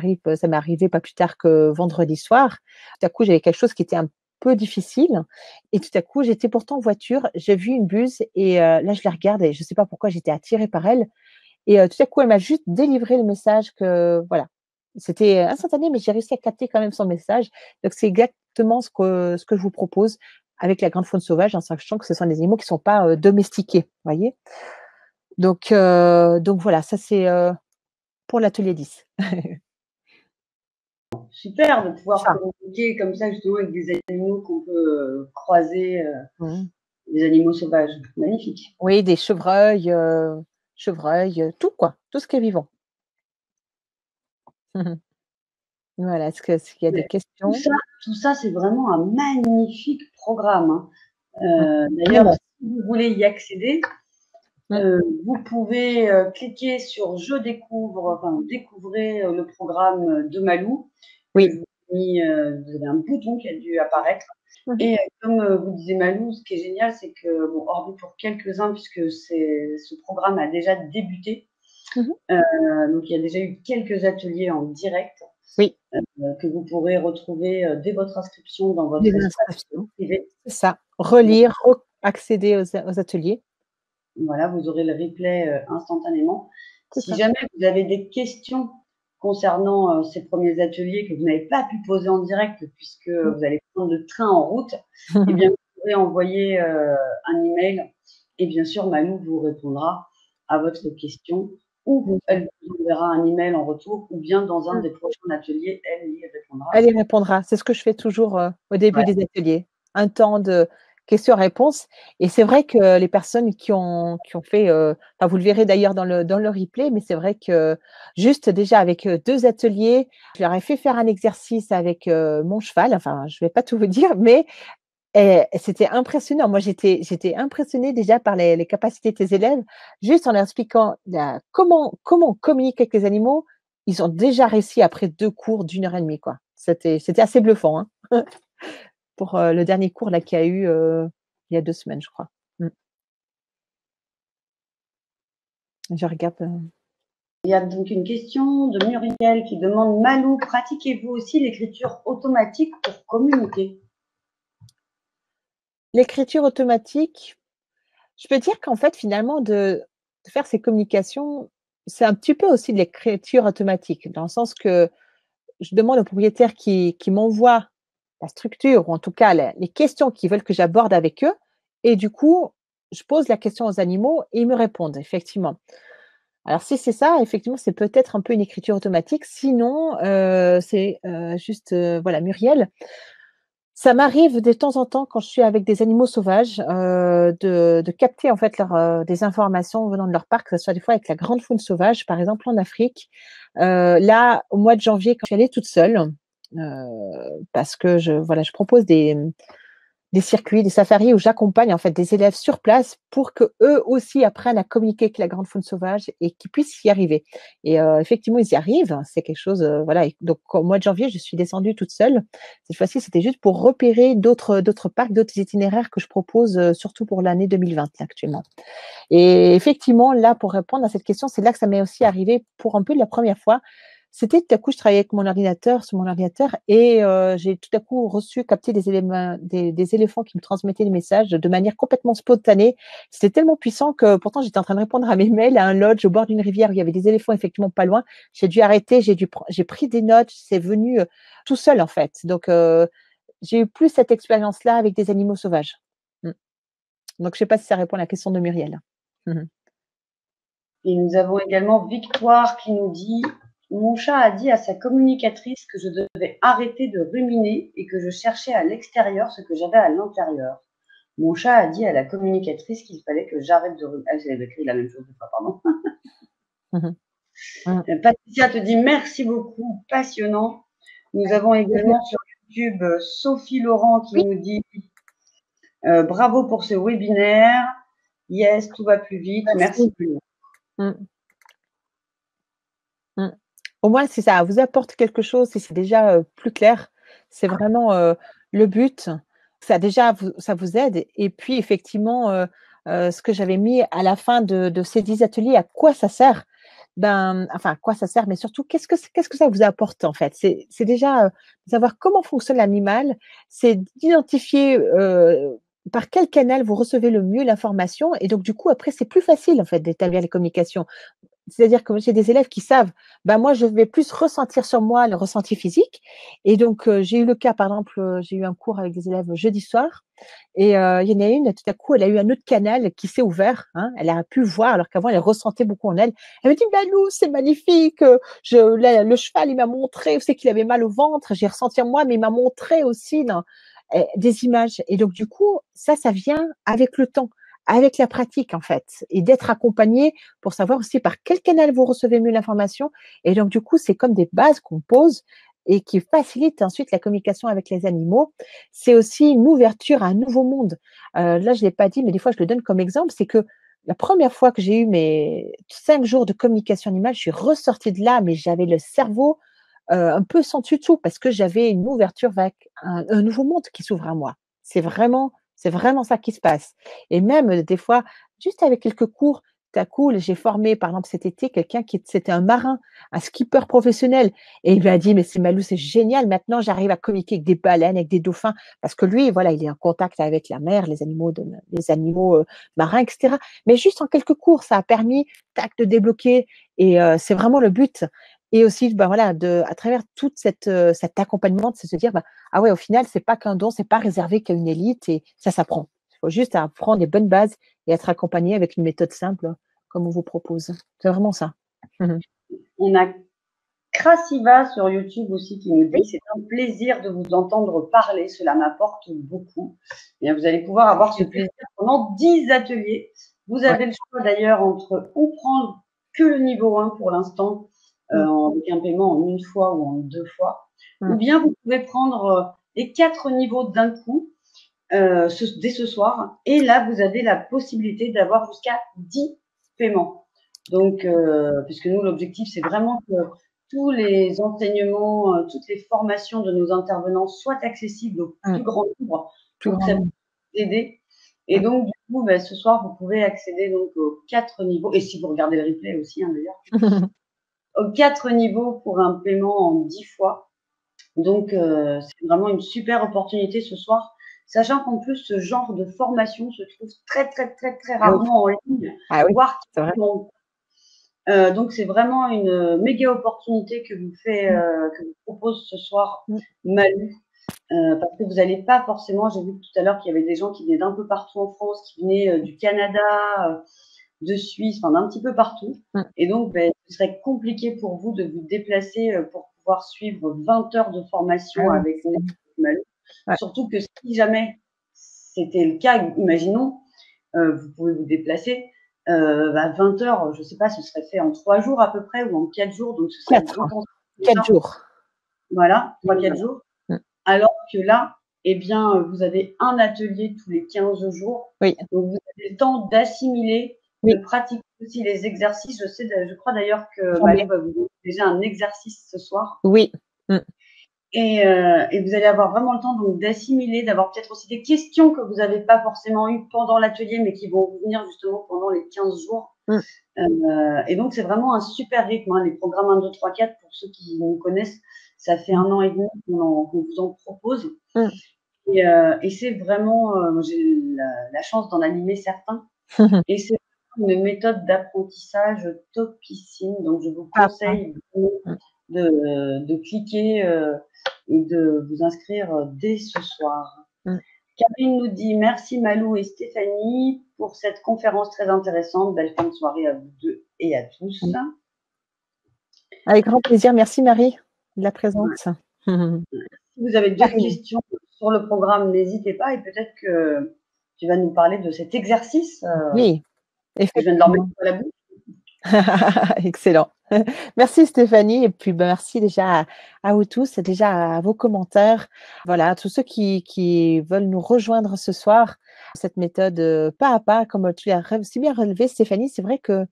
arrivé pas plus tard que vendredi soir. Tout à coup, j'avais quelque chose qui était un peu difficile et tout à coup, j'étais pourtant en voiture, j'ai vu une buse et là, je la regarde et je ne sais pas pourquoi j'étais attirée par elle et tout à coup, elle m'a juste délivré le message que voilà, c'était instantané, mais j'ai réussi à capter quand même son message. Donc, c'est exactement ce que je vous propose avec la grande faune sauvage, en sachant que ce sont des animaux qui ne sont pas domestiqués, voyez. Donc voilà, ça c'est pour l'atelier 10. Super de pouvoir Ça. communiquer comme ça justement avec des animaux qu'on peut croiser, Mmh. des animaux sauvages. Magnifique. Oui, des chevreuils, tout quoi, tout ce qui est vivant. Voilà, est-ce qu'il y a des Mais tout questions? ça, tout ça, c'est vraiment un magnifique programme, hein. Mmh. D'ailleurs, si vous voulez y accéder, Mmh. vous pouvez cliquer sur Je découvre, enfin découvrez le programme de Malou que Oui. je vous ai mis. Vous avez un bouton qui a dû apparaître. Mmh. Et comme vous disait Malou, ce qui est génial, c'est que, bon, hormis pour quelques-uns, puisque ce programme a déjà débuté, Mmh. donc il y a déjà eu quelques ateliers en direct Oui, que vous pourrez retrouver dès votre inscription dans votre des espace inscriptions, privé. c'est ça. Relire, accéder aux ateliers, Voilà, vous aurez le replay instantanément. c'est Si ça. jamais vous avez des questions concernant ces premiers ateliers que vous n'avez pas pu poser en direct puisque Mmh. vous allez prendre le train en route, eh bien, vous pourrez envoyer un email et bien sûr, Malou vous répondra à votre question ou elle vous enverra un email en retour ou bien dans un Mmh. des prochains ateliers, elle y répondra. Elle y répondra. C'est ce que je fais toujours, au début Ouais. des ateliers. Un temps de questions-réponses et c'est vrai que les personnes qui ont fait, enfin, vous le verrez d'ailleurs dans le replay, mais c'est vrai que juste déjà avec, 2 ateliers, je leur ai fait faire un exercice avec, mon cheval. Enfin, je vais pas tout vous dire, mais c'était impressionnant. Moi, j'étais impressionnée déjà par les capacités de tes élèves. Juste en leur expliquant la comment on communique avec les animaux, ils ont déjà réussi après 2 cours d'1 heure et demie, quoi. C'était assez bluffant, hein, pour, le dernier cours là qu'il y a eu, il y a 2 semaines, je crois. Mmh. Je regarde, Il y a donc une question de Muriel qui demande: Malou, pratiquez-vous aussi l'écriture automatique pour communiquer? l'écriture automatique, je peux dire qu'en fait, finalement, de faire ces communications, c'est un petit peu aussi de l'écriture automatique, dans le sens que je demande au propriétaire qui m'envoie la structure ou en tout cas les questions qu'ils veulent que j'aborde avec eux et du coup, je pose la question aux animaux et ils me répondent effectivement. Alors si c'est ça, effectivement, c'est peut-être un peu une écriture automatique. Sinon, c'est, juste, voilà, Muriel, ça m'arrive de temps en temps quand je suis avec des animaux sauvages, de capter en fait des informations venant de leur parc, que ce soit des fois avec la grande faune sauvage, par exemple en Afrique. Là, au mois de janvier, quand je suis allée toute seule, parce que je propose des circuits, des safaris où j'accompagne en fait des élèves sur place pour que eux aussi apprennent à communiquer avec la grande faune sauvage et qu'ils puissent y arriver. Et effectivement, ils y arrivent. C'est quelque chose, voilà. Et donc au mois de janvier, je suis descendue toute seule. Cette fois-ci, c'était juste pour repérer d'autres parcs, d'autres itinéraires que je propose, surtout pour l'année 2020 là, actuellement. Et effectivement, là, pour répondre à cette question, c'est là que ça m'est aussi arrivé pour un peu la première fois. C'était tout à coup, je travaillais avec mon ordinateur, sur mon ordinateur et j'ai tout à coup reçu, capté des éléphants qui me transmettaient des messages de manière complètement spontanée. C'était tellement puissant que pourtant j'étais en train de répondre à mes mails à un lodge au bord d'une rivière où il y avait des éléphants effectivement pas loin. J'ai dû arrêter, j'ai pris des notes, c'est venu, tout seul en fait. Donc j'ai eu plus cette expérience-là avec des animaux sauvages. Mmh. Donc je sais pas si ça répond à la question de Muriel. Mmh. Et nous avons également Victoire qui nous dit: Mon chat a dit à sa communicatrice que je devais arrêter de ruminer et que je cherchais à l'extérieur ce que j'avais à l'intérieur. Mon chat a dit à la communicatrice qu'il fallait que j'arrête de ruminer. Ah, j'avais écrit la même chose une fois, pardon. Mmh. Mmh. Patricia te dit merci beaucoup, passionnant. Nous avons Plaisir. également sur YouTube Sophie Laurent qui Oui. nous dit bravo pour ce webinaire. Yes, tout va plus vite. Merci. Merci. Mmh. Mmh. Au moins, si ça vous apporte quelque chose, si c'est déjà, plus clair, c'est vraiment, le but. Ça déjà ça vous aide et puis effectivement, ce que j'avais mis à la fin de ces 10 ateliers, à quoi ça sert. Ben, enfin, à quoi ça sert, mais surtout, qu'est-ce que ça vous apporte en fait? C'est déjà de savoir comment fonctionne l'animal, c'est d'identifier par quel canal vous recevez le mieux l'information, et donc du coup, après, c'est plus facile en fait d'établir les communications. C'est-à-dire que j'ai des élèves qui savent, ben moi, je vais plus ressentir sur moi le ressenti physique. Et donc, j'ai eu le cas, par exemple, j'ai eu un cours avec des élèves jeudi soir, et il y en a une, tout à coup, elle a eu un autre canal qui s'est ouvert, hein, elle a pu voir, alors qu'avant, elle ressentait beaucoup en elle. Elle me dit, Balou, c'est magnifique, le cheval, il m'a montré, c'est qu'il avait mal au ventre, j'ai ressenti en moi, mais il m'a montré aussi des images. Et donc, du coup, ça vient avec le temps, avec la pratique, en fait, et d'être accompagné pour savoir aussi par quel canal vous recevez mieux l'information. Et donc, du coup, c'est comme des bases qu'on pose et qui facilitent ensuite la communication avec les animaux. C'est aussi une ouverture à un nouveau monde. Là, je ne l'ai pas dit, mais des fois, je le donne comme exemple, c'est que la première fois que j'ai eu mes 5 jours de communication animale, je suis ressortie de là, mais j'avais le cerveau un peu sans dessus dessous parce que j'avais une ouverture vers un nouveau monde qui s'ouvre à moi. C'est vraiment ça qui se passe. Et même des fois, juste avec quelques cours, tout à coup, j'ai formé, par exemple, cet été, quelqu'un c'était un marin, un skipper professionnel. Et il m'a dit, mais c'est Malou, c'est génial. Maintenant, j'arrive à communiquer avec des baleines, avec des dauphins. Parce que lui, voilà, il est en contact avec la mer, les animaux marins, etc. Mais juste en quelques cours, ça a permis, tac, de débloquer. Et c'est vraiment le but. Et aussi, ben voilà, à travers tout cet accompagnement, de se dire, ben, ah ouais, au final, c'est pas qu'un don, c'est pas réservé qu'à une élite, et ça s'apprend. Il faut juste apprendre les bonnes bases et être accompagné avec une méthode simple, comme on vous propose. C'est vraiment ça. On a Crassiva sur YouTube aussi qui nous dit Oui. c'est un plaisir de vous entendre parler, cela m'apporte beaucoup. Et vous allez pouvoir avoir ce plaisir pendant 10 ateliers. Vous avez le choix d'ailleurs entre ou prendre que le niveau 1 pour l'instant, avec un paiement en une fois ou en 2 fois, ou bien vous pouvez prendre les 4 niveaux d'un coup dès ce soir. Et là, vous avez la possibilité d'avoir jusqu'à 10 paiements. Donc, puisque nous, l'objectif, c'est vraiment que tous les enseignements, toutes les formations de nos intervenants soient accessibles au plus grand nombre pour que ça puisse aider. Et donc, du coup, ce soir, vous pouvez accéder donc aux 4 niveaux, et si vous regardez le replay aussi, hein, d'ailleurs, aux 4 niveaux pour un paiement en 10 fois. Donc, c'est vraiment une super opportunité ce soir, sachant qu'en plus, ce genre de formation se trouve très, très, très, très rarement en ligne, voire quasiment. Donc, c'est vraiment une méga opportunité que vous propose ce soir Malou, parce que vous n'allez pas forcément, j'ai vu tout à l'heure qu'il y avait des gens qui venaient d'un peu partout en France, qui venaient du Canada, de Suisse, enfin d'un petit peu partout. Et donc, ce serait compliqué pour vous de vous déplacer pour pouvoir suivre 20 heures de formation avec Malou. Surtout que si jamais c'était le cas, imaginons, vous pouvez vous déplacer. 20 heures, je ne sais pas, ce serait fait en 3 jours à peu près ou en 4 jours, donc ce serait 4 jours. Voilà, 3-4 jours. Alors que là, eh bien, vous avez un atelier tous les 15 jours. Oui. Donc, vous avez le temps d'assimiler, de pratiquer aussi les exercices. Je crois d'ailleurs que Malou va vous donner déjà un exercice ce soir. Oui. Et vous allez avoir vraiment le temps donc d'assimiler, d'avoir peut-être aussi des questions que vous n'avez pas forcément eues pendant l'atelier, mais qui vont vous venir justement pendant les 15 jours. Et donc, c'est vraiment un super rythme. Hein. Les programmes 1, 2, 3, 4, pour ceux qui nous connaissent, ça fait 1 an et demi qu'on vous en propose. Et c'est vraiment, j'ai la chance d'en animer certains. Et c'est une méthode d'apprentissage topissime. Donc, je vous conseille de cliquer et de vous inscrire dès ce soir. Karine nous dit merci Malou et Stéphanie pour cette conférence très intéressante. Belle fin de soirée à vous deux et à tous. Avec grand plaisir. Merci Marie de la présence. Si vous avez d'autres questions sur le programme, n'hésitez pas, et peut-être que tu vas nous parler de cet exercice. Oui, effectivement. Je viens de leur mettre à la bouche. Excellent. Merci Stéphanie, et puis merci déjà à vous tous, déjà à vos commentaires. Voilà, à tous ceux qui veulent nous rejoindre ce soir, cette méthode pas à pas, comme tu l'as si bien relevé Stéphanie. C'est vrai que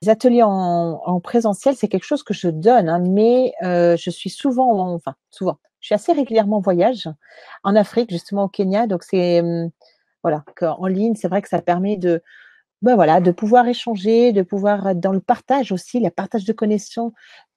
les ateliers en présentiel, c'est quelque chose que je donne, hein, mais je suis souvent, je suis assez régulièrement en voyage en Afrique, justement au Kenya, donc c'est voilà, qu'en ligne, c'est vrai que ça permet ben voilà, de pouvoir échanger, de pouvoir être dans le partage aussi, le partage de connaissances,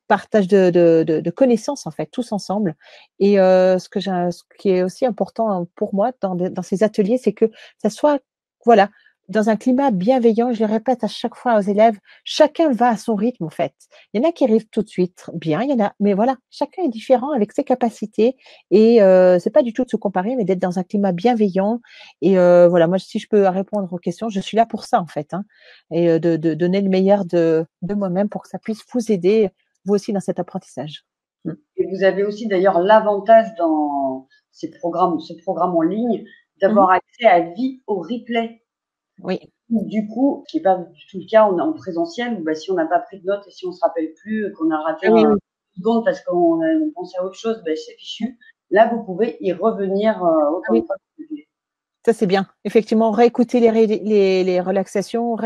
partage de connaissances en fait, tous ensemble. Et ce qui est aussi important pour moi dans ces ateliers, c'est que ça soit, voilà, dans un climat bienveillant. Je le répète à chaque fois aux élèves, chacun va à son rythme en fait. Il y en a qui arrivent tout de suite bien, il y en a, mais voilà, chacun est différent avec ses capacités. Et c'est pas du tout de se comparer, mais d'être dans un climat bienveillant. Et voilà, moi, si je peux répondre aux questions, je suis là pour ça en fait, hein, et de donner le meilleur de moi-même pour que ça puisse vous aider vous aussi dans cet apprentissage. Et vous avez aussi d'ailleurs l'avantage dans ce programme en ligne, d'avoir accès à vie au replay. Oui. Du coup, ce qui n'est pas du tout le cas en présentiel, où bah, si on n'a pas pris de notes et si on ne se rappelle plus qu'on a raté Oui, un oui. seconde parce qu'on pense à autre chose, bah, c'est fichu. Là, vous pouvez y revenir autant de Oui. fois que vous voulez. Ça, c'est bien. Effectivement, réécouter les relaxations,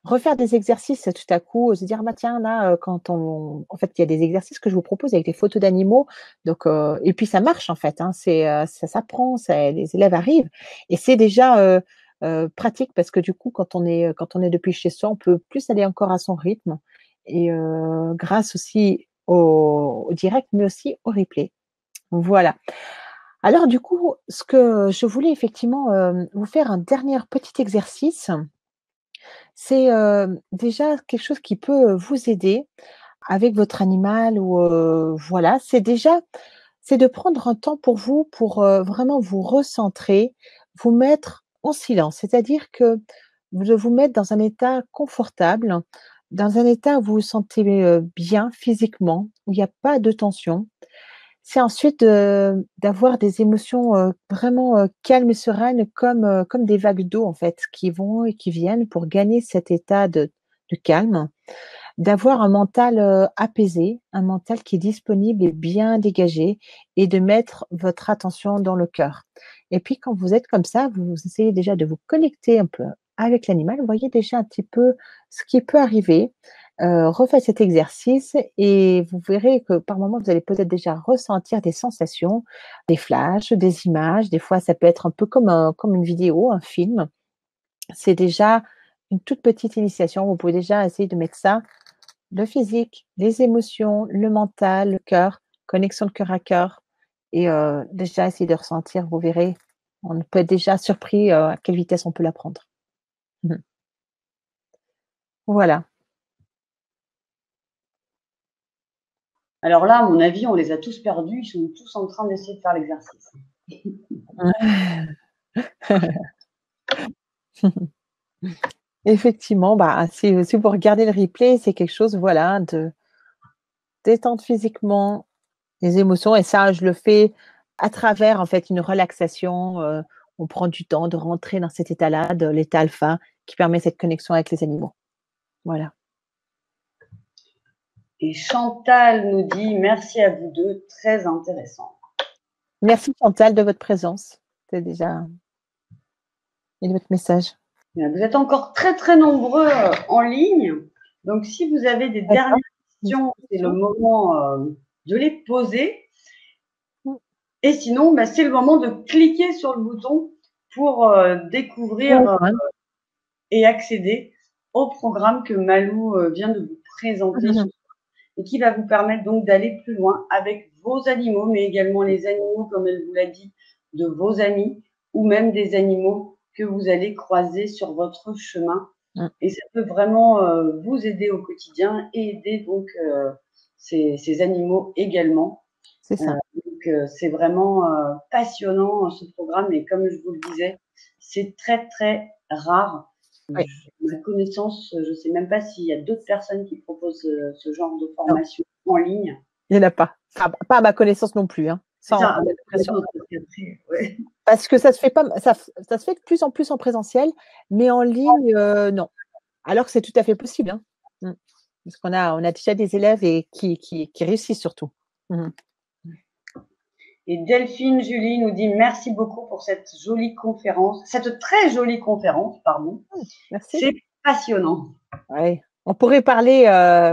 refaire des exercices tout à coup, se dire, bah, tiens, là, en fait, il y a des exercices que je vous propose avec des photos d'animaux. Donc, et puis ça marche, en fait, hein, ça s'apprend, les élèves arrivent. Et c'est déjà pratique parce que du coup, quand on est depuis chez soi, on peut plus aller encore à son rythme. Et grâce aussi au direct, mais aussi au replay. Voilà. Alors du coup, ce que je voulais effectivement, vous faire un dernier petit exercice, c'est, déjà quelque chose qui peut, vous aider avec votre animal ou, voilà, c'est de prendre un temps pour vous, pour, vraiment vous recentrer, vous mettre en silence. C'est-à-dire que de vous mettre dans un état confortable, dans un état où vous vous sentez, bien physiquement, où il y a pas de tension. C'est ensuite, d'avoir des émotions, vraiment, calmes et sereines comme des vagues d'eau en fait, qui vont et qui viennent pour gagner cet état de calme. D'avoir un mental, apaisé, un mental qui est disponible et bien dégagé et de mettre votre attention dans le cœur. Et puis quand vous êtes comme ça, vous essayez déjà de vous connecter un peu avec l'animal. Vous voyez déjà un petit peu ce qui peut arriver. Refaites cet exercice et vous verrez que par moments, vous allez peut-être déjà ressentir des sensations, des flashs, des images. Des fois, ça peut être un peu comme une vidéo, un film. C'est déjà une toute petite initiation. Vous pouvez déjà essayer de mettre ça, le physique, les émotions, le mental, le cœur, connexion de cœur à cœur et déjà essayer de ressentir, vous verrez, on peut être déjà surpris, à quelle vitesse on peut l'apprendre. Mmh. Voilà. Alors là, à mon avis, on les a tous perdus. Ils sont tous en train d'essayer de faire l'exercice. Effectivement, bah, si vous regardez le replay, c'est quelque chose, voilà, de détente physiquement, les émotions et ça, je le fais à travers, en fait, une relaxation, on prend du temps de rentrer dans cet état-là, de l'état alpha, qui permet cette connexion avec les animaux. Voilà. Et Chantal nous dit merci à vous deux, très intéressant. Merci Chantal de votre présence. C'est déjà et de votre message. Vous êtes encore très très nombreux en ligne. Donc si vous avez des D'accord. dernières questions, c'est le moment de les poser. Et sinon, bah, c'est le moment de cliquer sur le bouton pour découvrir et accéder au programme que Malou vient de vous présenter ce soir et qui va vous permettre donc d'aller plus loin avec vos animaux, mais également les animaux, comme elle vous l'a dit, de vos amis ou même des animaux que vous allez croiser sur votre chemin. Et ça peut vraiment vous aider au quotidien et aider donc ces animaux également. C'est ça. Donc c'est vraiment passionnant ce programme et comme je vous le disais, c'est très très rare. Oui. Ma connaissance, je ne sais même pas s'il y a d'autres personnes qui proposent ce genre de Non, formation en ligne. il n'y en a pas. Pas à ma connaissance non plus, hein, C'est sans ça, mettre de pression. ouais. Parce que ça se fait pas, ça se fait de plus en plus en présentiel, mais en ligne, non. Alors que c'est tout à fait possible, hein. Parce on a déjà des élèves et qui réussissent surtout. Et Delphine Julie nous dit merci beaucoup pour cette jolie conférence, cette très jolie conférence, pardon. Merci. C'est passionnant. Ouais. On pourrait parler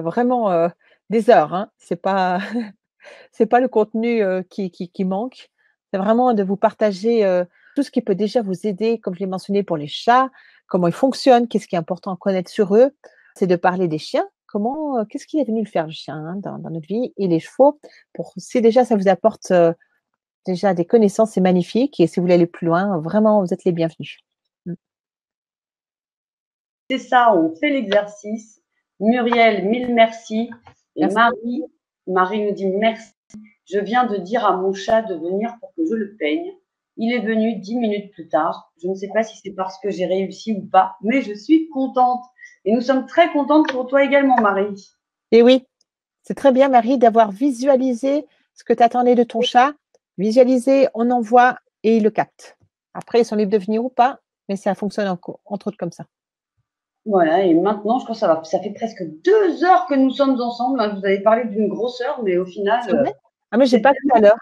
vraiment des heures, hein. C'est pas c'est pas le contenu qui manque. C'est vraiment de vous partager tout ce qui peut déjà vous aider, comme je l'ai mentionné pour les chats, comment ils fonctionnent, qu'est-ce qui est important à connaître sur eux, c'est de parler des chiens. Qu'est-ce qu'il est venu le faire le chien hein, dans notre vie et les chevaux. Si déjà ça vous apporte déjà des connaissances, c'est magnifique. Et si vous voulez aller plus loin, vraiment, vous êtes les bienvenus. C'est ça, on fait l'exercice. Muriel, mille merci. Et Merci. Marie nous dit merci. Je viens de dire à mon chat de venir pour que je le peigne. Il est venu 10 minutes plus tard. Je ne sais pas si c'est parce que j'ai réussi ou pas, mais je suis contente. Et nous sommes très contentes pour toi également, Marie. Et oui, c'est très bien, Marie, d'avoir visualisé ce que tu attendais de ton chat. Visualiser, on envoie et il le capte. Après, ils sont libres de venir ou pas, mais ça fonctionne entre autres comme ça. Voilà, et maintenant, je pense que ça fait presque 2 heures que nous sommes ensemble. Hein. Vous avez parlé d'une grosseur, mais au final, mais j'ai pas tout à l'heure.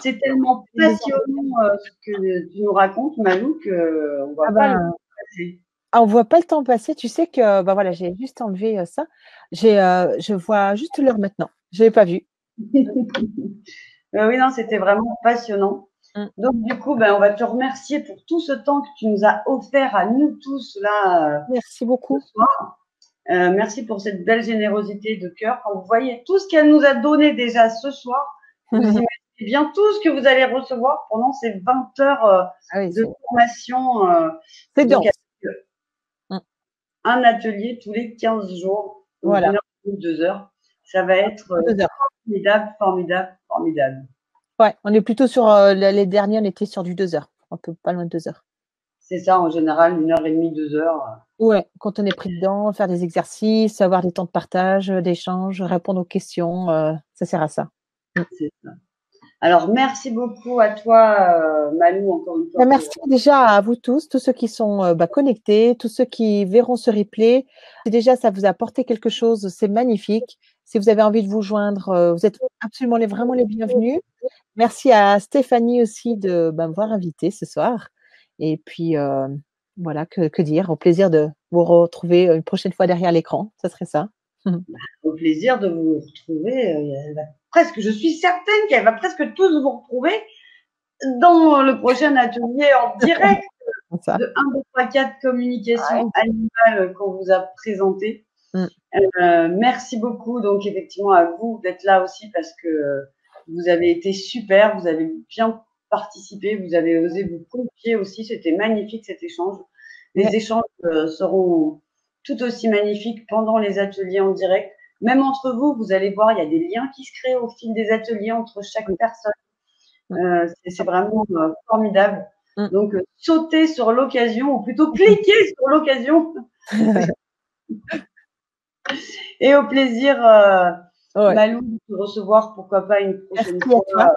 C'est tellement passionnant ce que tu nous racontes, Malou, qu'on ne voit pas le temps passer. On ne voit pas le temps passer. Tu sais que voilà, j'ai juste enlevé ça. Je vois juste l'heure maintenant. Je ne l'ai pas vu. Oui, non, c'était vraiment passionnant. Donc, du coup, on va te remercier pour tout ce temps que tu nous as offert à nous tous là. Merci beaucoup. Ce soir. Merci pour cette belle générosité de cœur. Quand vous voyez tout ce qu'elle nous a donné déjà ce soir, vous imaginez bien tout ce que vous allez recevoir pendant ces 20 heures de formation. C'est dense. Un atelier tous les 15 jours, donc voilà. 1 heure, 2 heures. Ça va être formidable, formidable, formidable. Ouais, on est plutôt sur les derniers, on était sur du 2 heures, un peu pas loin de 2 heures. C'est ça, en général, 1h30, 2 heures. Ouais, quand on est pris dedans, faire des exercices, avoir des temps de partage, d'échange, répondre aux questions, ça sert à ça. C'est ça. Alors, merci beaucoup à toi, Malou, encore une fois. Merci déjà à vous tous ceux qui sont connectés, tous ceux qui verront ce replay. Si déjà ça vous a apporté quelque chose, c'est magnifique. Si vous avez envie de vous joindre, vous êtes absolument vraiment les bienvenus. Merci à Stéphanie aussi de m'avoir invitée ce soir. Et puis, voilà, que dire, au plaisir de vous retrouver une prochaine fois derrière l'écran, ça serait ça. Au plaisir de vous retrouver. Je suis certaine qu'elle va presque tous vous retrouver dans le prochain atelier en direct de 1, 2, 3, 4 communication animale qu'on vous a présenté. Merci beaucoup, donc effectivement à vous d'être là aussi parce que vous avez été super, vous avez bien participé, vous avez osé vous confier aussi, c'était magnifique cet échange. Les échanges seront tout aussi magnifiques pendant les ateliers en direct. Même entre vous, vous allez voir, il y a des liens qui se créent au fil des ateliers entre chaque personne. C'est vraiment formidable. Donc, sautez sur l'occasion, ou plutôt cliquez sur l'occasion. Et au plaisir, Malou, de te recevoir, pourquoi pas une prochaine fois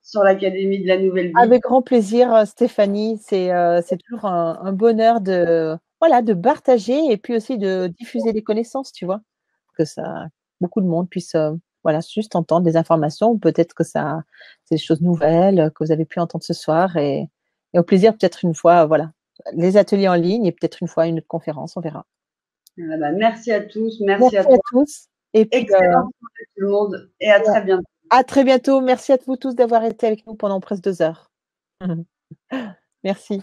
sur l'Académie de la Nouvelle Vie. Avec grand plaisir, Stéphanie. C'est toujours un bonheur de partager et puis aussi de diffuser des connaissances, tu vois, que beaucoup de monde puisse juste entendre des informations. Peut-être que c'est des choses nouvelles que vous avez pu entendre ce soir et au plaisir peut-être une fois, les ateliers en ligne et peut-être une fois une autre conférence, on verra. Merci à tous, merci à tous. Et puis, excellent tout le monde et à très bientôt. À très bientôt. Merci à vous tous d'avoir été avec nous pendant presque 2 heures. Merci.